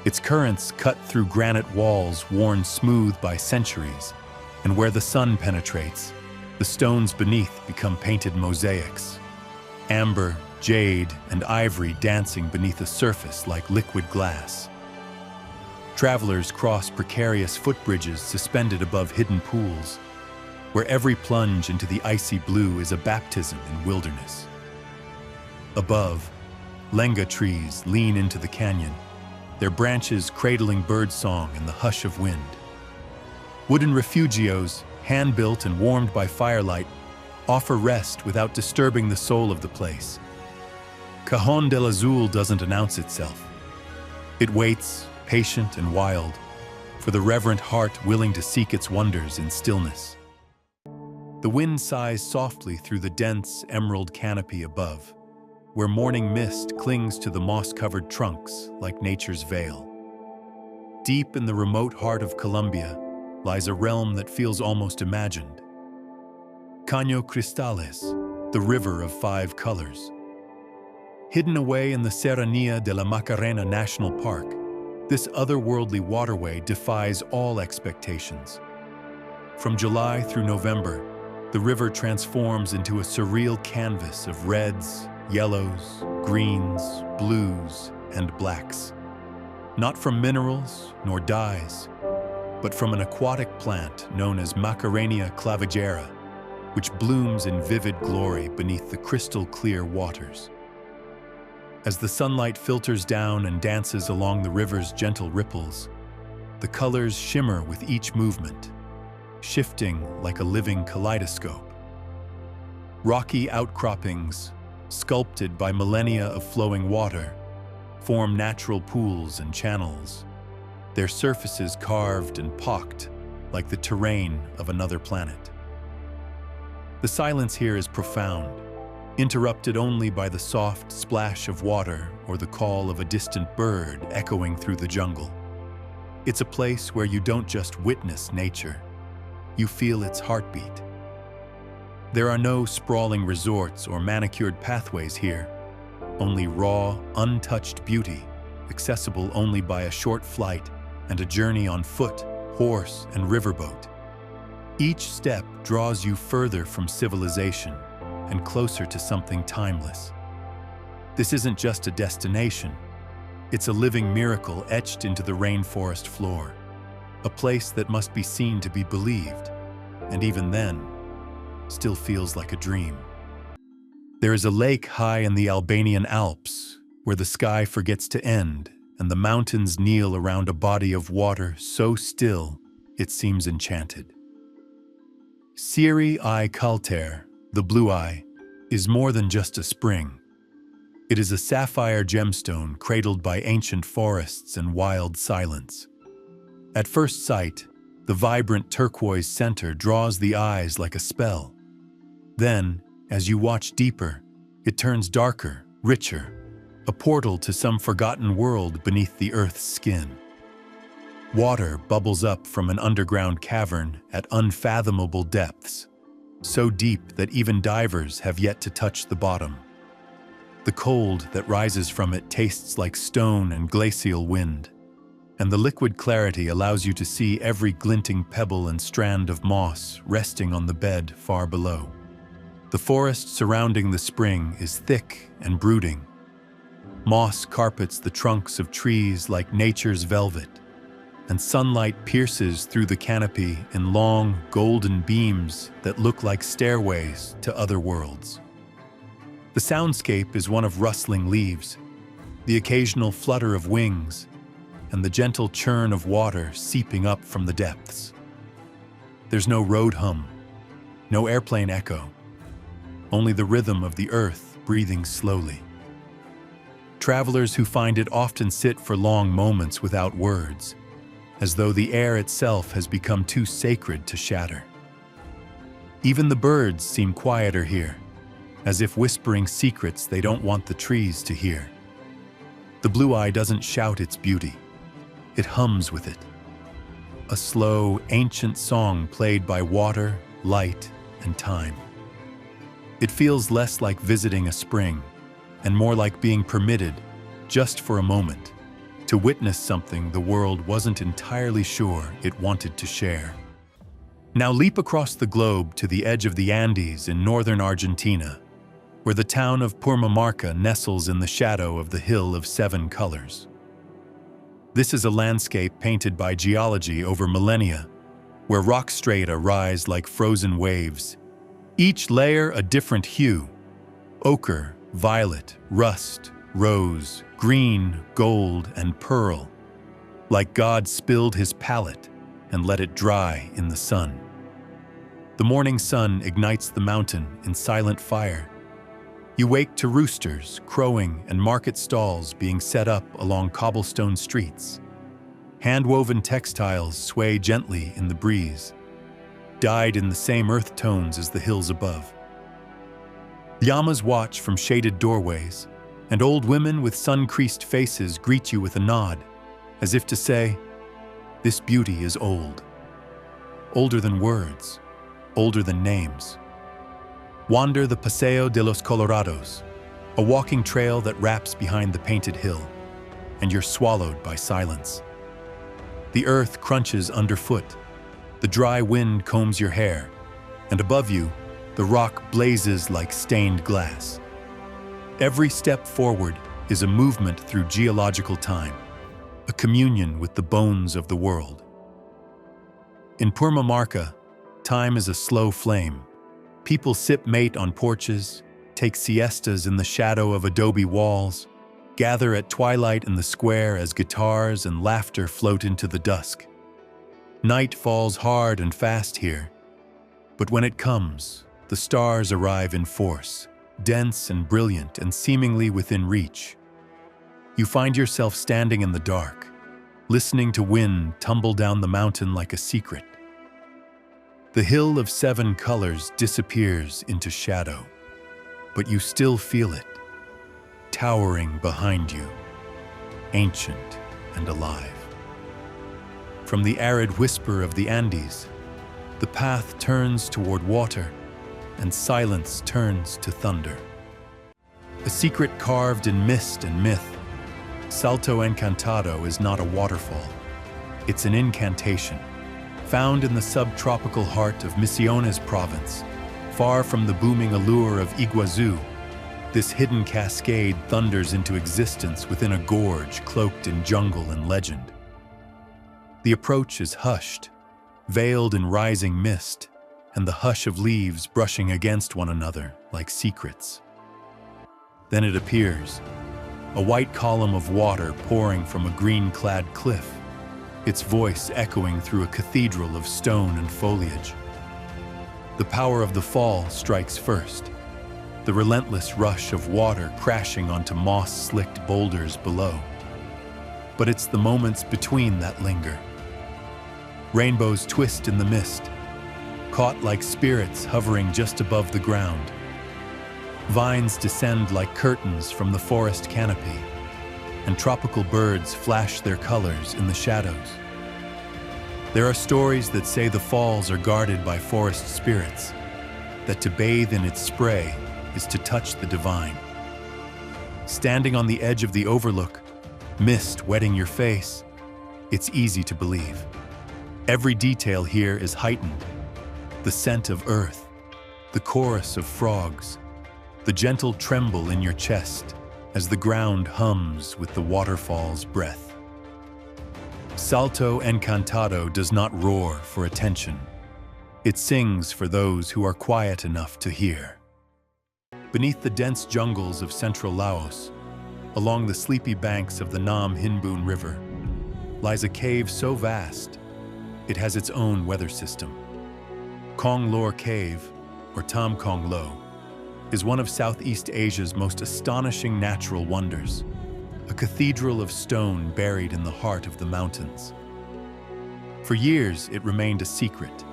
Its currents cut through granite walls worn smooth by centuries, and where the sun penetrates, the stones beneath become painted mosaics. Amber, jade, and ivory dancing beneath a surface like liquid glass. Travelers cross precarious footbridges suspended above hidden pools, where every plunge into the icy blue is a baptism in wilderness. Above, lenga trees lean into the canyon, their branches cradling birdsong in the hush of wind. Wooden refugios, hand-built and warmed by firelight, offer rest without disturbing the soul of the place. Cajon del Azul doesn't announce itself. It waits, patient and wild, for the reverent heart willing to seek its wonders in stillness. The wind sighs softly through the dense emerald canopy above, where morning mist clings to the moss-covered trunks like nature's veil. Deep in the remote heart of Colombia lies a realm that feels almost imagined. Caño Cristales, the river of 5 colors. Hidden away in the Serranía de la Macarena National Park, this otherworldly waterway defies all expectations. From July through November, the river transforms into a surreal canvas of reds, yellows, greens, blues, and blacks. Not from minerals nor dyes, but from an aquatic plant known as Macarenia clavigera, which blooms in vivid glory beneath the crystal-clear waters. As the sunlight filters down and dances along the river's gentle ripples, the colors shimmer with each movement, shifting like a living kaleidoscope. Rocky outcroppings, sculpted by millennia of flowing water, form natural pools and channels, their surfaces carved and pocked like the terrain of another planet. The silence here is profound, interrupted only by the soft splash of water or the call of a distant bird echoing through the jungle. It's a place where you don't just witness nature, you feel its heartbeat. There are no sprawling resorts or manicured pathways here, only raw, untouched beauty, accessible only by a short flight and a journey on foot, horse, and riverboat. Each step draws you further from civilization and closer to something timeless. This isn't just a destination, it's a living miracle etched into the rainforest floor, a place that must be seen to be believed, and even then, still feels like a dream. There is a lake high in the Albanian Alps, where the sky forgets to end and the mountains kneel around a body of water so still it seems enchanted. Siri I Kalter, the Blue Eye, is more than just a spring. It is a sapphire gemstone cradled by ancient forests and wild silence. At first sight, the vibrant turquoise center draws the eyes like a spell. Then, as you watch deeper, it turns darker, richer, a portal to some forgotten world beneath the Earth's skin. Water bubbles up from an underground cavern at unfathomable depths, so deep that even divers have yet to touch the bottom. The cold that rises from it tastes like stone and glacial wind, and the liquid clarity allows you to see every glinting pebble and strand of moss resting on the bed far below. The forest surrounding the spring is thick and brooding. Moss carpets the trunks of trees like nature's velvet, and sunlight pierces through the canopy in long, golden beams that look like stairways to other worlds. The soundscape is one of rustling leaves, the occasional flutter of wings, and the gentle churn of water seeping up from the depths. There's no road hum, no airplane echo, only the rhythm of the earth breathing slowly. Travelers who find it often sit for long moments without words, as though the air itself has become too sacred to shatter. Even the birds seem quieter here, as if whispering secrets they don't want the trees to hear. The blue eye doesn't shout its beauty. It hums with it. A slow, ancient song played by water, light, and time. It feels less like visiting a spring and more like being permitted, just for a moment, to witness something the world wasn't entirely sure it wanted to share. Now leap across the globe to the edge of the Andes in northern Argentina, where the town of Purmamarca nestles in the shadow of the Hill of Seven Colors. This is a landscape painted by geology over millennia, where rock strata rise like frozen waves, each layer a different hue: ochre, violet, rust, rose, green, gold, and pearl, like God spilled his palette and let it dry in the sun. The morning sun ignites the mountain in silent fire. You wake to roosters crowing and market stalls being set up along cobblestone streets. Hand-woven textiles sway gently in the breeze, dyed in the same earth tones as the hills above. Llamas watch from shaded doorways, and old women with sun-creased faces greet you with a nod, as if to say, "This beauty is old. Older than words, older than names." Wander the Paseo de los Colorados, a walking trail that wraps behind the painted hill, and you're swallowed by silence. The earth crunches underfoot, the dry wind combs your hair, and above you, the rock blazes like stained glass. Every step forward is a movement through geological time, a communion with the bones of the world. In Purmamarca, time is a slow flame. People sip mate on porches, take siestas in the shadow of adobe walls, gather at twilight in the square as guitars and laughter float into the dusk. Night falls hard and fast here, but when it comes, the stars arrive in force, dense and brilliant and seemingly within reach. You find yourself standing in the dark, listening to wind tumble down the mountain like a secret. The Hill of Seven Colors disappears into shadow, but you still feel it, towering behind you, ancient and alive. From the arid whisper of the Andes, the path turns toward water, and silence turns to thunder. A secret carved in mist and myth, Salto Encantado is not a waterfall. It's an incantation, found in the subtropical heart of Misiones province, far from the booming allure of Iguazu. This hidden cascade thunders into existence within a gorge cloaked in jungle and legend. The approach is hushed, veiled in rising mist, and the hush of leaves brushing against one another like secrets. Then it appears, a white column of water pouring from a green-clad cliff, its voice echoing through a cathedral of stone and foliage. The power of the fall strikes first, the relentless rush of water crashing onto moss-slicked boulders below. But it's the moments between that linger. Rainbows twist in the mist, caught like spirits hovering just above the ground. Vines descend like curtains from the forest canopy, and tropical birds flash their colors in the shadows. There are stories that say the falls are guarded by forest spirits, that to bathe in its spray is to touch the divine. Standing on the edge of the overlook, mist wetting your face, it's easy to believe. Every detail here is heightened. The scent of earth, the chorus of frogs, the gentle tremble in your chest as the ground hums with the waterfall's breath. Salto Encantado does not roar for attention. It sings for those who are quiet enough to hear. Beneath the dense jungles of central Laos, along the sleepy banks of the Nam Hinbun River, lies a cave so vast, it has its own weather system. Kong Lor Cave, or Tam Kong Lo, is one of Southeast Asia's most astonishing natural wonders, a cathedral of stone buried in the heart of the mountains. For years, it remained a secret,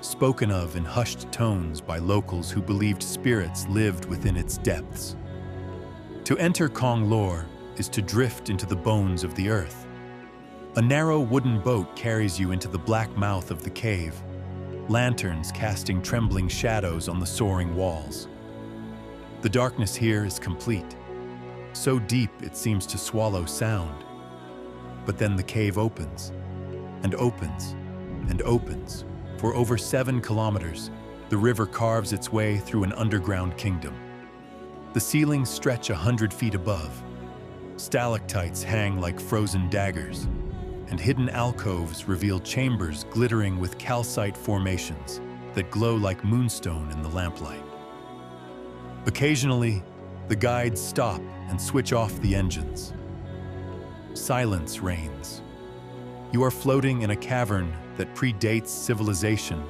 spoken of in hushed tones by locals who believed spirits lived within its depths. To enter Kong Lor is to drift into the bones of the earth. A narrow wooden boat carries you into the black mouth of the cave, lanterns casting trembling shadows on the soaring walls. The darkness here is complete, so deep it seems to swallow sound. But then the cave opens, and opens, and opens. For over 7 kilometers, the river carves its way through an underground kingdom. The ceilings stretch 100 feet above. Stalactites hang like frozen daggers, and hidden alcoves reveal chambers glittering with calcite formations that glow like moonstone in the lamplight. Occasionally, the guides stop and switch off the engines. Silence reigns. You are floating in a cavern that predates civilization,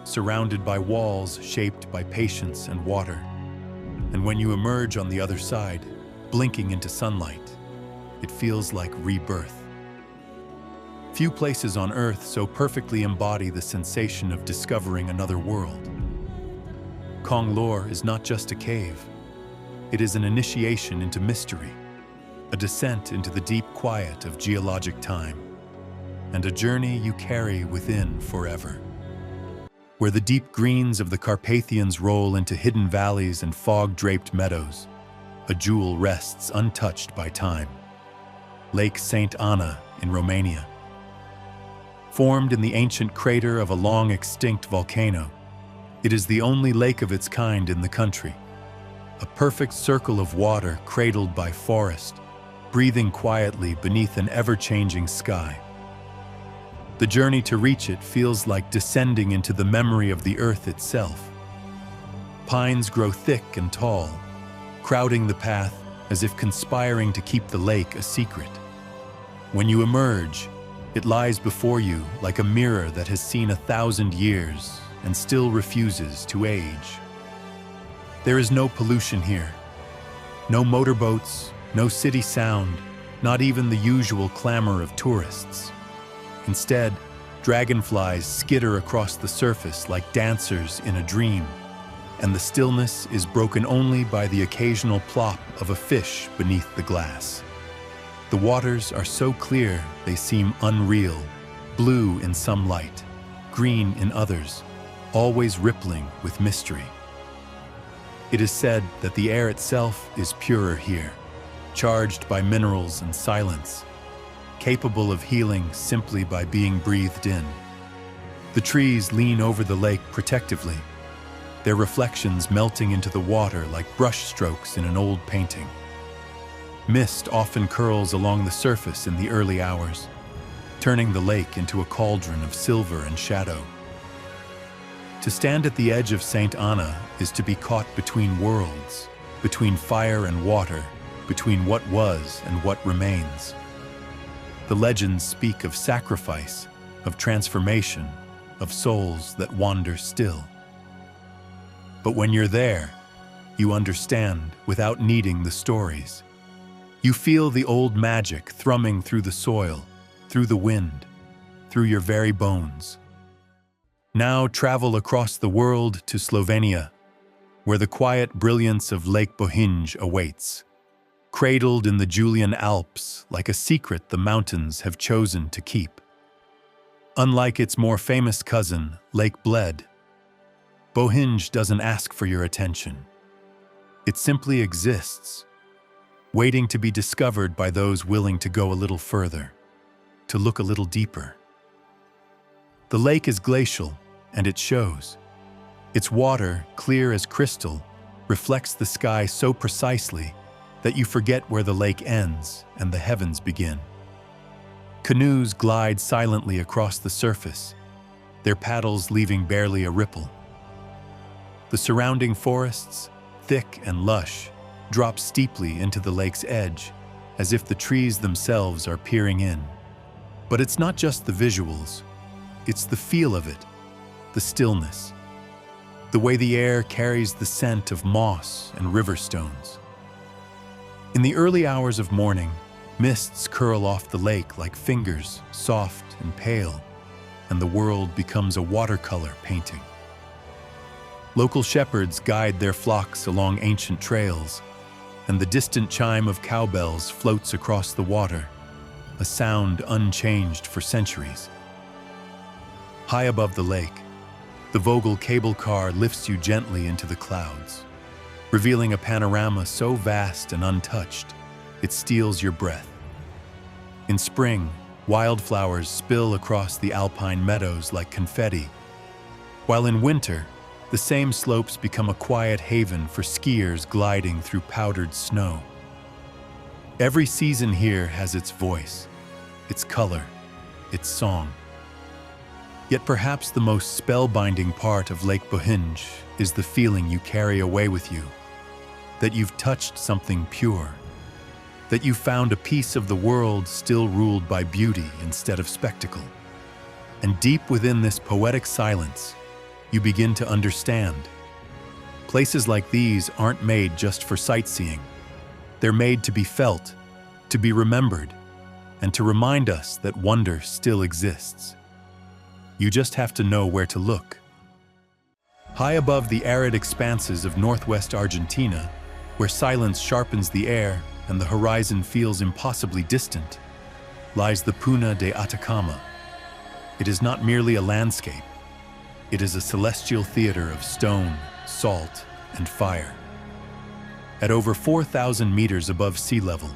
surrounded by walls shaped by patience and water. And when you emerge on the other side, blinking into sunlight, it feels like rebirth. Few places on Earth so perfectly embody the sensation of discovering another world. Kong Lor is not just a cave. It is an initiation into mystery, a descent into the deep quiet of geologic time, and a journey you carry within forever. Where the deep greens of the Carpathians roll into hidden valleys and fog-draped meadows, a jewel rests untouched by time. Lake St. Anna in Romania. Formed in the ancient crater of a long-extinct volcano, it is the only lake of its kind in the country. A perfect circle of water cradled by forest, breathing quietly beneath an ever-changing sky. The journey to reach it feels like descending into the memory of the earth itself. Pines grow thick and tall, crowding the path as if conspiring to keep the lake a secret. When you emerge, it lies before you like a mirror that has seen 1,000 years and still refuses to age. There is no pollution here. No motorboats, no city sound, not even the usual clamor of tourists. Instead, dragonflies skitter across the surface like dancers in a dream, and the stillness is broken only by the occasional plop of a fish beneath the glass. The waters are so clear they seem unreal, blue in some light, green in others, always rippling with mystery. It is said that the air itself is purer here, charged by minerals and silence, capable of healing simply by being breathed in. The trees lean over the lake protectively, their reflections melting into the water like brushstrokes in an old painting. Mist often curls along the surface in the early hours, turning the lake into a cauldron of silver and shadow. To stand at the edge of St. Anna is to be caught between worlds, between fire and water, between what was and what remains. The legends speak of sacrifice, of transformation, of souls that wander still. But when you're there, you understand without needing the stories. You feel the old magic thrumming through the soil, through the wind, through your very bones. Now travel across the world to Slovenia, where the quiet brilliance of Lake Bohinj awaits, cradled in the Julian Alps like a secret the mountains have chosen to keep. Unlike its more famous cousin, Lake Bled, Bohinj doesn't ask for your attention. It simply exists, waiting to be discovered by those willing to go a little further, to look a little deeper. The lake is glacial, and it shows. Its water, clear as crystal, reflects the sky so precisely that you forget where the lake ends and the heavens begin. Canoes glide silently across the surface, their paddles leaving barely a ripple. The surrounding forests, thick and lush, drop steeply into the lake's edge, as if the trees themselves are peering in. But it's not just the visuals, it's the feel of it, the stillness, the way the air carries the scent of moss and river stones. In the early hours of morning, mists curl off the lake like fingers, soft and pale, and the world becomes a watercolor painting. Local shepherds guide their flocks along ancient trails, and the distant chime of cowbells floats across the water, a sound unchanged for centuries. High above the lake, the Vogel cable car lifts you gently into the clouds, revealing a panorama so vast and untouched, it steals your breath. In spring, wildflowers spill across the alpine meadows like confetti, while in winter, the same slopes become a quiet haven for skiers gliding through powdered snow. Every season here has its voice, its color, its song. Yet perhaps the most spellbinding part of Lake Bohinj is the feeling you carry away with you, that you've touched something pure, that you found a piece of the world still ruled by beauty instead of spectacle. And deep within this poetic silence, you begin to understand. Places like these aren't made just for sightseeing. They're made to be felt, to be remembered, and to remind us that wonder still exists. You just have to know where to look. High above the arid expanses of northwest Argentina, where silence sharpens the air and the horizon feels impossibly distant, lies the Puna de Atacama. It is not merely a landscape. It is a celestial theater of stone, salt, and fire. At over 4,000 meters above sea level,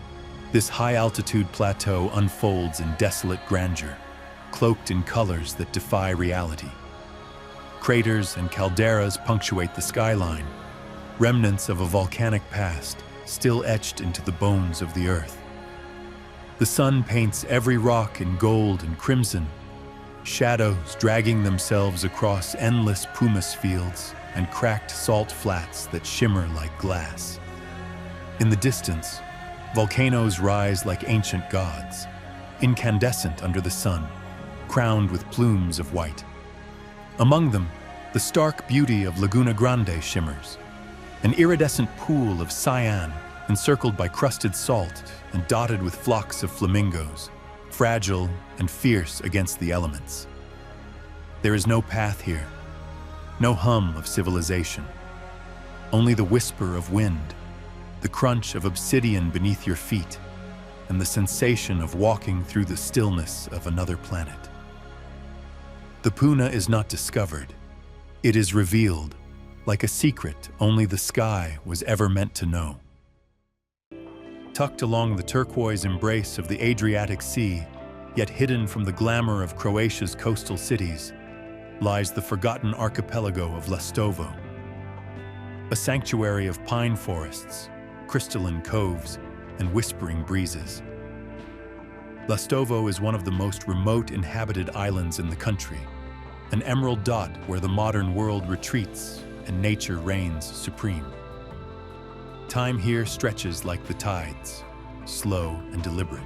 this high-altitude plateau unfolds in desolate grandeur, cloaked in colors that defy reality. Craters and calderas punctuate the skyline, remnants of a volcanic past still etched into the bones of the earth. The sun paints every rock in gold and crimson, shadows dragging themselves across endless pumice fields and cracked salt flats that shimmer like glass. In the distance, volcanoes rise like ancient gods, incandescent under the sun, crowned with plumes of white. Among them, the stark beauty of Laguna Grande shimmers, an iridescent pool of cyan encircled by crusted salt and dotted with flocks of flamingos, fragile and fierce against the elements. There is no path here, no hum of civilization, only the whisper of wind, the crunch of obsidian beneath your feet, and the sensation of walking through the stillness of another planet. The Puna is not discovered, it is revealed, like a secret only the sky was ever meant to know. Tucked along the turquoise embrace of the Adriatic Sea, yet hidden from the glamour of Croatia's coastal cities, lies the forgotten archipelago of Lastovo, a sanctuary of pine forests, crystalline coves, and whispering breezes. Lastovo is one of the most remote inhabited islands in the country, an emerald dot where the modern world retreats and nature reigns supreme. Time here stretches like the tides, slow and deliberate.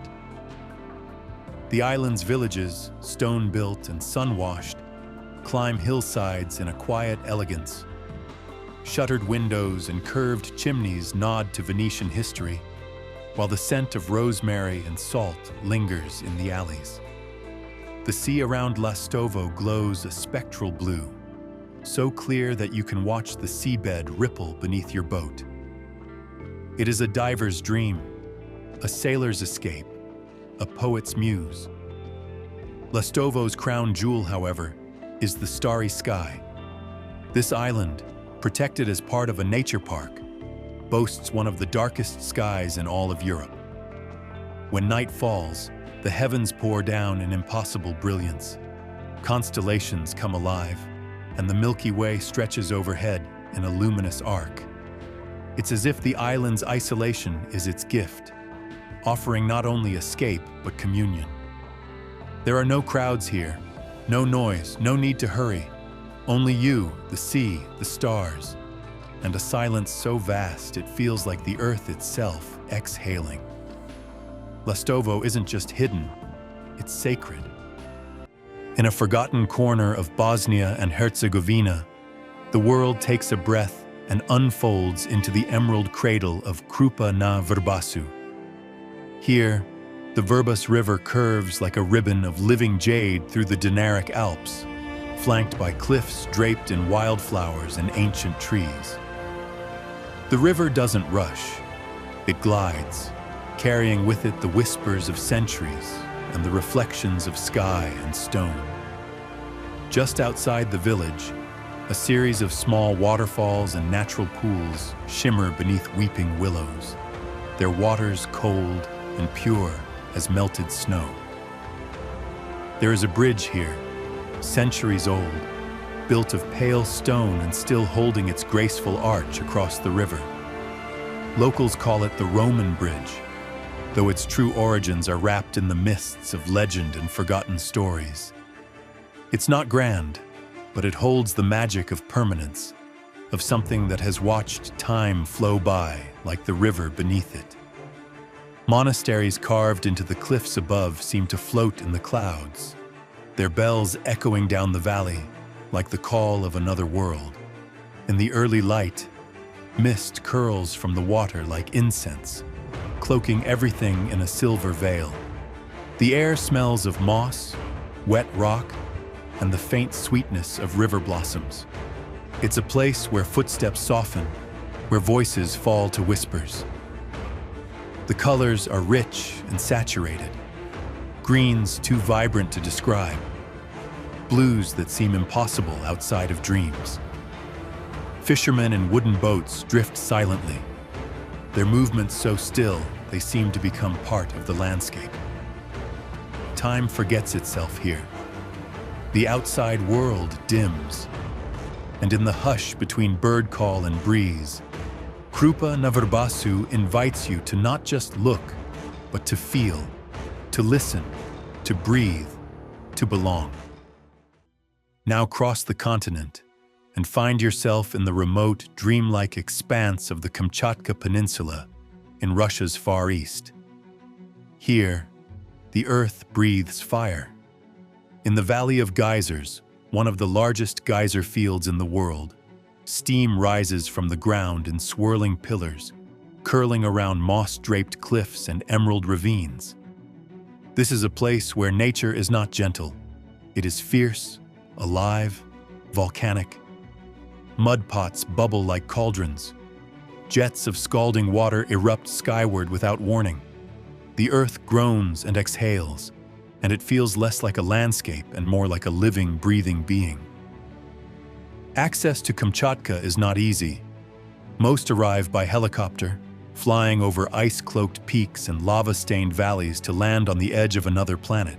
The island's villages, stone-built and sun-washed, climb hillsides in a quiet elegance. Shuttered windows and curved chimneys nod to Venetian history, while the scent of rosemary and salt lingers in the alleys. The sea around Lastovo glows a spectral blue, so clear that you can watch the seabed ripple beneath your boat. It is a diver's dream, a sailor's escape, a poet's muse. Lastovo's crown jewel, however, is the starry sky. This island, protected as part of a nature park, boasts one of the darkest skies in all of Europe. When night falls, the heavens pour down in impossible brilliance. Constellations come alive, and the Milky Way stretches overhead in a luminous arc. It's as if the island's isolation is its gift, offering not only escape but communion. There are no crowds here, no noise, no need to hurry. Only you, the sea, the stars, and a silence so vast it feels like the earth itself exhaling. Lastovo isn't just hidden, it's sacred. In a forgotten corner of Bosnia and Herzegovina, the world takes a breath and unfolds into the emerald cradle of Krupa na Vrbasu. Here, The Verbus River curves like a ribbon of living jade through the Dinaric Alps, flanked by cliffs draped in wildflowers and ancient trees. The river doesn't rush. It glides, carrying with it the whispers of centuries and the reflections of sky and stone. Just outside the village, a series of small waterfalls and natural pools shimmer beneath weeping willows, their waters cold and pure as melted snow. There is a bridge here, centuries old, built of pale stone and still holding its graceful arch across the river. Locals call it the Roman Bridge, though its true origins are wrapped in the mists of legend and forgotten stories. It's not grand, but it holds the magic of permanence, of something that has watched time flow by like the river beneath it. Monasteries carved into the cliffs above seem to float in the clouds, their bells echoing down the valley like the call of another world. In the early light, mist curls from the water like incense, cloaking everything in a silver veil. The air smells of moss, wet rock, and the faint sweetness of river blossoms. It's a place where footsteps soften, where voices fall to whispers. The colors are rich and saturated, greens too vibrant to describe, blues that seem impossible outside of dreams. Fishermen in wooden boats drift silently, their movements so still they seem to become part of the landscape. Time forgets itself here. The outside world dims, and in the hush between bird call and breeze, Krupa Navarbasu invites you to not just look, but to feel, to listen, to breathe, to belong. Now cross the continent and find yourself in the remote, dreamlike expanse of the Kamchatka Peninsula in Russia's Far East. Here, the earth breathes fire. In the Valley of Geysers, one of the largest geyser fields in the world, steam rises from the ground in swirling pillars, curling around moss-draped cliffs and emerald ravines. This is a place where nature is not gentle. It is fierce, alive, volcanic. Mud pots bubble like cauldrons. Jets of scalding water erupt skyward without warning. The earth groans and exhales, and it feels less like a landscape and more like a living, breathing being. Access to Kamchatka is not easy. Most arrive by helicopter, flying over ice-cloaked peaks and lava-stained valleys to land on the edge of another planet.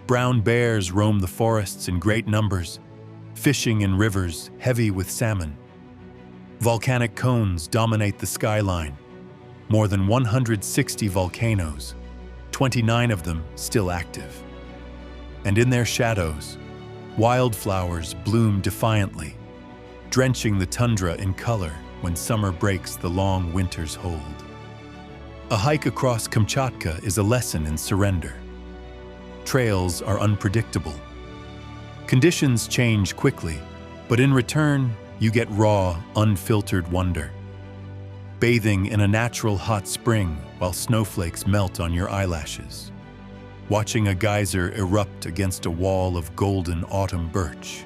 Brown bears roam the forests in great numbers, fishing in rivers heavy with salmon. Volcanic cones dominate the skyline. More than 160 volcanoes, 29 of them still active. And in their shadows, wildflowers bloom defiantly, drenching the tundra in color when summer breaks the long winter's hold. A hike across Kamchatka is a lesson in surrender. Trails are unpredictable. Conditions change quickly, but in return, you get raw, unfiltered wonder. Bathing in a natural hot spring while snowflakes melt on your eyelashes. Watching a geyser erupt against a wall of golden autumn birch.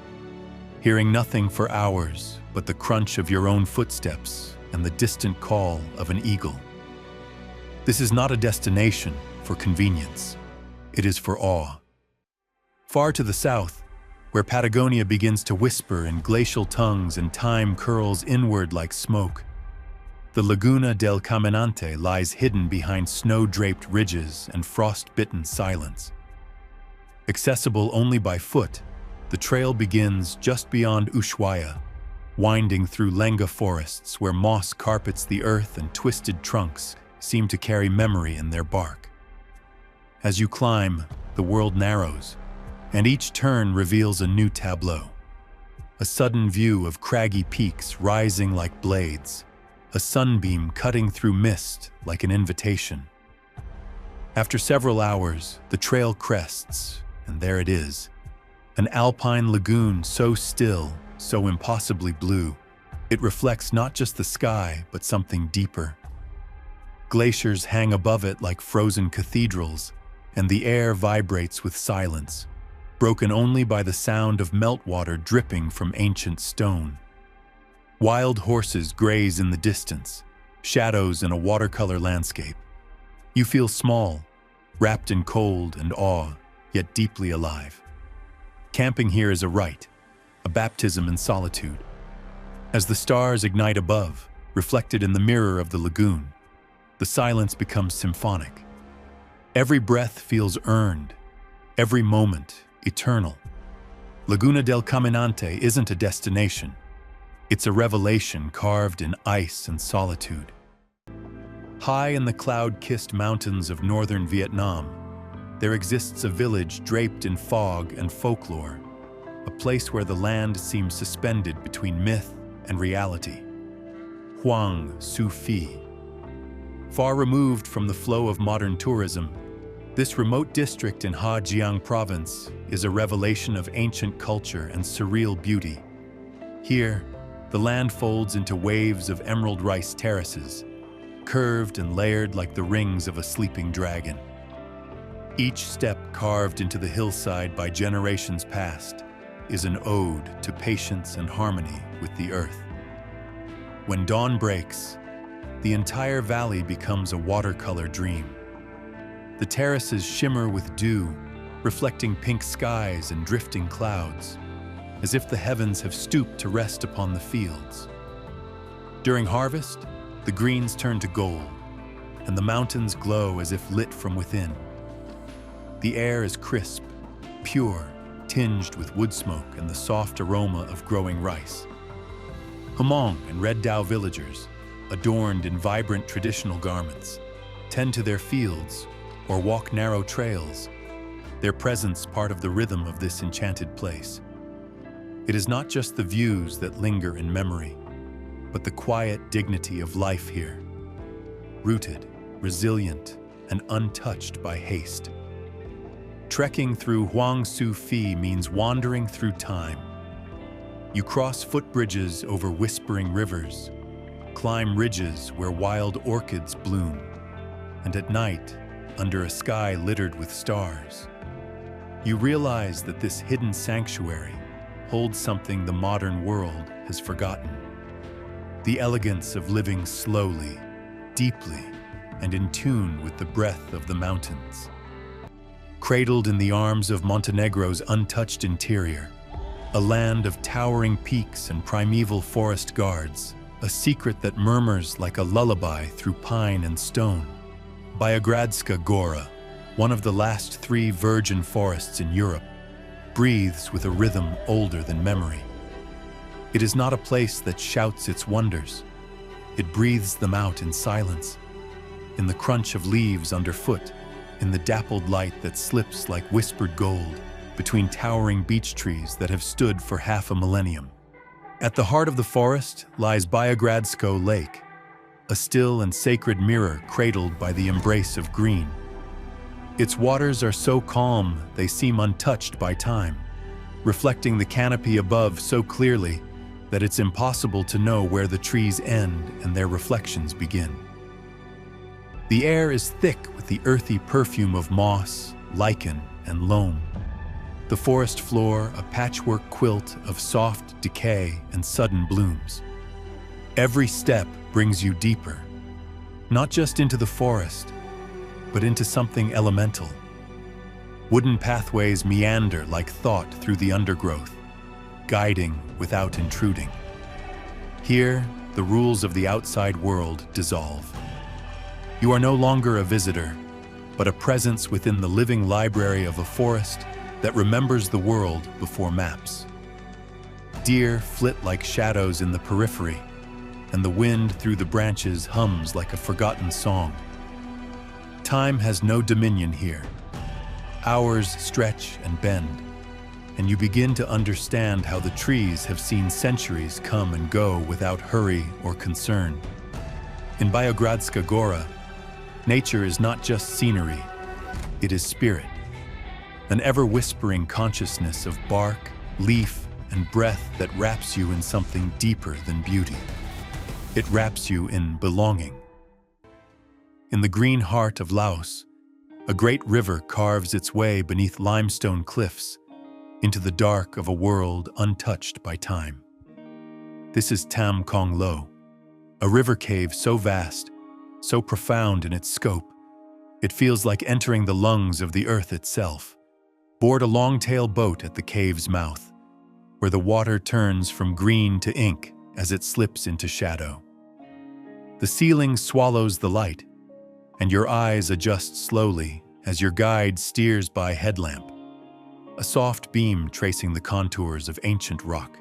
Hearing nothing for hours but the crunch of your own footsteps and the distant call of an eagle. This is not a destination for convenience. It is for awe. Far to the south, where Patagonia begins to whisper in glacial tongues and time curls inward like smoke, the Laguna del Caminante lies hidden behind snow-draped ridges and frost-bitten silence. Accessible only by foot, the trail begins just beyond Ushuaia, winding through lenga forests where moss carpets the earth and twisted trunks seem to carry memory in their bark. As you climb, the world narrows, and each turn reveals a new tableau. A sudden view of craggy peaks rising like blades, a sunbeam cutting through mist like an invitation. After several hours, the trail crests, and there it is, an alpine lagoon so still, so impossibly blue, it reflects not just the sky, but something deeper. Glaciers hang above it like frozen cathedrals, and the air vibrates with silence, broken only by the sound of meltwater dripping from ancient stone. Wild horses graze in the distance, shadows in a watercolor landscape. You feel small, wrapped in cold and awe, yet deeply alive. Camping here is a rite, a baptism in solitude. As the stars ignite above, reflected in the mirror of the lagoon, the silence becomes symphonic. Every breath feels earned, every moment eternal. Laguna del Caminante isn't a destination. It's a revelation carved in ice and solitude. High in the cloud-kissed mountains of northern Vietnam, there exists a village draped in fog and folklore, a place where the land seems suspended between myth and reality. Hoang Su Phi. Far removed from the flow of modern tourism, this remote district in Ha Giang province is a revelation of ancient culture and surreal beauty. Here, the land folds into waves of emerald rice terraces, curved and layered like the rings of a sleeping dragon. Each step carved into the hillside by generations past is an ode to patience and harmony with the earth. When dawn breaks, the entire valley becomes a watercolor dream. The terraces shimmer with dew, reflecting pink skies and drifting clouds, as if the heavens have stooped to rest upon the fields. During harvest, the greens turn to gold, and the mountains glow as if lit from within. The air is crisp, pure, tinged with wood smoke and the soft aroma of growing rice. Hmong and Red Dao villagers, adorned in vibrant traditional garments, tend to their fields or walk narrow trails, their presence part of the rhythm of this enchanted place. It is not just the views that linger in memory, but the quiet dignity of life here, rooted, resilient, and untouched by haste. Trekking through Hoang Su Phi means wandering through time. You cross footbridges over whispering rivers, climb ridges where wild orchids bloom, and at night, under a sky littered with stars, you realize that this hidden sanctuary holds something the modern world has forgotten. The elegance of living slowly, deeply, and in tune with the breath of the mountains. Cradled in the arms of Montenegro's untouched interior, a land of towering peaks and primeval forest guards, a secret that murmurs like a lullaby through pine and stone. Biogradska Gora, one of the last 3 virgin forests in Europe, breathes with a rhythm older than memory. It is not a place that shouts its wonders. It breathes them out in silence, in the crunch of leaves underfoot, in the dappled light that slips like whispered gold between towering beech trees that have stood for half a millennium. At the heart of the forest lies Biogradsko Lake, a still and sacred mirror cradled by the embrace of green. Its waters are so calm they seem untouched by time, reflecting the canopy above so clearly that it's impossible to know where the trees end and their reflections begin. The air is thick with the earthy perfume of moss, lichen, and loam. The forest floor a patchwork quilt of soft decay and sudden blooms. Every step brings you deeper, not just into the forest, but into something elemental. Wooden pathways meander like thought through the undergrowth, guiding without intruding. Here, the rules of the outside world dissolve. You are no longer a visitor, but a presence within the living library of a forest that remembers the world before maps. Deer flit like shadows in the periphery, and the wind through the branches hums like a forgotten song. Time has no dominion here. Hours stretch and bend, and you begin to understand how the trees have seen centuries come and go without hurry or concern. In Biogradska Gora, nature is not just scenery, it is spirit, an ever-whispering consciousness of bark, leaf, and breath that wraps you in something deeper than beauty. It wraps you in belonging. In the green heart of Laos, a great river carves its way beneath limestone cliffs into the dark of a world untouched by time. This is Tam Kong Lo, a river cave so vast, so profound in its scope, it feels like entering the lungs of the earth itself. Board a long-tail boat at the cave's mouth, where the water turns from green to ink as it slips into shadow. The ceiling swallows the light, and your eyes adjust slowly as your guide steers by headlamp, a soft beam tracing the contours of ancient rock.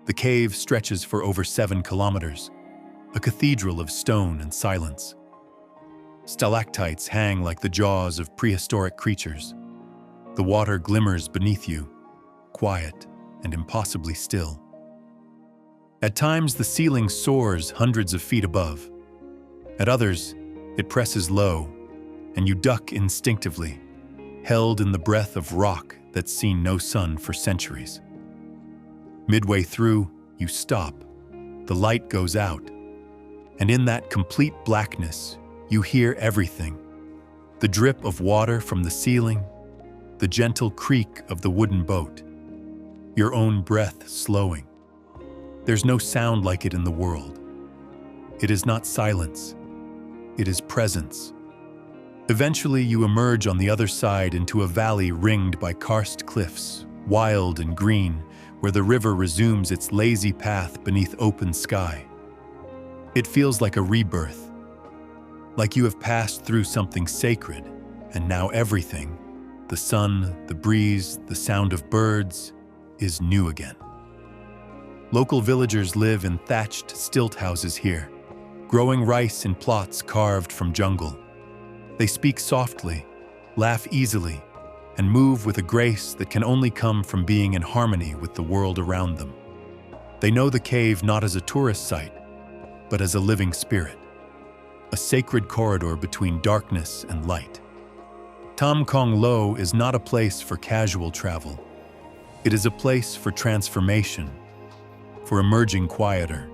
The cave stretches for over 7 kilometers, a cathedral of stone and silence. Stalactites hang like the jaws of prehistoric creatures. The water glimmers beneath you, quiet and impossibly still. At times, the ceiling soars hundreds of feet above. At others, it presses low, and you duck instinctively, held in the breath of rock that's seen no sun for centuries. Midway through, you stop. The light goes out, and in that complete blackness, you hear everything. The drip of water from the ceiling, the gentle creak of the wooden boat, your own breath slowing. There's no sound like it in the world. It is not silence. It is presence. Eventually, you emerge on the other side into a valley ringed by karst cliffs, wild and green, where the river resumes its lazy path beneath open sky. It feels like a rebirth, like you have passed through something sacred, and now everything, the sun, the breeze, the sound of birds, is new again. Local villagers live in thatched stilt houses here, growing rice in plots carved from jungle. They speak softly, laugh easily, and move with a grace that can only come from being in harmony with the world around them. They know the cave not as a tourist site, but as a living spirit, a sacred corridor between darkness and light. Tam Kong Lo is not a place for casual travel. It is a place for transformation, for emerging quieter,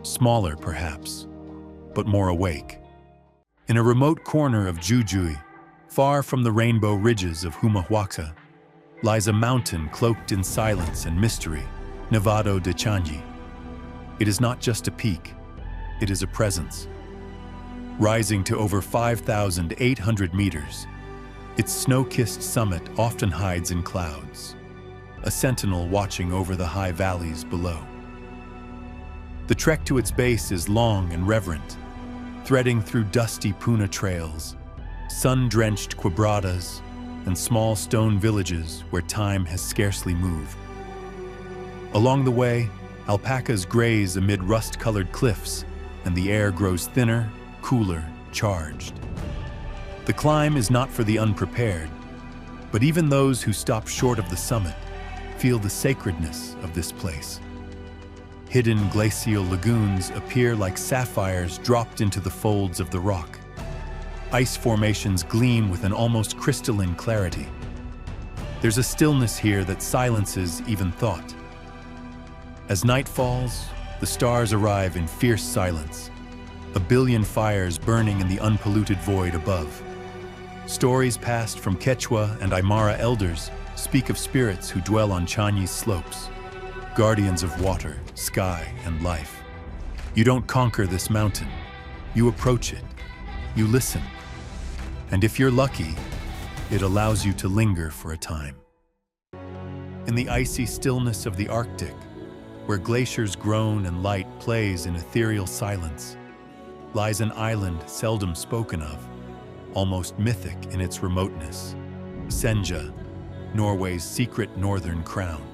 smaller perhaps, but more awake. In a remote corner of Jujui, far from the rainbow ridges of Humahuaca, lies a mountain cloaked in silence and mystery, Nevado de Changi. It is not just a peak, it is a presence. Rising to over 5,800 meters, its snow-kissed summit often hides in clouds, a sentinel watching over the high valleys below. The trek to its base is long and reverent, threading through dusty puna trails, sun-drenched quebradas, and small stone villages where time has scarcely moved. Along the way, alpacas graze amid rust-colored cliffs, and the air grows thinner, cooler, charged. The climb is not for the unprepared, but even those who stop short of the summit feel the sacredness of this place. Hidden glacial lagoons appear like sapphires dropped into the folds of the rock. Ice formations gleam with an almost crystalline clarity. There's a stillness here that silences even thought. As night falls, the stars arrive in fierce silence, a billion fires burning in the unpolluted void above. Stories passed from Quechua and Aymara elders speak of spirits who dwell on Chanyi's slopes, guardians of water, sky, and life. You don't conquer this mountain. You approach it. You listen. And if you're lucky, it allows you to linger for a time. In the icy stillness of the Arctic, where glaciers groan and light plays in ethereal silence, lies an island seldom spoken of, almost mythic in its remoteness. Senja, Norway's secret northern crown.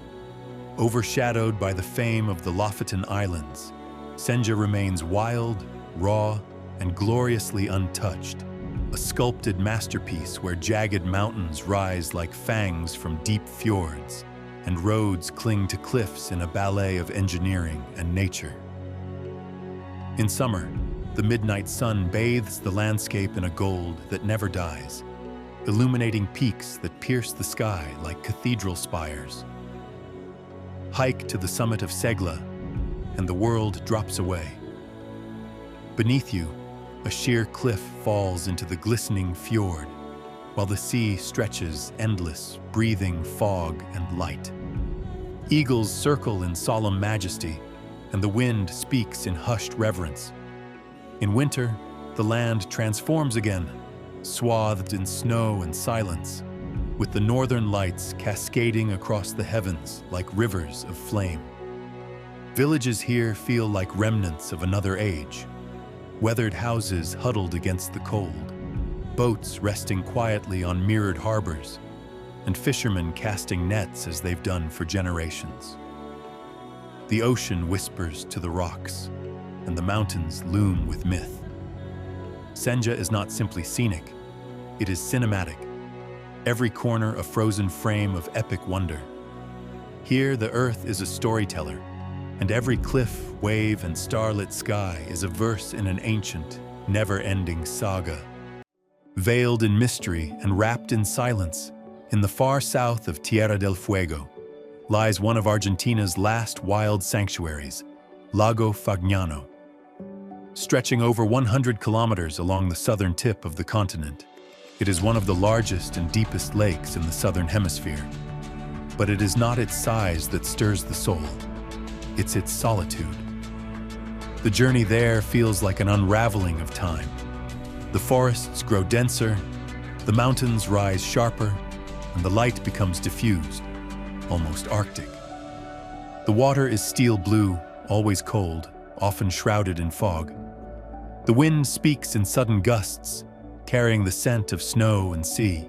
Overshadowed by the fame of the Lofoten Islands, Senja remains wild, raw, and gloriously untouched, a sculpted masterpiece where jagged mountains rise like fangs from deep fjords, and roads cling to cliffs in a ballet of engineering and nature. In summer, the midnight sun bathes the landscape in a gold that never dies, illuminating peaks that pierce the sky like cathedral spires. Hike to the summit of Segla, and the world drops away. Beneath you, A sheer cliff falls into the glistening fjord, while the sea stretches endless, breathing fog and light. Eagles circle in solemn majesty, and the wind speaks in hushed reverence. In winter, the land transforms again, swathed in snow and silence, with the northern lights cascading across the heavens like rivers of flame. Villages here feel like remnants of another age, weathered houses huddled against the cold, boats resting quietly on mirrored harbors, and fishermen casting nets as they've done for generations. The ocean whispers to the rocks, and the mountains loom with myth. Senja is not simply scenic, it is cinematic. Every corner a frozen frame of epic wonder. Here, the earth is a storyteller, and every cliff, wave, and starlit sky is a verse in an ancient, never-ending saga. Veiled in mystery and wrapped in silence, in the far south of Tierra del Fuego, lies one of Argentina's last wild sanctuaries, Lago Fagnano. Stretching over 100 kilometers along the southern tip of the continent, it is one of the largest and deepest lakes in the southern hemisphere. But it is not its size that stirs the soul. It's its solitude. The journey there feels like an unraveling of time. The forests grow denser, the mountains rise sharper, and the light becomes diffused, almost arctic. The water is steel blue, always cold, often shrouded in fog. The wind speaks in sudden gusts, carrying the scent of snow and sea.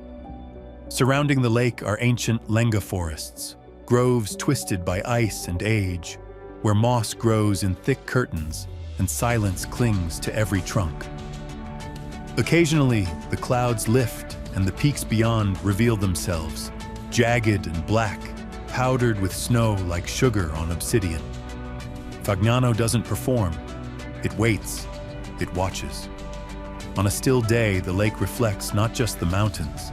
Surrounding the lake are ancient lenga forests, groves twisted by ice and age, where moss grows in thick curtains and silence clings to every trunk. Occasionally, the clouds lift and the peaks beyond reveal themselves, jagged and black, powdered with snow like sugar on obsidian. Fagnano doesn't perform. It waits. It watches. On a still day, the lake reflects not just the mountains,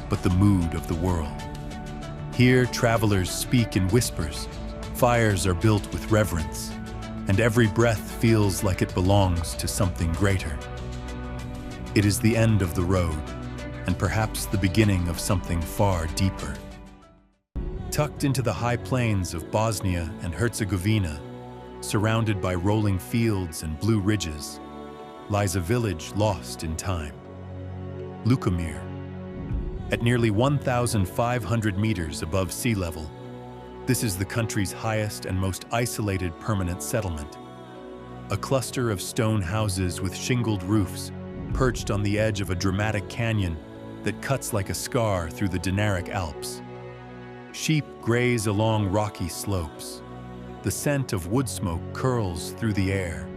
but the mood of the world. Here, travelers speak in whispers, fires are built with reverence, and every breath feels like it belongs to something greater. It is the end of the road, and perhaps the beginning of something far deeper. Tucked into the high plains of Bosnia and Herzegovina, surrounded by rolling fields and blue ridges, lies a village lost in time. Lukomir. At nearly 1,500 meters above sea level, this is the country's highest and most isolated permanent settlement. A cluster of stone houses with shingled roofs, perched on the edge of a dramatic canyon that cuts like a scar through the Dinaric Alps. Sheep graze along rocky slopes. The scent of wood smoke curls through the air.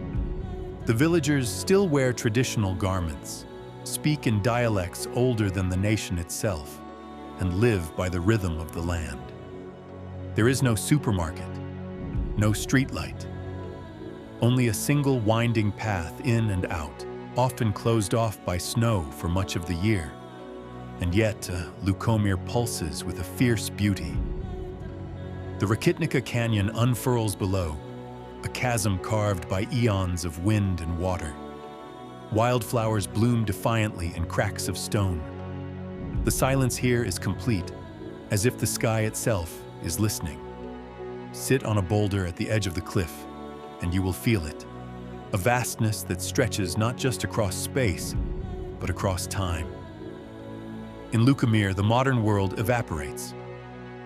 The villagers still wear traditional garments, speak in dialects older than the nation itself, and live by the rhythm of the land. There is no supermarket, no streetlight, only a single winding path in and out, often closed off by snow for much of the year. And yet, Lukomir pulses with a fierce beauty. The Rakitnica Canyon unfurls below, a chasm carved by eons of wind and water. Wildflowers bloom defiantly in cracks of stone. The silence here is complete, as if the sky itself is listening. Sit on a boulder at the edge of the cliff, and you will feel it. A vastness that stretches not just across space, but across time. In Lukomir, the modern world evaporates.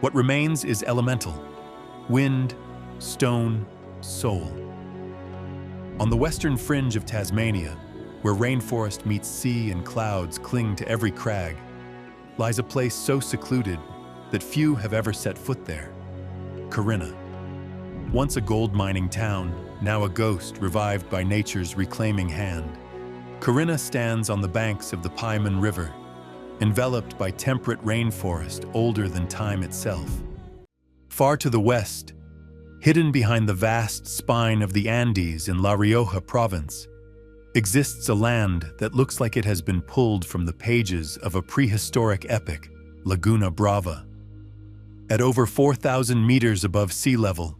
What remains is elemental: wind, stone, soul. On the western fringe of Tasmania, where rainforest meets sea and clouds cling to every crag, lies a place so secluded that few have ever set foot there: Corinna. Once a gold mining town, now a ghost revived by nature's reclaiming hand, Corinna stands on the banks of the Paiman River, enveloped by temperate rainforest older than time itself. Far to the west, hidden behind the vast spine of the Andes in La Rioja province, exists a land that looks like it has been pulled from the pages of a prehistoric epic, Laguna Brava. At over 4,000 meters above sea level,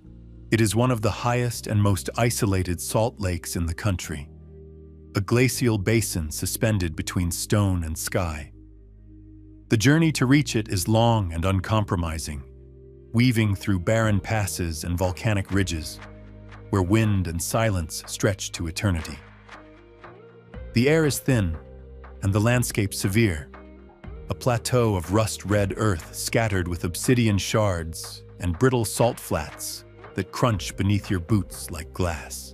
it is one of the highest and most isolated salt lakes in the country. a glacial basin suspended between stone and sky. The journey to reach it is long and uncompromising, weaving through barren passes and volcanic ridges, where wind and silence stretch to eternity. The air is thin, and the landscape severe, a plateau of rust-red earth scattered with obsidian shards and brittle salt flats that crunch beneath your boots like glass.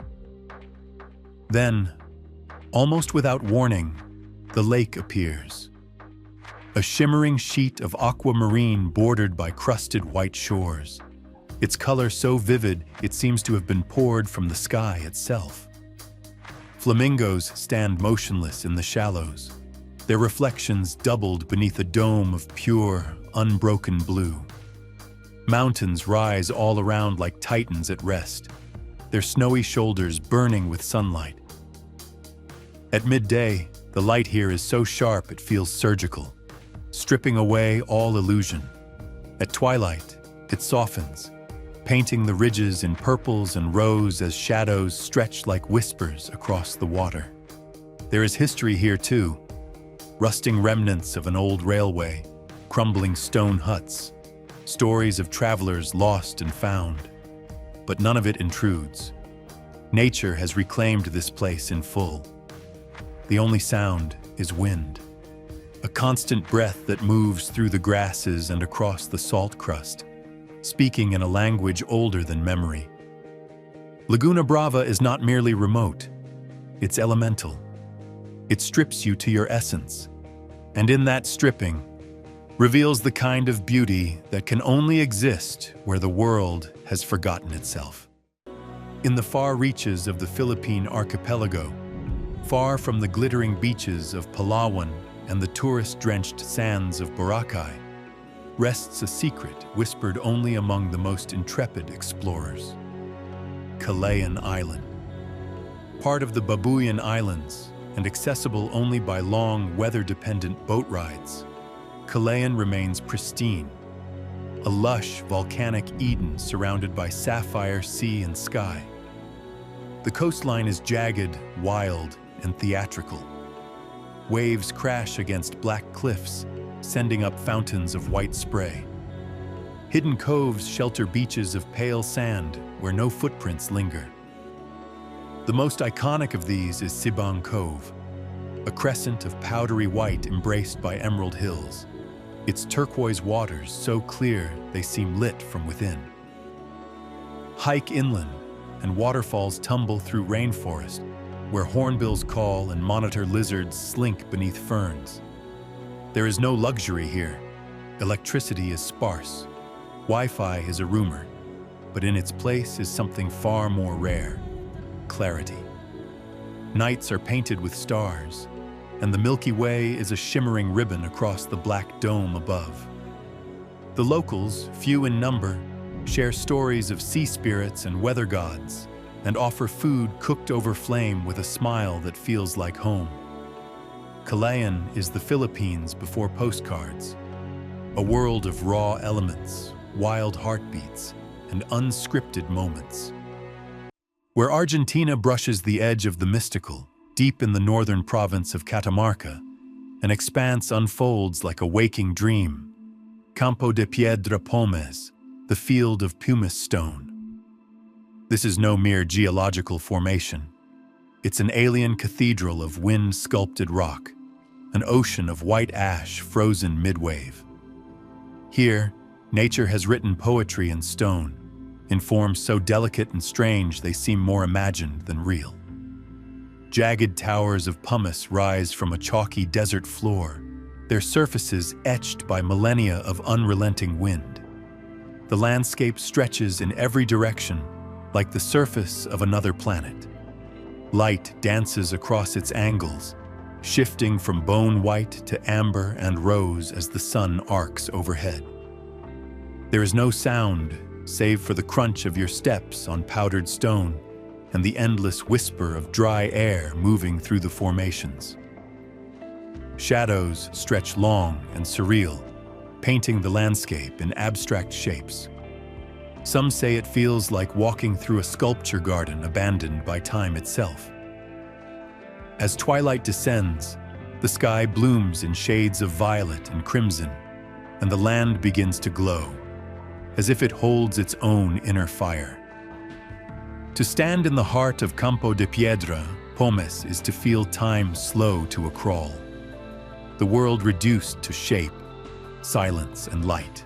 Then, almost without warning, the lake appears. A shimmering sheet of aquamarine bordered by crusted white shores. Its color so vivid it seems to have been poured from the sky itself. Flamingos stand motionless in the shallows, their reflections doubled beneath a dome of pure, unbroken blue. Mountains rise all around like titans at rest, their snowy shoulders burning with sunlight. At midday, the light here is so sharp it feels surgical, stripping away all illusion. At twilight, it softens, painting the ridges in purples and rose as shadows stretch like whispers across the water. There is history here too, rusting remnants of an old railway, crumbling stone huts, stories of travelers lost and found. But none of it intrudes. Nature has reclaimed this place in full. The only sound is wind, a constant breath that moves through the grasses and across the salt crust, speaking in a language older than memory. Laguna Brava is not merely remote, it's elemental. It strips you to your essence, and in that stripping, reveals the kind of beauty that can only exist where the world has forgotten itself. In the far reaches of the Philippine archipelago, far from the glittering beaches of Palawan and the tourist-drenched sands of Boracay, rests a secret whispered only among the most intrepid explorers. Calayan Island. Part of the Babuyan Islands and accessible only by long, weather-dependent boat rides, Calayan remains pristine, a lush, volcanic Eden surrounded by sapphire sea and sky. The coastline is jagged, wild, and theatrical. Waves crash against black cliffs, sending up fountains of white spray. Hidden coves shelter beaches of pale sand where no footprints linger. The most iconic of these is Sibang Cove, a crescent of powdery white embraced by emerald hills, its turquoise waters so clear they seem lit from within. Hike inland, and waterfalls tumble through rainforest, where hornbills call and monitor lizards slink beneath ferns. There is no luxury here. Electricity is sparse. Wi-Fi is a rumor, but in its place is something far more rare: clarity. Nights are painted with stars, and the Milky Way is a shimmering ribbon across the black dome above. The locals, few in number, share stories of sea spirits and weather gods, and offer food cooked over flame with a smile that feels like home. Calayan is the Philippines before postcards, a world of raw elements, wild heartbeats, and unscripted moments. Where Argentina brushes the edge of the mystical, deep in the northern province of Catamarca, an expanse unfolds like a waking dream. Campo de Piedra Pómez, the field of pumice stone. This is no mere geological formation. It's an alien cathedral of wind-sculpted rock, an ocean of white ash frozen mid-wave. Here, nature has written poetry in stone, in forms so delicate and strange they seem more imagined than real. Jagged towers of pumice rise from a chalky desert floor, their surfaces etched by millennia of unrelenting wind. The landscape stretches in every direction, like the surface of another planet. Light dances across its angles, shifting from bone white to amber and rose as the sun arcs overhead. There is no sound, save for the crunch of your steps on powdered stone and the endless whisper of dry air moving through the formations. Shadows stretch long and surreal, painting the landscape in abstract shapes. Some say it feels like walking through a sculpture garden abandoned by time itself. As twilight descends, the sky blooms in shades of violet and crimson, and the land begins to glow, as if it holds its own inner fire. To stand in the heart of Campo de Piedra, Pomes, is to feel time slow to a crawl, the world reduced to shape, silence, and light.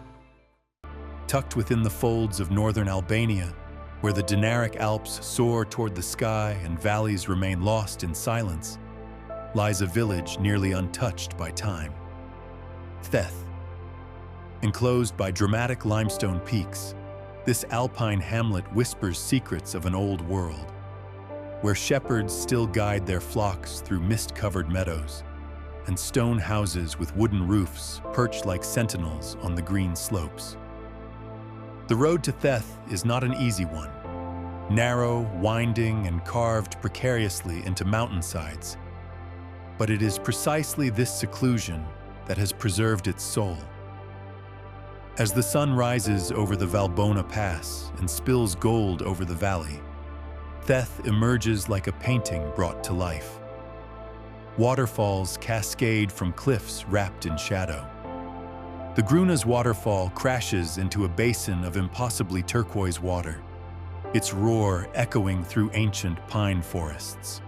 Tucked within the folds of northern Albania, where the Dinaric Alps soar toward the sky and valleys remain lost in silence, lies a village nearly untouched by time. Theth. Enclosed by dramatic limestone peaks, this alpine hamlet whispers secrets of an old world, where shepherds still guide their flocks through mist-covered meadows, and stone houses with wooden roofs perch like sentinels on the green slopes. The road to Theth is not an easy one. Narrow, winding, and carved precariously into mountainsides. But it is precisely this seclusion that has preserved its soul. As the sun rises over the Valbona Pass and spills gold over the valley, Theth emerges like a painting brought to life. Waterfalls cascade from cliffs wrapped in shadow. The Gruna's waterfall crashes into a basin of impossibly turquoise water, its roar echoing through ancient pine forests.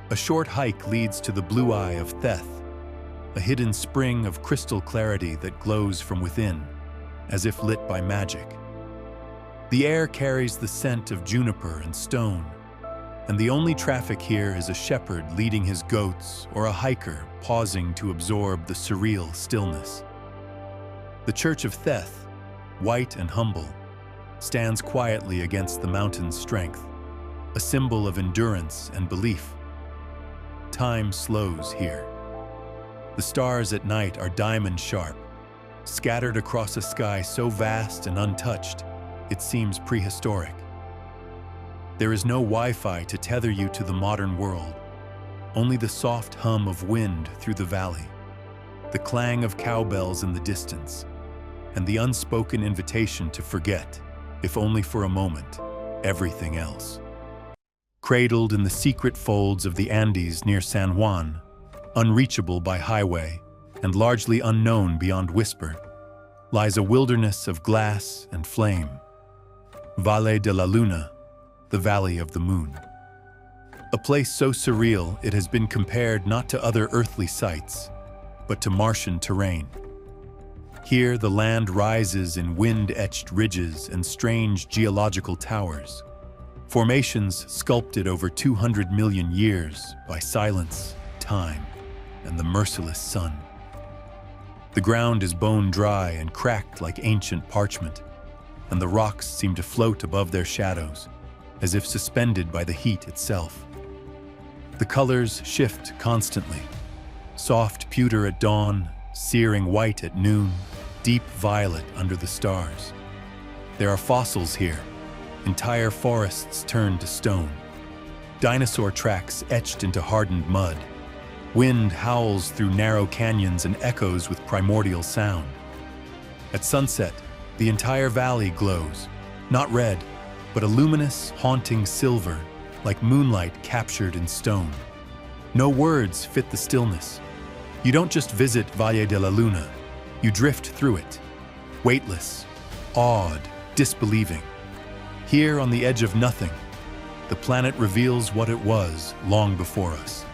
A short hike leads to the Blue Eye of Theth, a hidden spring of crystal clarity that glows from within, as if lit by magic. The air carries the scent of juniper and stone, and the only traffic here is a shepherd leading his goats or a hiker pausing to absorb the surreal stillness. The Church of Theth, white and humble, stands quietly against the mountain's strength, a symbol of endurance and belief. Time slows here. The stars at night are diamond-sharp, scattered across a sky so vast and untouched, it seems prehistoric. There is no Wi-Fi to tether you to the modern world, only the soft hum of wind through the valley, the clang of cowbells in the distance, and the unspoken invitation to forget, if only for a moment, everything else. Cradled in the secret folds of the Andes near San Juan, unreachable by highway and largely unknown beyond whisper, lies a wilderness of glass and flame. Valle de la Luna, the Valley of the Moon. A place so surreal it has been compared not to other earthly sights, but to Martian terrain. Here the land rises in wind-etched ridges and strange geological towers, formations sculpted over 200 million years by silence, time, and the merciless sun. The ground is bone dry and cracked like ancient parchment, and the rocks seem to float above their shadows, as if suspended by the heat itself. The colors shift constantly. Soft pewter at dawn, searing white at noon, deep violet under the stars. There are fossils here, entire forests turned to stone, dinosaur tracks etched into hardened mud. Wind howls through narrow canyons and echoes with primordial sound. At sunset, the entire valley glows, not red, but a luminous, haunting silver, like moonlight captured in stone. No words fit the stillness. You don't just visit Valle de la Luna, you drift through it, weightless, awed, disbelieving. Here on the edge of nothing, the planet reveals what it was long before us,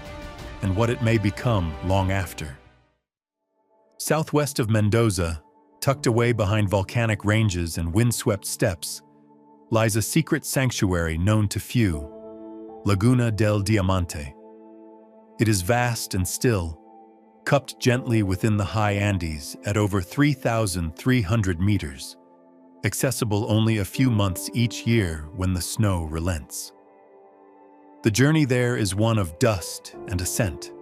and what it may become long after. Southwest of Mendoza, tucked away behind volcanic ranges and windswept steppes, lies a secret sanctuary known to few, Laguna del Diamante. It is vast and still, cupped gently within the high Andes at over 3,300 meters, accessible only a few months each year when the snow relents. The journey there is one of dust and ascent,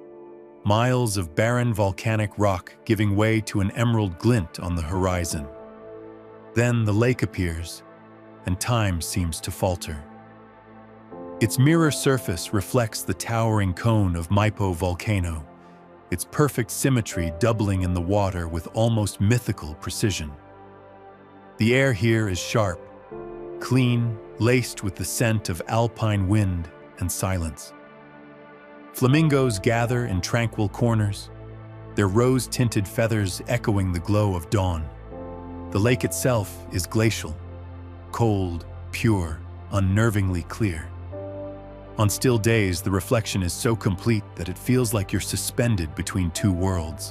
miles of barren volcanic rock giving way to an emerald glint on the horizon. Then the lake appears, and time seems to falter. Its mirror surface reflects the towering cone of Maipo volcano, its perfect symmetry doubling in the water with almost mythical precision. The air here is sharp, clean, laced with the scent of alpine wind and silence. Flamingos gather in tranquil corners, their rose-tinted feathers echoing the glow of dawn. The lake itself is glacial, cold, pure, unnervingly clear. On still days, the reflection is so complete that it feels like you're suspended between two worlds.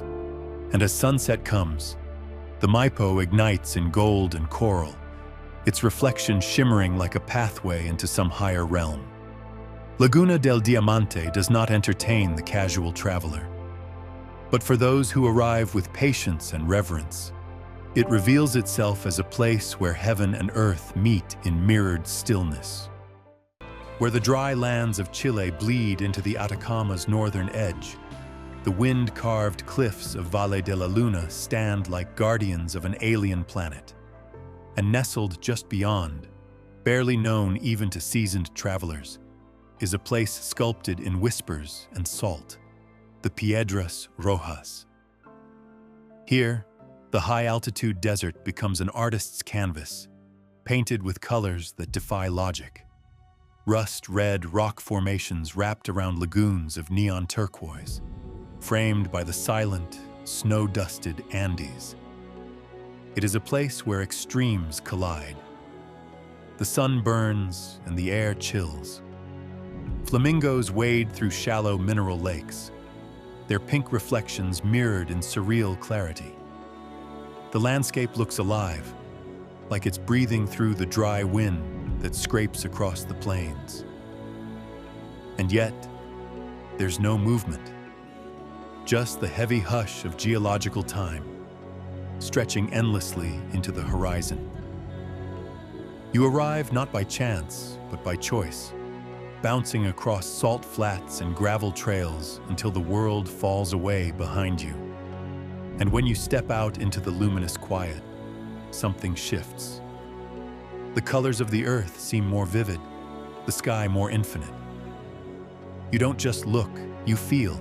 And as sunset comes, the Maipo ignites in gold and coral, its reflection shimmering like a pathway into some higher realm. Laguna del Diamante does not entertain the casual traveler. But for those who arrive with patience and reverence, it reveals itself as a place where heaven and earth meet in mirrored stillness. Where the dry lands of Chile bleed into the Atacama's northern edge, the wind-carved cliffs of Valle de la Luna stand like guardians of an alien planet. And nestled just beyond, barely known even to seasoned travelers, is a place sculpted in whispers and salt, the Piedras Rojas. Here, the high-altitude desert becomes an artist's canvas, painted with colors that defy logic. Rust-red rock formations wrapped around lagoons of neon turquoise, framed by the silent, snow-dusted Andes. It is a place where extremes collide. The sun burns and the air chills. Flamingos wade through shallow mineral lakes, their pink reflections mirrored in surreal clarity. The landscape looks alive, like it's breathing through the dry wind that scrapes across the plains. And yet, there's no movement, just the heavy hush of geological time, stretching endlessly into the horizon. You arrive not by chance, but by choice, bouncing across salt flats and gravel trails until the world falls away behind you. And when you step out into the luminous quiet, something shifts. The colors of the earth seem more vivid, the sky more infinite. You don't just look, you feel.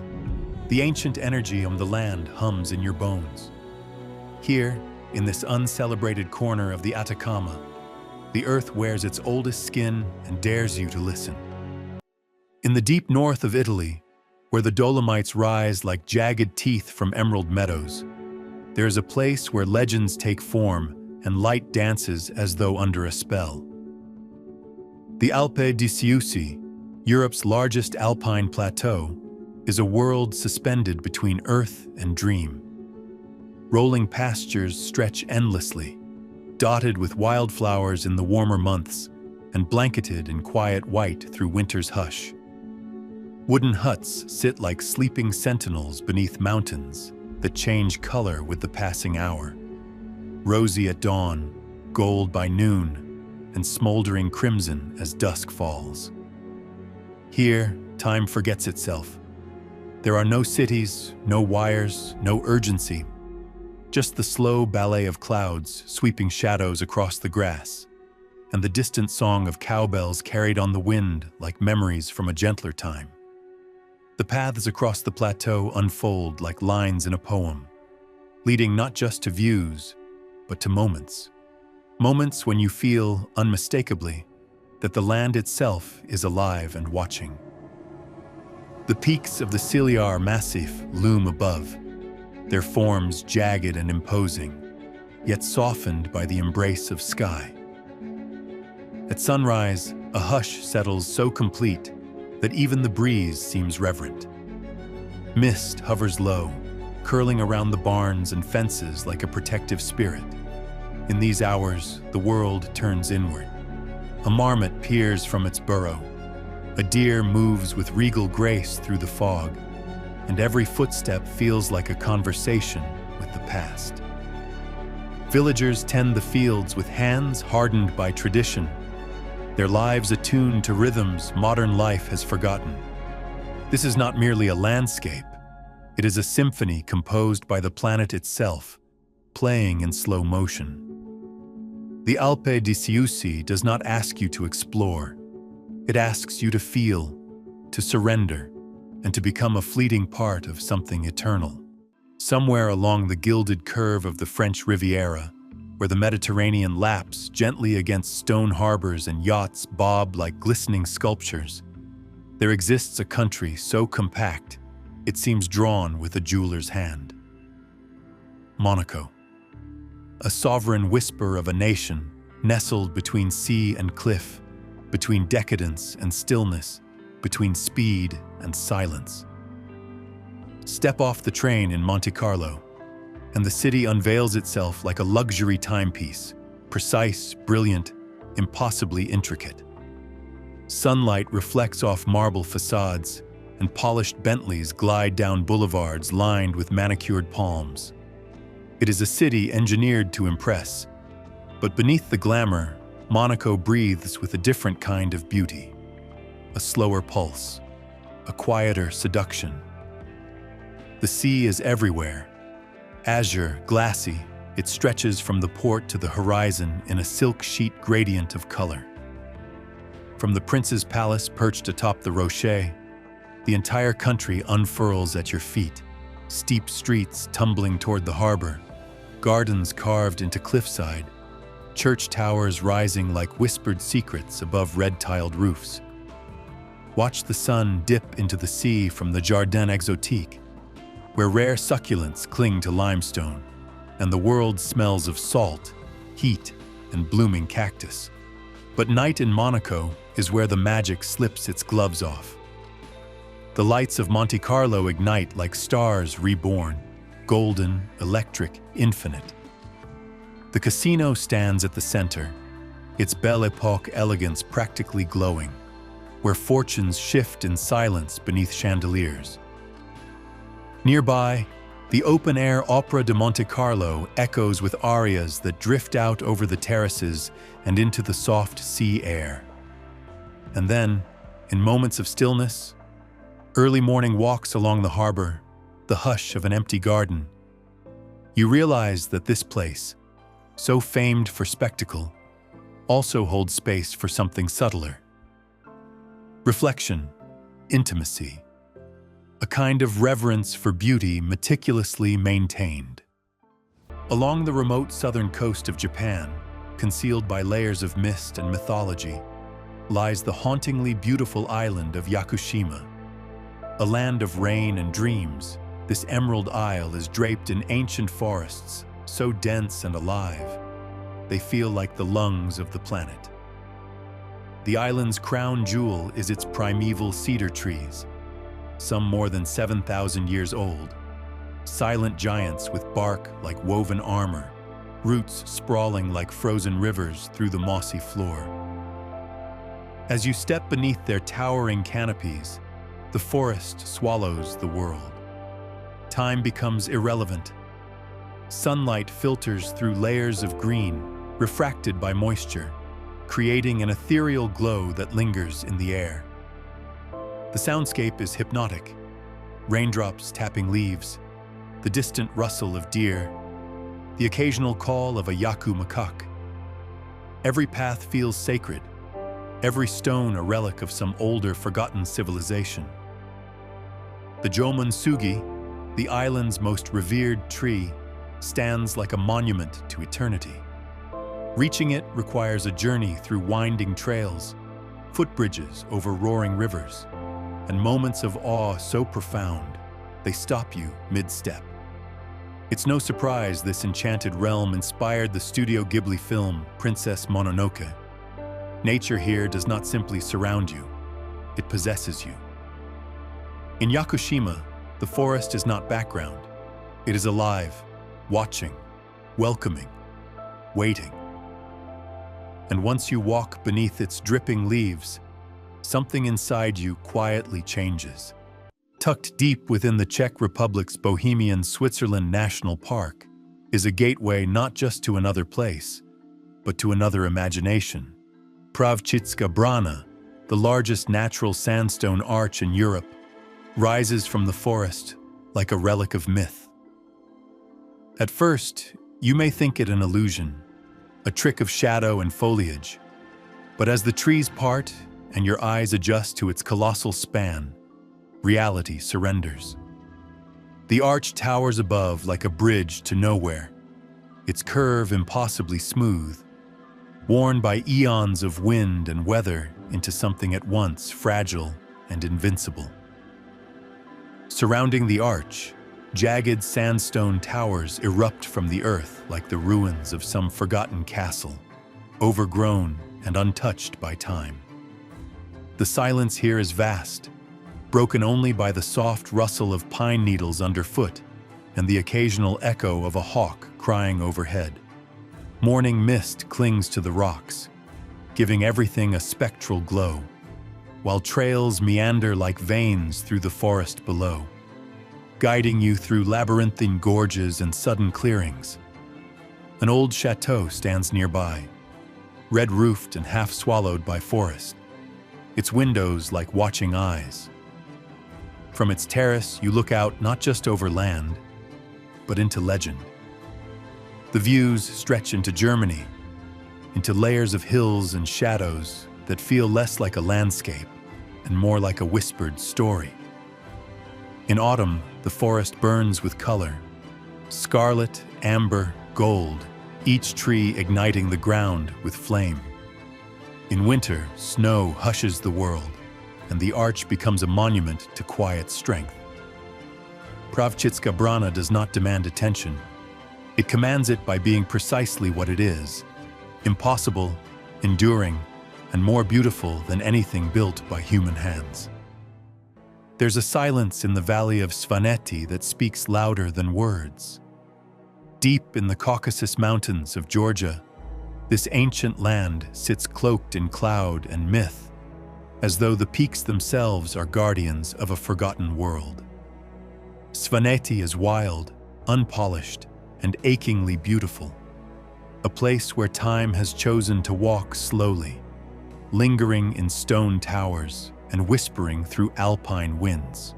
The ancient energy of the land hums in your bones. Here, in this uncelebrated corner of the Atacama, the earth wears its oldest skin and dares you to listen. In the deep north of Italy, where the Dolomites rise like jagged teeth from emerald meadows, there is a place where legends take form and light dances as though under a spell. The Alpe di Siusi, Europe's largest alpine plateau, is a world suspended between earth and dream. Rolling pastures stretch endlessly, dotted with wildflowers in the warmer months and blanketed in quiet white through winter's hush. Wooden huts sit like sleeping sentinels beneath mountains that change color with the passing hour. Rosy at dawn, gold by noon, and smoldering crimson as dusk falls. Here, time forgets itself. There are no cities, no wires, no urgency. Just the slow ballet of clouds sweeping shadows across the grass, and the distant song of cowbells carried on the wind like memories from a gentler time. The paths across the plateau unfold like lines in a poem, leading not just to views, but to moments. Moments when you feel, unmistakably, that the land itself is alive and watching. The peaks of the Ciliar Massif loom above, their forms jagged and imposing, yet softened by the embrace of sky. At sunrise, a hush settles so complete that even the breeze seems reverent. Mist hovers low, curling around the barns and fences like a protective spirit. In these hours, the world turns inward. A marmot peers from its burrow. A deer moves with regal grace through the fog, and every footstep feels like a conversation with the past. Villagers tend the fields with hands hardened by tradition, their lives attuned to rhythms modern life has forgotten. This is not merely a landscape, it is a symphony composed by the planet itself, playing in slow motion. The Alpe di Siusi does not ask you to explore. It asks you to feel, to surrender, and to become a fleeting part of something eternal. Somewhere along the gilded curve of the French Riviera, where the Mediterranean laps gently against stone harbors and yachts bob like glistening sculptures, There exists a country so compact, it seems drawn with a jeweler's hand. Monaco. A sovereign whisper of a nation, nestled between sea and cliff, between decadence and stillness, between speed and silence. Step off the train in Monte Carlo, and the city unveils itself like a luxury timepiece, precise, brilliant, impossibly intricate. Sunlight reflects off marble facades, and polished Bentleys glide down boulevards lined with manicured palms. It is a city engineered to impress, but beneath the glamour, Monaco breathes with a different kind of beauty. A slower pulse, a quieter seduction. The sea is everywhere. Azure, glassy, it stretches from the port to the horizon in a silk sheet gradient of color. From the prince's palace perched atop the Rocher, the entire country unfurls at your feet, steep streets tumbling toward the harbor, gardens carved into cliffside, church towers rising like whispered secrets above red-tiled roofs. Watch the sun dip into the sea from the Jardin Exotique, where rare succulents cling to limestone, and the world smells of salt, heat, and blooming cactus. But night in Monaco is where the magic slips its gloves off. The lights of Monte Carlo ignite like stars reborn, golden, electric, infinite. The casino stands at the center, its Belle Epoque elegance practically glowing, where fortunes shift in silence beneath chandeliers. Nearby, the open-air Opera de Monte Carlo echoes with arias that drift out over the terraces and into the soft sea air. And then, in moments of stillness, early morning walks along the harbor, the hush of an empty garden, you realize that this place, so famed for spectacle, also holds space for something subtler. Reflection, intimacy, a kind of reverence for beauty meticulously maintained. Along the remote southern coast of Japan, concealed by layers of mist and mythology, lies the hauntingly beautiful island of Yakushima. A land of rain and dreams, this emerald isle is draped in ancient forests, so dense and alive, they feel like the lungs of the planet. The island's crown jewel is its primeval cedar trees, some more than 7,000 years old, silent giants with bark like woven armor, roots sprawling like frozen rivers through the mossy floor. As you step beneath their towering canopies, the forest swallows the world. Time becomes irrelevant. Sunlight filters through layers of green, refracted by moisture, creating an ethereal glow that lingers in the air. The soundscape is hypnotic. Raindrops tapping leaves, the distant rustle of deer, the occasional call of a yaku macaque. Every path feels sacred, every stone a relic of some older, forgotten civilization. The Jomonsugi, the island's most revered tree, stands like a monument to eternity. Reaching it requires a journey through winding trails, footbridges over roaring rivers, and moments of awe so profound, they stop you mid-step. It's no surprise this enchanted realm inspired the Studio Ghibli film Princess Mononoke. Nature here does not simply surround you, it possesses you. In Yakushima, the forest is not background. It is alive, watching, welcoming, waiting. And once you walk beneath its dripping leaves, something inside you quietly changes. Tucked deep within the Czech Republic's Bohemian Switzerland National Park is a gateway not just to another place, but to another imagination. Pravchitska Brana, the largest natural sandstone arch in Europe, rises from the forest like a relic of myth. At first, you may think it an illusion, a trick of shadow and foliage, but as the trees part and your eyes adjust to its colossal span, reality surrenders. The arch towers above like a bridge to nowhere, its curve impossibly smooth, worn by eons of wind and weather into something at once fragile and invincible. Surrounding the arch, jagged sandstone towers erupt from the earth like the ruins of some forgotten castle, overgrown and untouched by time. The silence here is vast, broken only by the soft rustle of pine needles underfoot and the occasional echo of a hawk crying overhead. Morning mist clings to the rocks, giving everything a spectral glow, while trails meander like veins through the forest below, guiding you through labyrinthine gorges and sudden clearings. An old chateau stands nearby, red-roofed and half-swallowed by forest, its windows like watching eyes. From its terrace, you look out not just over land, but into legend. The views stretch into Germany, into layers of hills and shadows that feel less like a landscape and more like a whispered story. In autumn, the forest burns with color, scarlet, amber, gold, each tree igniting the ground with flame. In winter, snow hushes the world, and the arch becomes a monument to quiet strength. Pravchitska Brana does not demand attention. It commands it by being precisely what it is: impossible, enduring, and more beautiful than anything built by human hands. There's a silence in the valley of Svaneti that speaks louder than words. Deep in the Caucasus Mountains of Georgia, this ancient land sits cloaked in cloud and myth, as though the peaks themselves are guardians of a forgotten world. Svaneti is wild, unpolished, and achingly beautiful, a place where time has chosen to walk slowly, lingering in stone towers and whispering through alpine winds.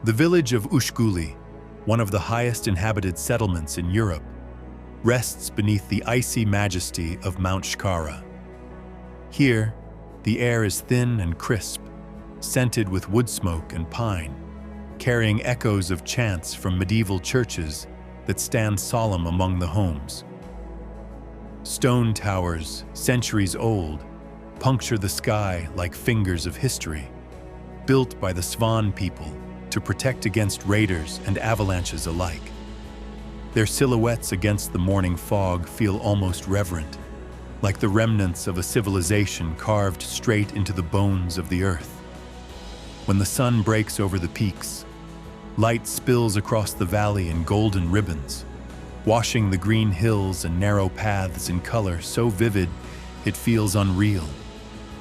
The village of Ushguli, one of the highest inhabited settlements in Europe, rests beneath the icy majesty of Mount Shkara. Here, the air is thin and crisp, scented with wood smoke and pine, carrying echoes of chants from medieval churches that stand solemn among the homes. Stone towers, centuries old, puncture the sky like fingers of history, built by the Svan people to protect against raiders and avalanches alike. Their silhouettes against the morning fog feel almost reverent, like the remnants of a civilization carved straight into the bones of the earth. When the sun breaks over the peaks, light spills across the valley in golden ribbons, washing the green hills and narrow paths in color so vivid it feels unreal.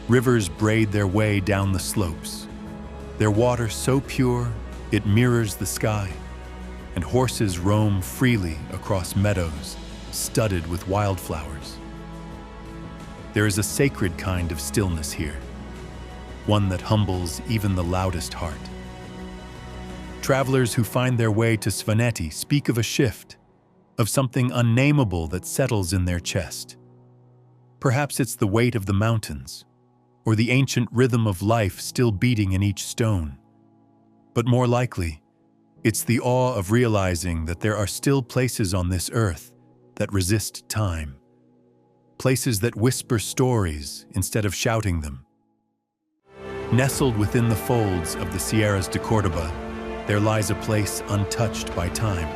Rivers braid their way down the slopes, their water so pure it mirrors the sky, and horses roam freely across meadows studded with wildflowers. There is a sacred kind of stillness here, one that humbles even the loudest heart. Travelers who find their way to Svaneti speak of a shift, of something unnameable that settles in their chest. Perhaps it's the weight of the mountains, or the ancient rhythm of life still beating in each stone. But more likely, it's the awe of realizing that there are still places on this earth that resist time, places that whisper stories instead of shouting them. Nestled within the folds of the Sierras de Córdoba, there lies a place untouched by time,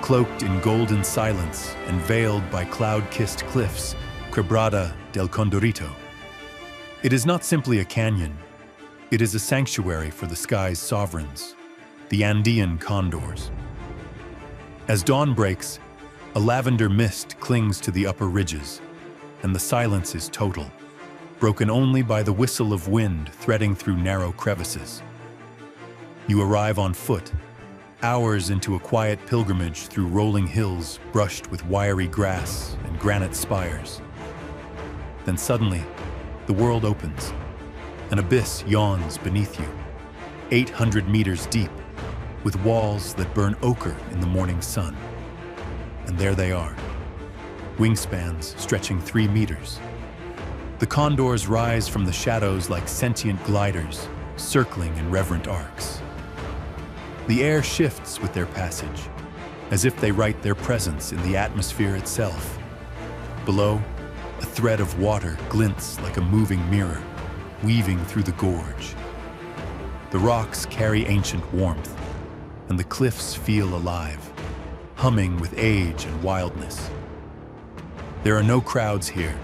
cloaked in golden silence and veiled by cloud-kissed cliffs, Quebrada del Condorito. It is not simply a canyon, it is a sanctuary for the sky's sovereigns, the Andean condors. As dawn breaks, a lavender mist clings to the upper ridges, and the silence is total, broken only by the whistle of wind threading through narrow crevices. You arrive on foot, hours into a quiet pilgrimage through rolling hills brushed with wiry grass and granite spires. Then suddenly, the world opens. An abyss yawns beneath you, 800 meters deep, with walls that burn ochre in the morning sun. And there they are, wingspans stretching 3 meters. The condors rise from the shadows like sentient gliders, circling in reverent arcs. The air shifts with their passage, as if they write their presence in the atmosphere itself. Below, a thread of water glints like a moving mirror, weaving through the gorge, The rocks carry ancient warmth, and the cliffs feel alive, humming with age and wildness. There are no crowds here,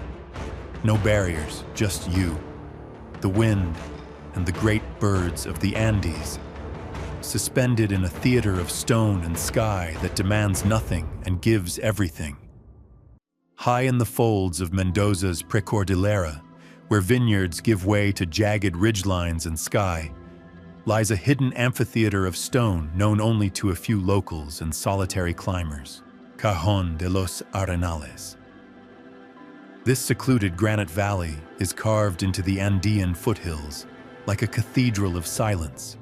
no barriers, just you, the wind, and the great birds of the Andes, suspended in a theater of stone and sky that demands nothing and gives everything. High in the folds of Mendoza's Precordillera, where vineyards give way to jagged ridgelines and sky, lies a hidden amphitheater of stone known only to a few locals and solitary climbers, Cajón de los Arenales. This secluded granite valley is carved into the Andean foothills, like a cathedral of silence,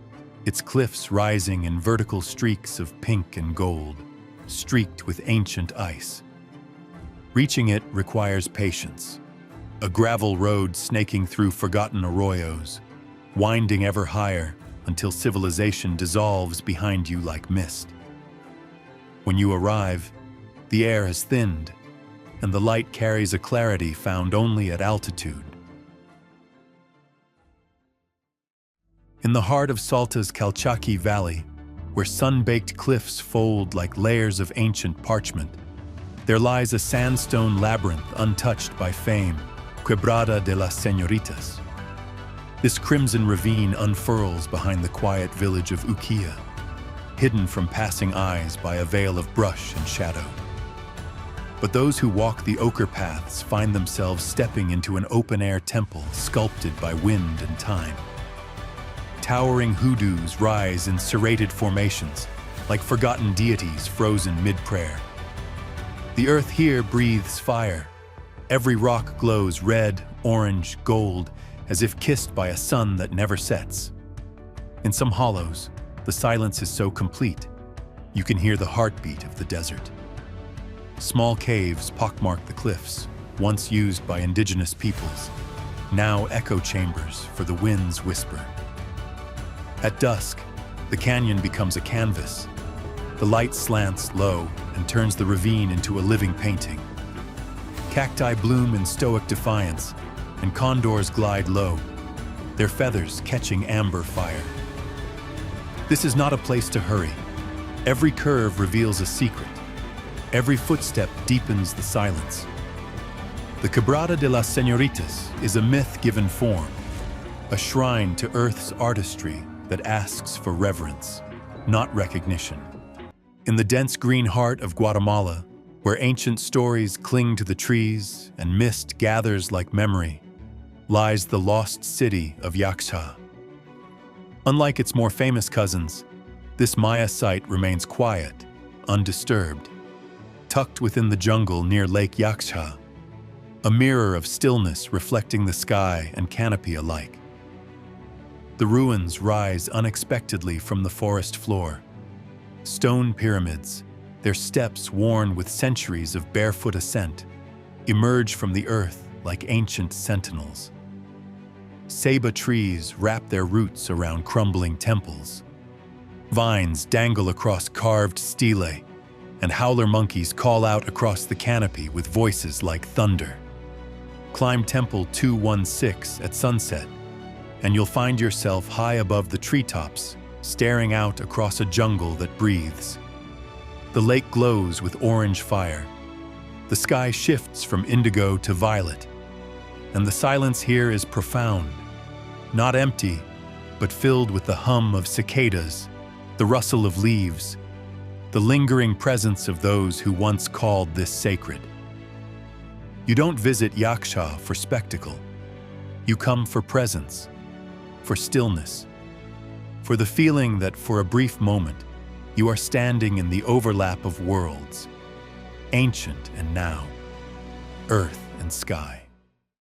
its cliffs rising in vertical streaks of pink and gold, streaked with ancient ice. Reaching it requires patience, a gravel road snaking through forgotten arroyos, winding ever higher until civilization dissolves behind you like mist. When you arrive, the air has thinned, and the light carries a clarity found only at altitude. In the heart of Salta's Calchaquí Valley, where sun-baked cliffs fold like layers of ancient parchment, there lies a sandstone labyrinth untouched by fame, Quebrada de las Señoritas. This crimson ravine unfurls behind the quiet village of Uquilla, hidden from passing eyes by a veil of brush and shadow. But those who walk the ochre paths find themselves stepping into an open-air temple sculpted by wind and time. Towering hoodoos rise in serrated formations, like forgotten deities frozen mid-prayer. The earth here breathes fire. Every rock glows red, orange, gold, as if kissed by a sun that never sets. In some hollows, the silence is so complete, you can hear the heartbeat of the desert. Small caves pockmark the cliffs, once used by indigenous peoples, now echo chambers for the wind's whisper. At dusk, the canyon becomes a canvas. The light slants low and turns the ravine into a living painting. Cacti bloom in stoic defiance, and condors glide low, their feathers catching amber fire. This is not a place to hurry. Every curve reveals a secret. Every footstep deepens the silence. The Quebrada de las Señoritas is a myth given form, a shrine to Earth's artistry that asks for reverence, not recognition. In the dense green heart of Guatemala, where ancient stories cling to the trees and mist gathers like memory, lies the lost city of Yaxha. Unlike its more famous cousins, this Maya site remains quiet, undisturbed, tucked within the jungle near Lake Yaxha, a mirror of stillness reflecting the sky and canopy alike. The ruins rise unexpectedly from the forest floor. Stone pyramids, their steps worn with centuries of barefoot ascent, emerge from the earth like ancient sentinels. Ceiba trees wrap their roots around crumbling temples. Vines dangle across carved stelae, and howler monkeys call out across the canopy with voices like thunder. Climb Temple 216 at sunset, and you'll find yourself high above the treetops, staring out across a jungle that breathes. The lake glows with orange fire. The sky shifts from indigo to violet, and the silence here is profound, not empty, but filled with the hum of cicadas, the rustle of leaves, the lingering presence of those who once called this sacred. You don't visit Yaxha for spectacle. You come for presence, for stillness, for the feeling that for a brief moment, you are standing in the overlap of worlds, ancient and now, earth and sky.